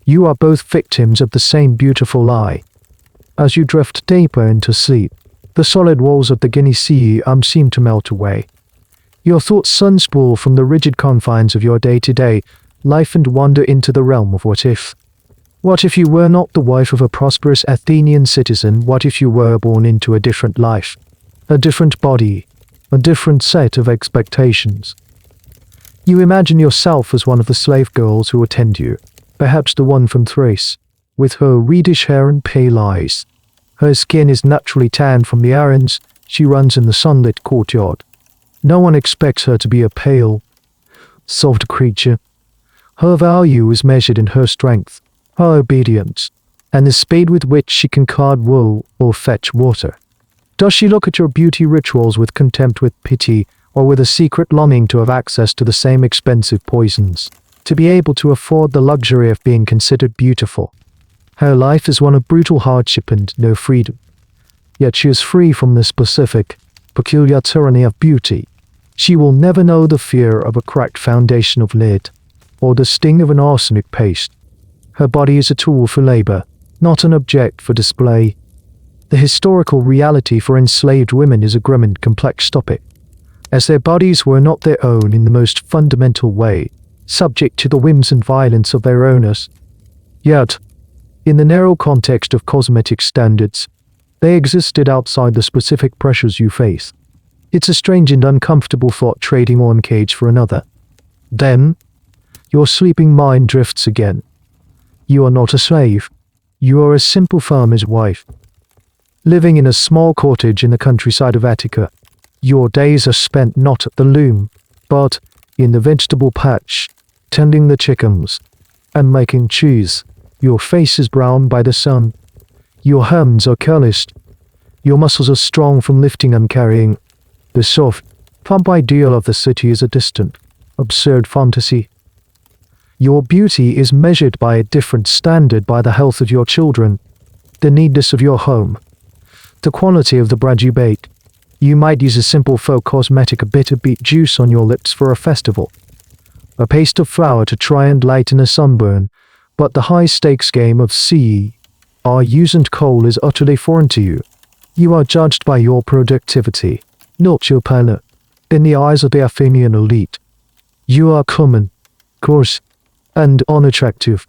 You are both victims of the same beautiful lie. As you drift deeper into sleep, the solid walls of the gynaeceum seem to melt away. Your thoughts unspool from the rigid confines of your day-to-day life and wander into the realm of what if. What if you were not the wife of a prosperous Athenian citizen? What if you were born into a different life, a different body, a different set of expectations? You imagine yourself as one of the slave girls who attend you, perhaps the one from Thrace, with her reddish hair and pale eyes. Her skin is naturally tanned from the errands she runs in the sunlit courtyard. No one expects her to be a pale, soft creature. Her value is measured in her strength, her obedience, and the speed with which she can card wool or fetch water. Does she look at your beauty rituals with contempt, with pity, or with a secret longing to have access to the same expensive poisons, to be able to afford the luxury of being considered beautiful? Her life is one of brutal hardship and no freedom. Yet she is free from the specific, peculiar tyranny of beauty. She will never know the fear of a cracked foundation of lead, or the sting of an arsenic paste. Her body is a tool for labor, not an object for display. The historical reality for enslaved women is a grim and complex topic, as their bodies were not their own in the most fundamental way, subject to the whims and violence of their owners. Yet, in the narrow context of cosmetic standards, they existed outside the specific pressures you face. It's a strange and uncomfortable thought, trading one cage for another. Then, your sleeping mind drifts again. You are not a slave. You are a simple farmer's wife, living in a small cottage in the countryside of Attica. Your days are spent not at the loom, but in the vegetable patch, tending the chickens, and making cheese. Your face is browned by the sun. Your hands are calloused. Your muscles are strong from lifting and carrying. The soft, plump ideal of the city is a distant, absurd fantasy. Your beauty is measured by a different standard, by the health of your children, the neatness of your home, the quality of the bread you bake. You might use a simple faux cosmetic, a bit of beet juice on your lips for a festival, a paste of flour to try and lighten a sunburn, but the high-stakes game of use and coal is utterly foreign to you. You are judged by your productivity, not your palate. In the eyes of the Athenian elite, you are common, coarse, and unattractive.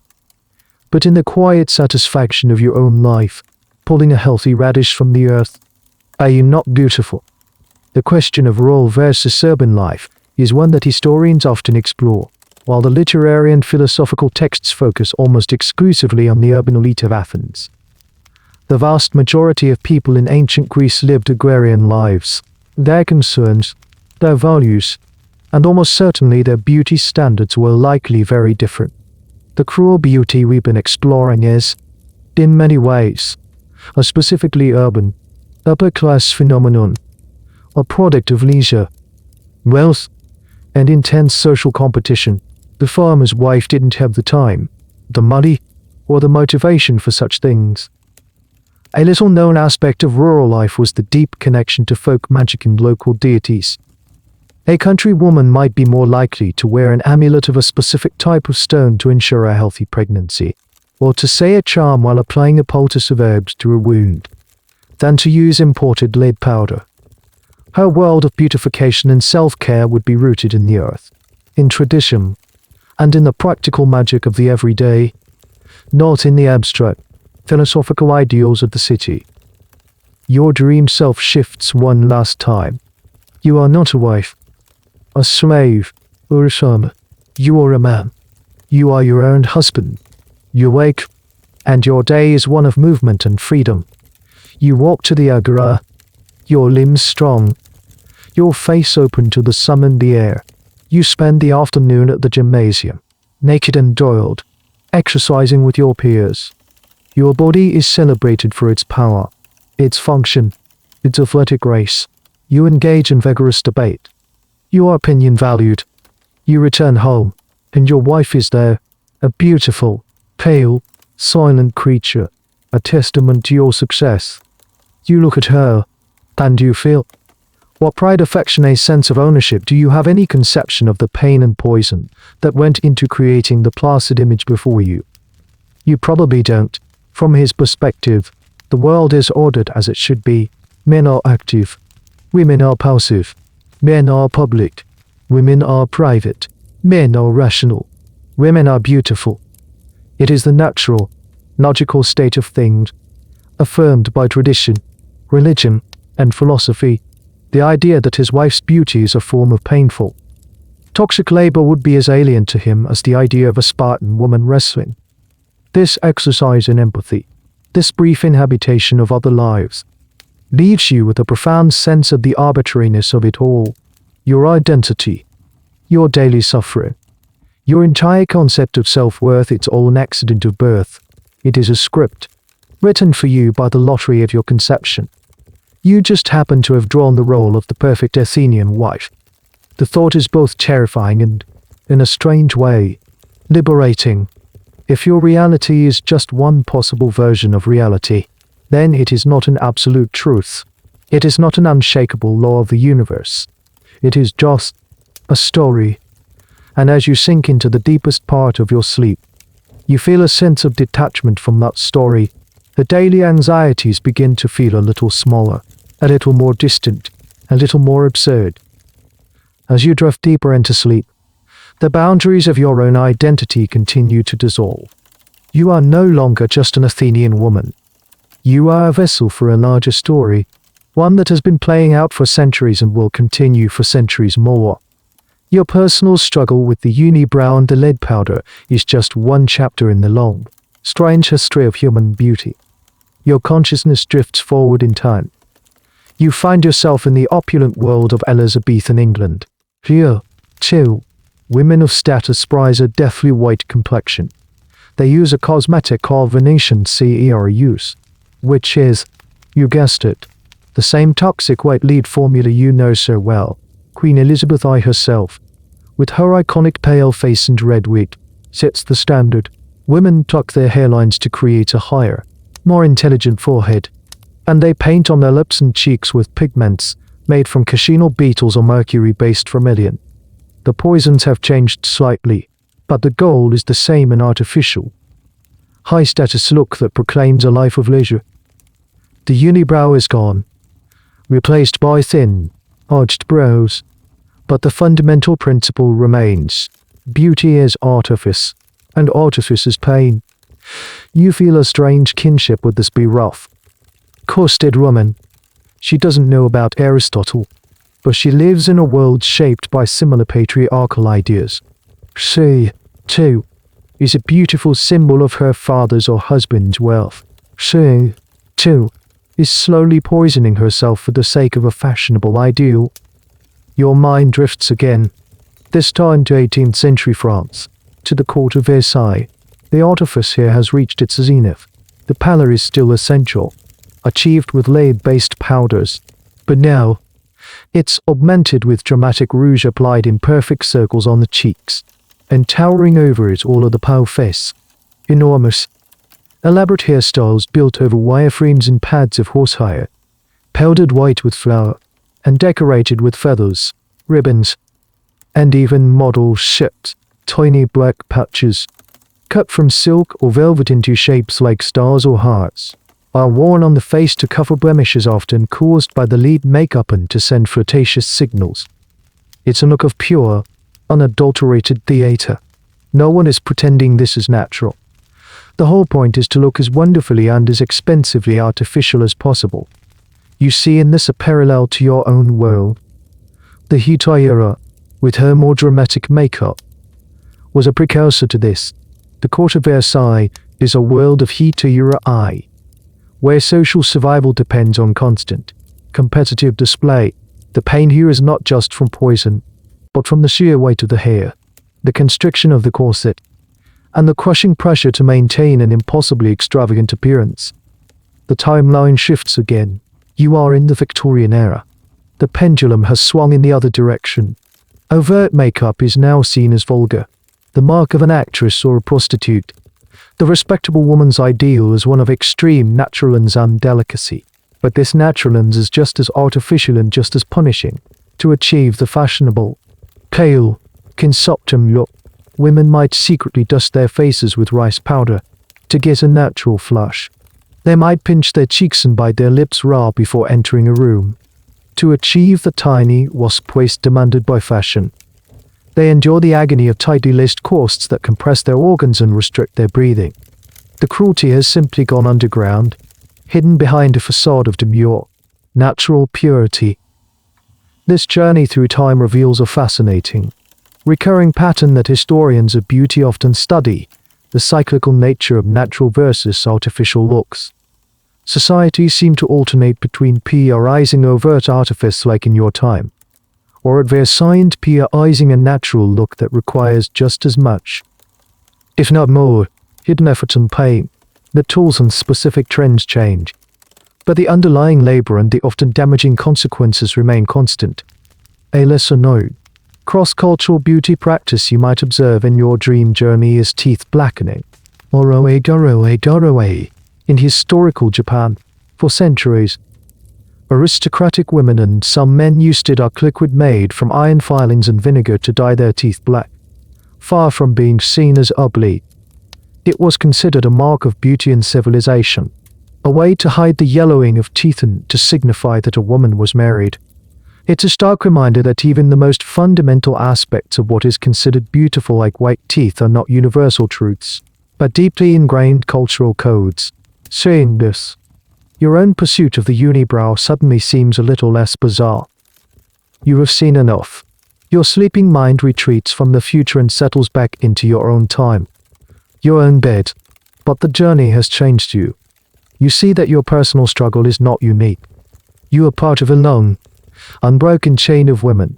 But in the quiet satisfaction of your own life, pulling a healthy radish from the earth, are you not beautiful? The question of rural versus urban life is one that historians often explore, while the literary and philosophical texts focus almost exclusively on the urban elite of Athens. The vast majority of people in ancient Greece lived agrarian lives. Their concerns, their values, and almost certainly their beauty standards were likely very different. The cruel beauty we've been exploring is, in many ways, a specifically urban, upper-class phenomenon, a product of leisure, wealth, and intense social competition. The farmer's wife didn't have the time, the money, or the motivation for such things. A little-known aspect of rural life was the deep connection to folk magic and local deities. A country woman might be more likely to wear an amulet of a specific type of stone to ensure a healthy pregnancy, or to say a charm while applying a poultice of herbs to a wound, than to use imported lead powder. Her world of beautification and self-care would be rooted in the earth, in tradition, and in the practical magic of the everyday, not in the abstract, philosophical ideals of the city. Your dream self shifts one last time. You are not a wife, a slave, or a farmer. You are a man. You are your own husband. You wake, and your day is one of movement and freedom. You walk to the agora, your limbs strong, your face open to the sun and the air. You spend the afternoon at the gynaeceum, naked and oiled, exercising with your peers. Your body is celebrated for its power, its function, its athletic grace. You engage in vigorous debate. Your opinion valued. You return home, and your wife is there, a beautiful, pale, silent creature, a testament to your success. You look at her, and you feel. What pride, affection, a sense of ownership? Do you have any conception of the pain and poison that went into creating the placid image before you? You probably don't. From his perspective, the world is ordered as it should be. Men are active. Women are passive. Men are public. Women are private. Men are rational. Women are beautiful. It is the natural, logical state of things, affirmed by tradition, religion, and philosophy. The idea that his wife's beauty is a form of painful, toxic labor would be as alien to him as the idea of a Spartan woman wrestling. This exercise in empathy, this brief inhabitation of other lives, leaves you with a profound sense of the arbitrariness of it all. Your identity, your daily suffering, your entire concept of self-worth, it's all an accident of birth. It is a script, written for you by the lottery of your conception. You just happen to have drawn the role of the perfect Athenian wife. The thought is both terrifying and, in a strange way, liberating. If your reality is just one possible version of reality, then it is not an absolute truth. It is not an unshakable law of the universe. It is just a story. And as you sink into the deepest part of your sleep, you feel a sense of detachment from that story. The daily anxieties begin to feel a little smaller, a little more distant, a little more absurd. As you drift deeper into sleep, the boundaries of your own identity continue to dissolve. You are no longer just an Athenian woman. You are a vessel for a larger story, one that has been playing out for centuries and will continue for centuries more. Your personal struggle with the unibrow and the lead powder is just one chapter in the long, strange history of human beauty. Your consciousness drifts forward in time. You find yourself in the opulent world of Elizabethan England. Here, too, women of status prize a deathly white complexion. They use a cosmetic called Venetian use, which is, you guessed it, the same toxic white lead formula you know so well. Queen Elizabeth I herself, with her iconic pale face and red wig, sets the standard. Women tuck their hairlines to create a higher, more intelligent forehead, and they paint on their lips and cheeks with pigments made from cochineal beetles or mercury-based vermilion. The poisons have changed slightly, but the goal is the same and artificial. High-status look that proclaims a life of leisure. The unibrow is gone, replaced by thin, arched brows. But the fundamental principle remains. Beauty is artifice, and artifice is pain. You feel a strange kinship with this bereft, costed woman. She doesn't know about Aristotle, but she lives in a world shaped by similar patriarchal ideas. She, too, is a beautiful symbol of her father's or husband's wealth. She, too, is slowly poisoning herself for the sake of a fashionable ideal. Your mind drifts again, this time to 18th century France, to the court of Versailles. The artifice here has reached its zenith. The pallor is still essential, achieved with lead-based powders, but now, it's augmented with dramatic rouge applied in perfect circles on the cheeks, and towering over it all of the pale face. Enormous, elaborate hairstyles built over wireframes and pads of horsehair, powdered white with flour, and decorated with feathers, ribbons, and even model-shaped, tiny black patches, cut from silk or velvet into shapes like stars or hearts, are worn on the face to cover blemishes often caused by the lead makeup and to send flirtatious signals. It's a look of pure, unadulterated theater. No one is pretending this is natural. The whole point is to look as wonderfully and as expensively artificial as possible. You see in this a parallel to your own world. The Hittite era, with her more dramatic makeup, was a precursor to this. The court of Versailles is a world of Hittite, where social survival depends on constant, competitive display. The pain here is not just from poison, but from the sheer weight of the hair, the constriction of the corset, and the crushing pressure to maintain an impossibly extravagant appearance. The timeline shifts again. You are in the Victorian era. The pendulum has swung in the other direction. Overt makeup is now seen as vulgar, the mark of an actress or a prostitute. The respectable woman's ideal is one of extreme naturalness and delicacy. But this naturalness is just as artificial and just as punishing. To achieve the fashionable, pale, consumptum look, women might secretly dust their faces with rice powder to get a natural flush. They might pinch their cheeks and bite their lips raw before entering a room to achieve the tiny, wasp waist demanded by fashion. They endure the agony of tightly laced corsets that compress their organs and restrict their breathing. The cruelty has simply gone underground, hidden behind a facade of demure, natural purity. This journey through time reveals a fascinating, recurring pattern that historians of beauty often study: the cyclical nature of natural versus artificial looks. Societies seem to alternate between prioritizing overt artifice like in your time, or at Versailles prioritizing a natural look that requires just as much, if not more, hidden effort and pain. The tools and specific trends change, but the underlying labor and the often damaging consequences remain constant. A lesser known, cross-cultural beauty practice you might observe in your dream journey is teeth blackening, or oe in historical Japan. For centuries, aristocratic women and some men used a dark liquid made from iron filings and vinegar to dye their teeth black. Far from being seen as ugly, it was considered a mark of beauty and civilization, a way to hide the yellowing of teeth and to signify that a woman was married. It's a stark reminder that even the most fundamental aspects of what is considered beautiful, like white teeth, are not universal truths, but deeply ingrained cultural codes. Saying this, your own pursuit of the unibrow suddenly seems a little less bizarre. You have seen enough. Your sleeping mind retreats from the future and settles back into your own time, your own bed. But the journey has changed you. You see that your personal struggle is not unique. You are part of a long, unbroken chain of women,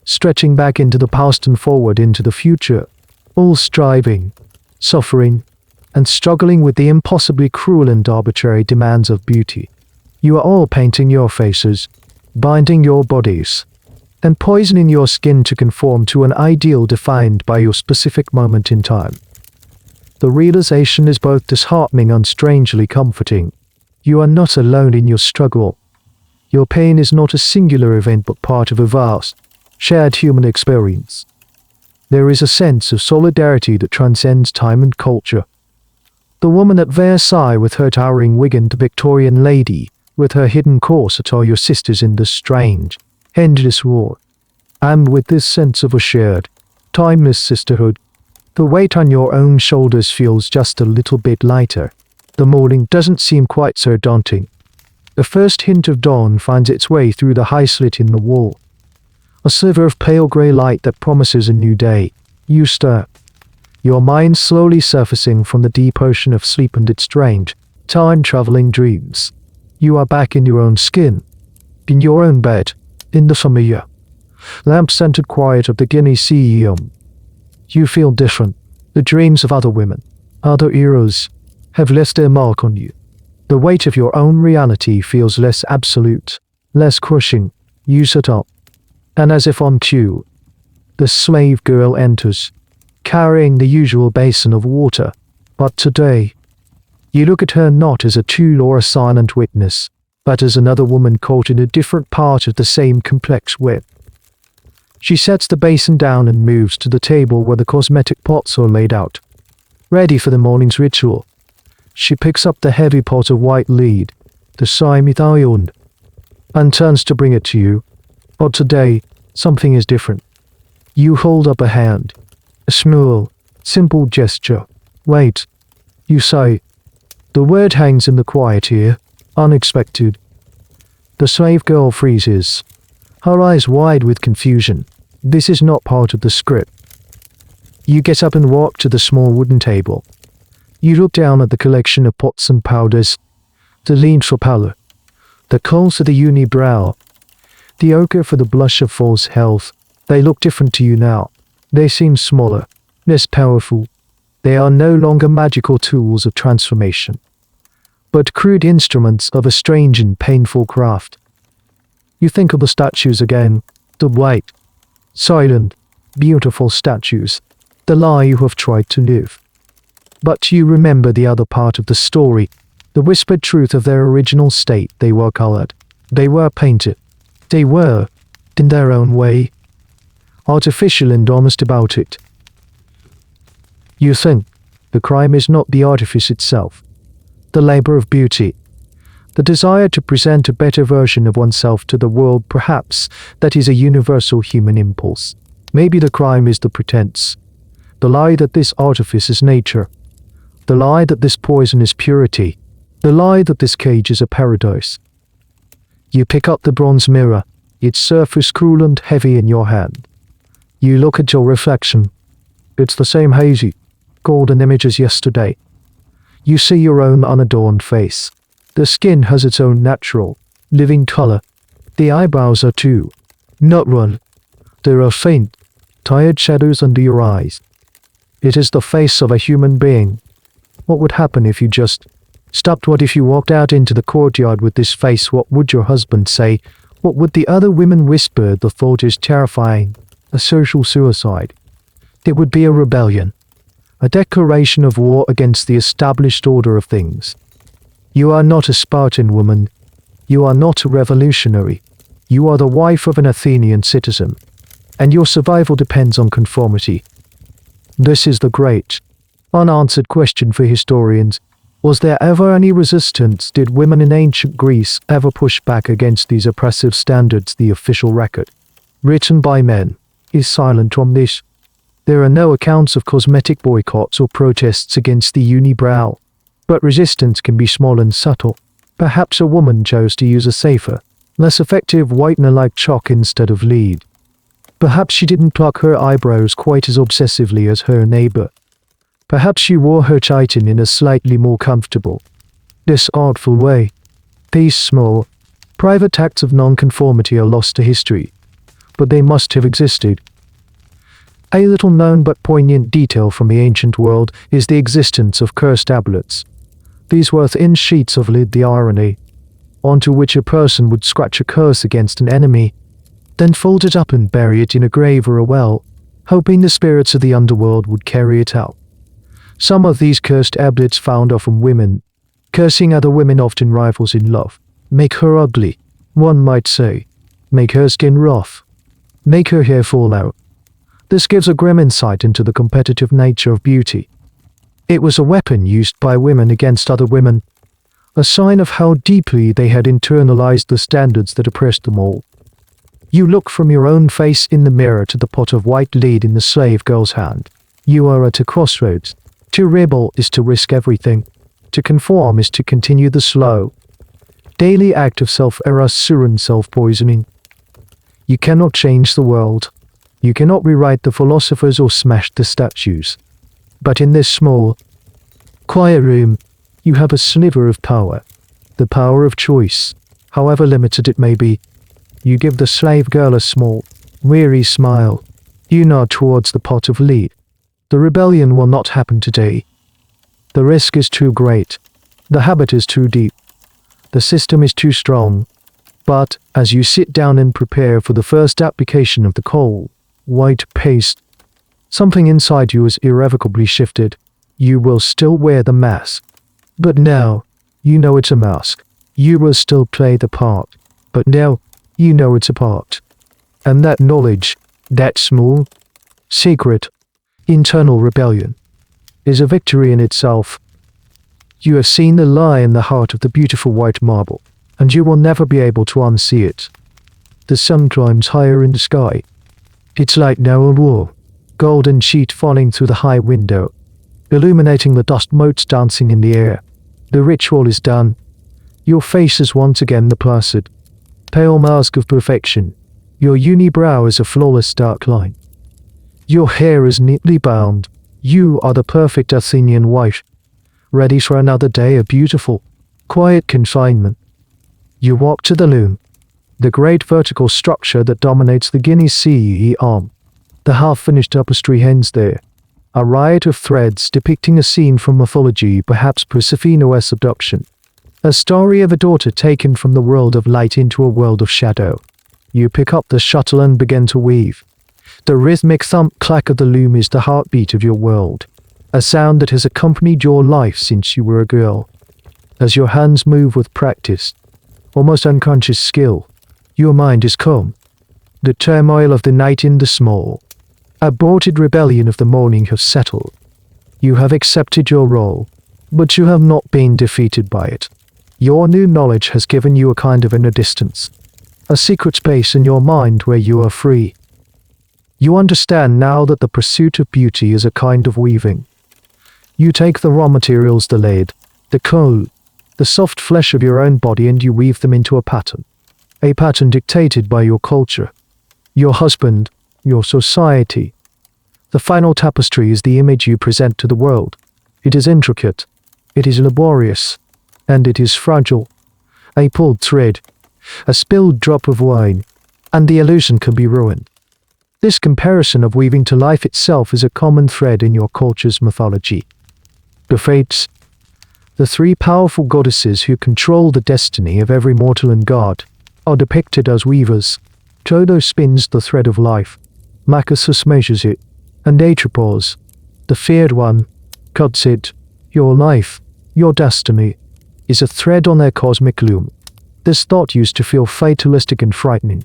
stretching back into the past and forward into the future, all striving, suffering, and struggling with the impossibly cruel and arbitrary demands of beauty. You are all painting your faces, binding your bodies, and poisoning your skin to conform to an ideal defined by your specific moment in time. The realization is both disheartening and strangely comforting. You are not alone in your struggle. Your pain is not a singular event but part of a vast, shared human experience. There is a sense of solidarity that transcends time and culture. The woman at Versailles with her towering wig and the Victorian lady with her hidden corset are your sisters in this strange, endless war. And with this sense of a shared, timeless sisterhood, the weight on your own shoulders feels just a little bit lighter. The morning doesn't seem quite so daunting. The first hint of dawn finds its way through the high slit in the wall. A sliver of pale grey light that promises a new day. You stir, your mind slowly surfacing from the deep ocean of sleep and its strange, time-traveling dreams. You are back in your own skin, in your own bed, in the familiar, lamp-scented quiet of the gynaeceum. You feel different. The dreams of other women, other eras, have left their mark on you. The weight of your own reality feels less absolute, less crushing. You sit up, and as if on cue, the slave girl enters, carrying the usual basin of water. But today, you look at her not as a tool or a silent witness, but as another woman caught in a different part of the same complex web. She sets the basin down and moves to the table where the cosmetic pots are laid out, ready for the morning's ritual. She picks up the heavy pot of white lead, the simethyon, and turns to bring it to you. But today, something is different. You hold up a hand. A small, simple gesture. Wait, you say. The word hangs in the quiet here, unexpected. The slave girl freezes, her eyes wide with confusion. This is not part of the script. You get up and walk to the small wooden table. You look down at the collection of pots and powders, the lean for pallor, the coals for the unibrow, the ochre for the blush of false health. They look different to you now. They seem smaller, less powerful. They are no longer magical tools of transformation, but crude instruments of a strange and painful craft. You think of the statues again, the white, silent, beautiful statues, the lie you have tried to live. But you remember the other part of the story, the whispered truth of their original state. They were colored. They were painted. They were, in their own way, artificial and honest about it. You think the crime is not the artifice itself, the labor of beauty, the desire to present a better version of oneself to the world. Perhaps that is a universal human impulse. Maybe the crime is the pretense, the lie that this artifice is nature, the lie that this poison is purity, the lie that this cage is a paradise. You pick up the bronze mirror, its surface cool and heavy in your hand. You look at your reflection. It's the same hazy, golden image as yesterday. You see your own unadorned face. The skin has its own natural, living color. The eyebrows are too, not one. There are faint, tired shadows under your eyes. It is the face of a human being. What would happen if you just stopped? What if you walked out into the courtyard with this face? What would your husband say? What would the other women whisper? The thought is terrifying. A social suicide. It would be a rebellion. A declaration of war against the established order of things. You are not a Spartan woman. You are not a revolutionary. You are the wife of an Athenian citizen. And your survival depends on conformity. This is the great, unanswered question for historians. Was there ever any resistance? Did women in ancient Greece ever push back against these oppressive standards? The official record, written by men, is silent on this. There are no accounts of cosmetic boycotts or protests against the unibrow. But resistance can be small and subtle. Perhaps a woman chose to use a safer, less effective whitener like chalk instead of lead. Perhaps she didn't pluck her eyebrows quite as obsessively as her neighbor. Perhaps she wore her chitin in a slightly more comfortable, less artful way. These small, private acts of nonconformity are lost to history, but they must have existed. A little known but poignant detail from the ancient world is the existence of cursed tablets. These were thin sheets of lead, the irony, onto which a person would scratch a curse against an enemy, then fold it up and bury it in a grave or a well, hoping the spirits of the underworld would carry it out. Some of these cursed tablets found are from women. Cursing other women often rivals in love. Make her ugly, one might say. Make her skin rough. Make her hair fall out. This gives a grim insight into the competitive nature of beauty. It was a weapon used by women against other women, a sign of how deeply they had internalized the standards that oppressed them all. You look from your own face in the mirror to the pot of white lead in the slave girl's hand. You are at a crossroads. To rebel is to risk everything. To conform is to continue the slow, daily act of self-erasure and self-poisoning. You cannot change the world. You cannot rewrite the philosophers or smash the statues. But in this small, quiet room, you have a sliver of power. The power of choice, however limited it may be. You give the slave girl a small, weary smile. You nod towards the pot of lead. The rebellion will not happen today. The risk is too great. The habit is too deep. The system is too strong. But, as you sit down and prepare for the first application of the cold, white paste, something inside you is irrevocably shifted. You will still wear the mask. But now, you know it's a mask. You will still play the part. But now, you know it's a part. And that knowledge, that small, secret, internal rebellion, is a victory in itself. You have seen the lie in the heart of the beautiful white marble, and you will never be able to unsee it. The sun climbs higher in the sky. Its light now allure, golden sheet falling through the high window, illuminating the dust motes dancing in the air. The ritual is done. Your face is once again the placid, pale mask of perfection. Your unibrow is a flawless dark line. Your hair is neatly bound. You are the perfect Athenian wife, ready for another day of beautiful, quiet confinement. You walk to the loom, the great vertical structure that dominates the gynaeceum. The half-finished tapestry hangs there, a riot of threads depicting a scene from mythology, perhaps Persephone's abduction, a story of a daughter taken from the world of light into a world of shadow. You pick up the shuttle and begin to weave. The rhythmic thump-clack of the loom is the heartbeat of your world, a sound that has accompanied your life since you were a girl. As your hands move with practice, almost unconscious skill, your mind is calm. The turmoil of the night in the small, aborted rebellion of the morning have settled. You have accepted your role, but you have not been defeated by it. Your new knowledge has given you a kind of inner distance, a secret space in your mind where you are free. You understand now that the pursuit of beauty is a kind of weaving. You take the raw materials, the lead, the coal, the soft flesh of your own body, and you weave them into a pattern dictated by your culture, your husband, your society. The final tapestry is the image you present to the world. It is intricate, it is laborious, and it is fragile. A pulled thread, a spilled drop of wine, and the illusion can be ruined. This comparison of weaving to life itself is a common thread in your culture's mythology. The Fates, the three powerful goddesses who control the destiny of every mortal and god, are depicted as weavers. Todo spins the thread of life, Macasus measures it, and Atropos, the feared one, cuts it. Your life, your destiny, is a thread on their cosmic loom. This thought used to feel fatalistic and frightening.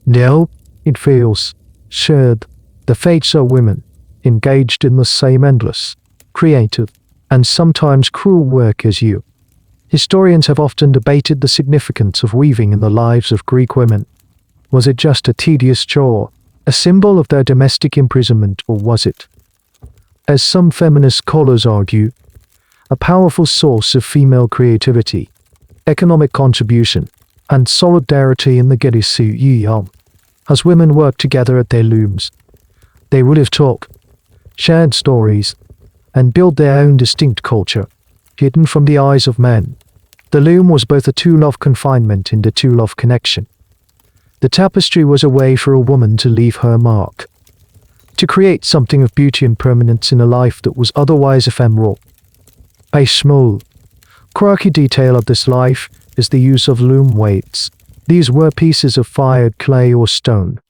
Now, it feels shared. The Fates are women, engaged in the same endless, creative, and sometimes cruel work as you. Historians have often debated the significance of weaving in the lives of Greek women. Was it just a tedious chore, a symbol of their domestic imprisonment, or was it, as some feminist scholars argue, a powerful source of female creativity, economic contribution, and solidarity in the gynaeceum? As women worked together at their looms, they would have talked, shared stories, and built their own distinct culture, hidden from the eyes of men. The loom was both a tool of confinement and a tool of connection. The tapestry was a way for a woman to leave her mark, to create something of beauty and permanence in a life that was otherwise ephemeral. A small, quirky detail of this life is the use of loom weights. These were pieces of fired clay or stone,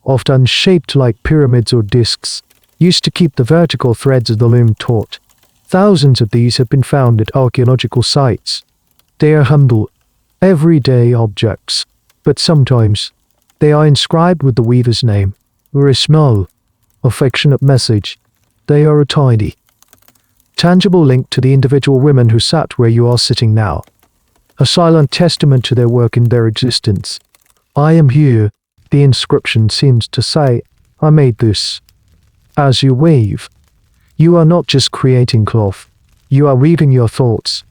often shaped like pyramids or discs, used to keep the vertical threads of the loom taut. Thousands of these have been found at archaeological sites. They are humble, everyday objects, but sometimes they are inscribed with the weaver's name, or a small, affectionate message. They are a tiny, tangible link to the individual women who sat where you are sitting now, a silent testament to their work and their existence. I am here, the inscription seems to say. I made this. As you weave, you are not just creating cloth, you are weaving your thoughts,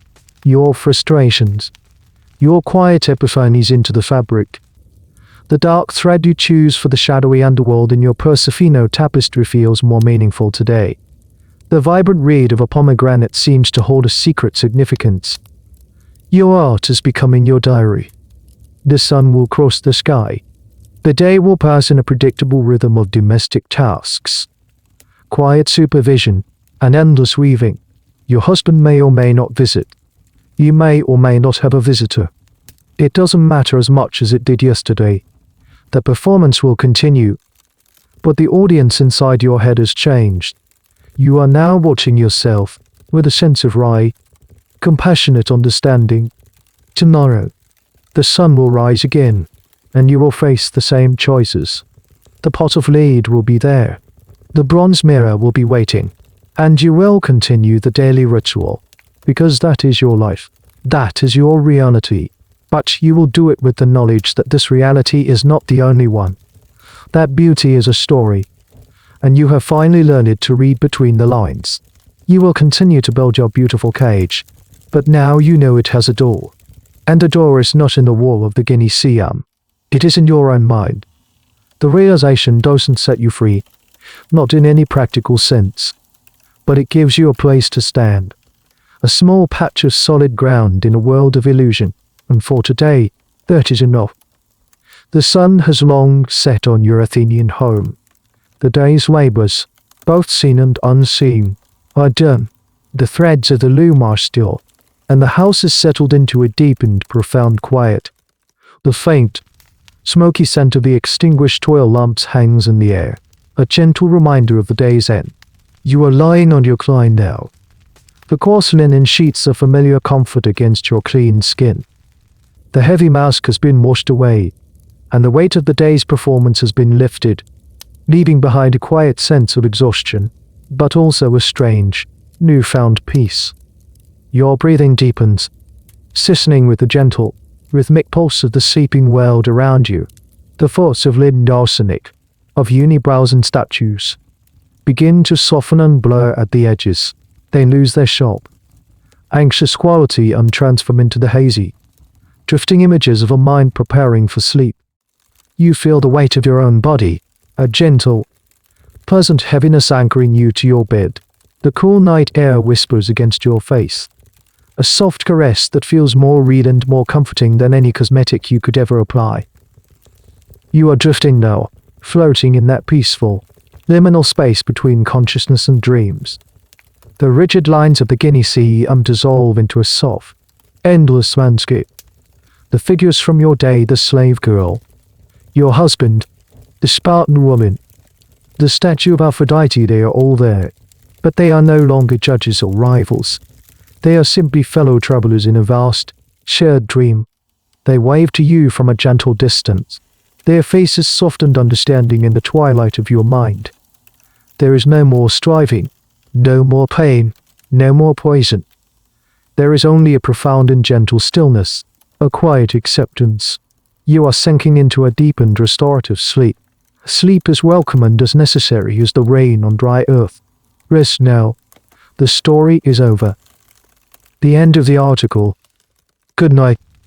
your frustrations, your quiet epiphanies into the fabric. The dark thread you choose for the shadowy underworld in your Persefino tapestry feels more meaningful today. The vibrant reed of a pomegranate seems to hold a secret significance. Your art is becoming your diary. The sun will cross the sky. The day will pass in a predictable rhythm of domestic tasks, quiet supervision, and endless weaving. Your husband may or may not visit. You may or may not have a visitor. It doesn't matter as much as it did yesterday. The performance will continue, but the audience inside your head has changed. You are now watching yourself with a sense of compassionate understanding. Tomorrow, the sun will rise again, and you will face the same choices. The pot of lead will be there. The bronze mirror will be waiting, and you will continue the daily ritual, because that is your life. That is your reality. But you will do it with the knowledge that this reality is not the only one. That beauty is a story, and you have finally learned to read between the lines. You will continue to build your beautiful cage, but now you know it has a door. And the door is not in the wall of the gynaeceum. It is in your own mind. The realization doesn't set you free, not in any practical sense, but it gives you a place to stand, a small patch of solid ground in a world of illusion, and for today, that is enough. The sun has long set on your Athenian home. The day's labors, both seen and unseen, are done. The threads of the loom are still, and the house is settled into a deep and profound quiet. The faint, Smoky scent of the extinguished oil lamps hangs in the air, a gentle reminder of the day's end. You are lying on your recline now. The coarse linen sheets a familiar comfort against your clean skin. The heavy mask has been washed away, and the weight of the day's performance has been lifted, leaving behind a quiet sense of exhaustion, but also a strange, newfound peace. Your breathing deepens, seasoning with the gentle, rhythmic pulse of the sleeping world around you. The thoughts of leaden arsenic, of unibrows and statues, begin to soften and blur at the edges. They lose their sharp, anxious quality and transform into the hazy, drifting images of a mind preparing for sleep. You feel the weight of your own body, a gentle, pleasant heaviness anchoring you to your bed. The cool night air whispers against your face, a soft caress that feels more real and more comforting than any cosmetic you could ever apply. You are drifting now, floating in that peaceful, liminal space between consciousness and dreams. The rigid lines of the gynaeceum dissolve into a soft, endless landscape. The figures from your day, the slave girl, your husband, the Spartan woman, the statue of Aphrodite, they are all there. But they are no longer judges or rivals. They are simply fellow travelers in a vast, shared dream. They wave to you from a gentle distance, their faces soft and understanding in the twilight of your mind. There is no more striving, no more pain, no more poison. There is only a profound and gentle stillness, a quiet acceptance. You are sinking into a deep and restorative sleep. Sleep as welcome and as necessary as the rain on dry earth. Rest now. The story is over. The end of the article. Good night.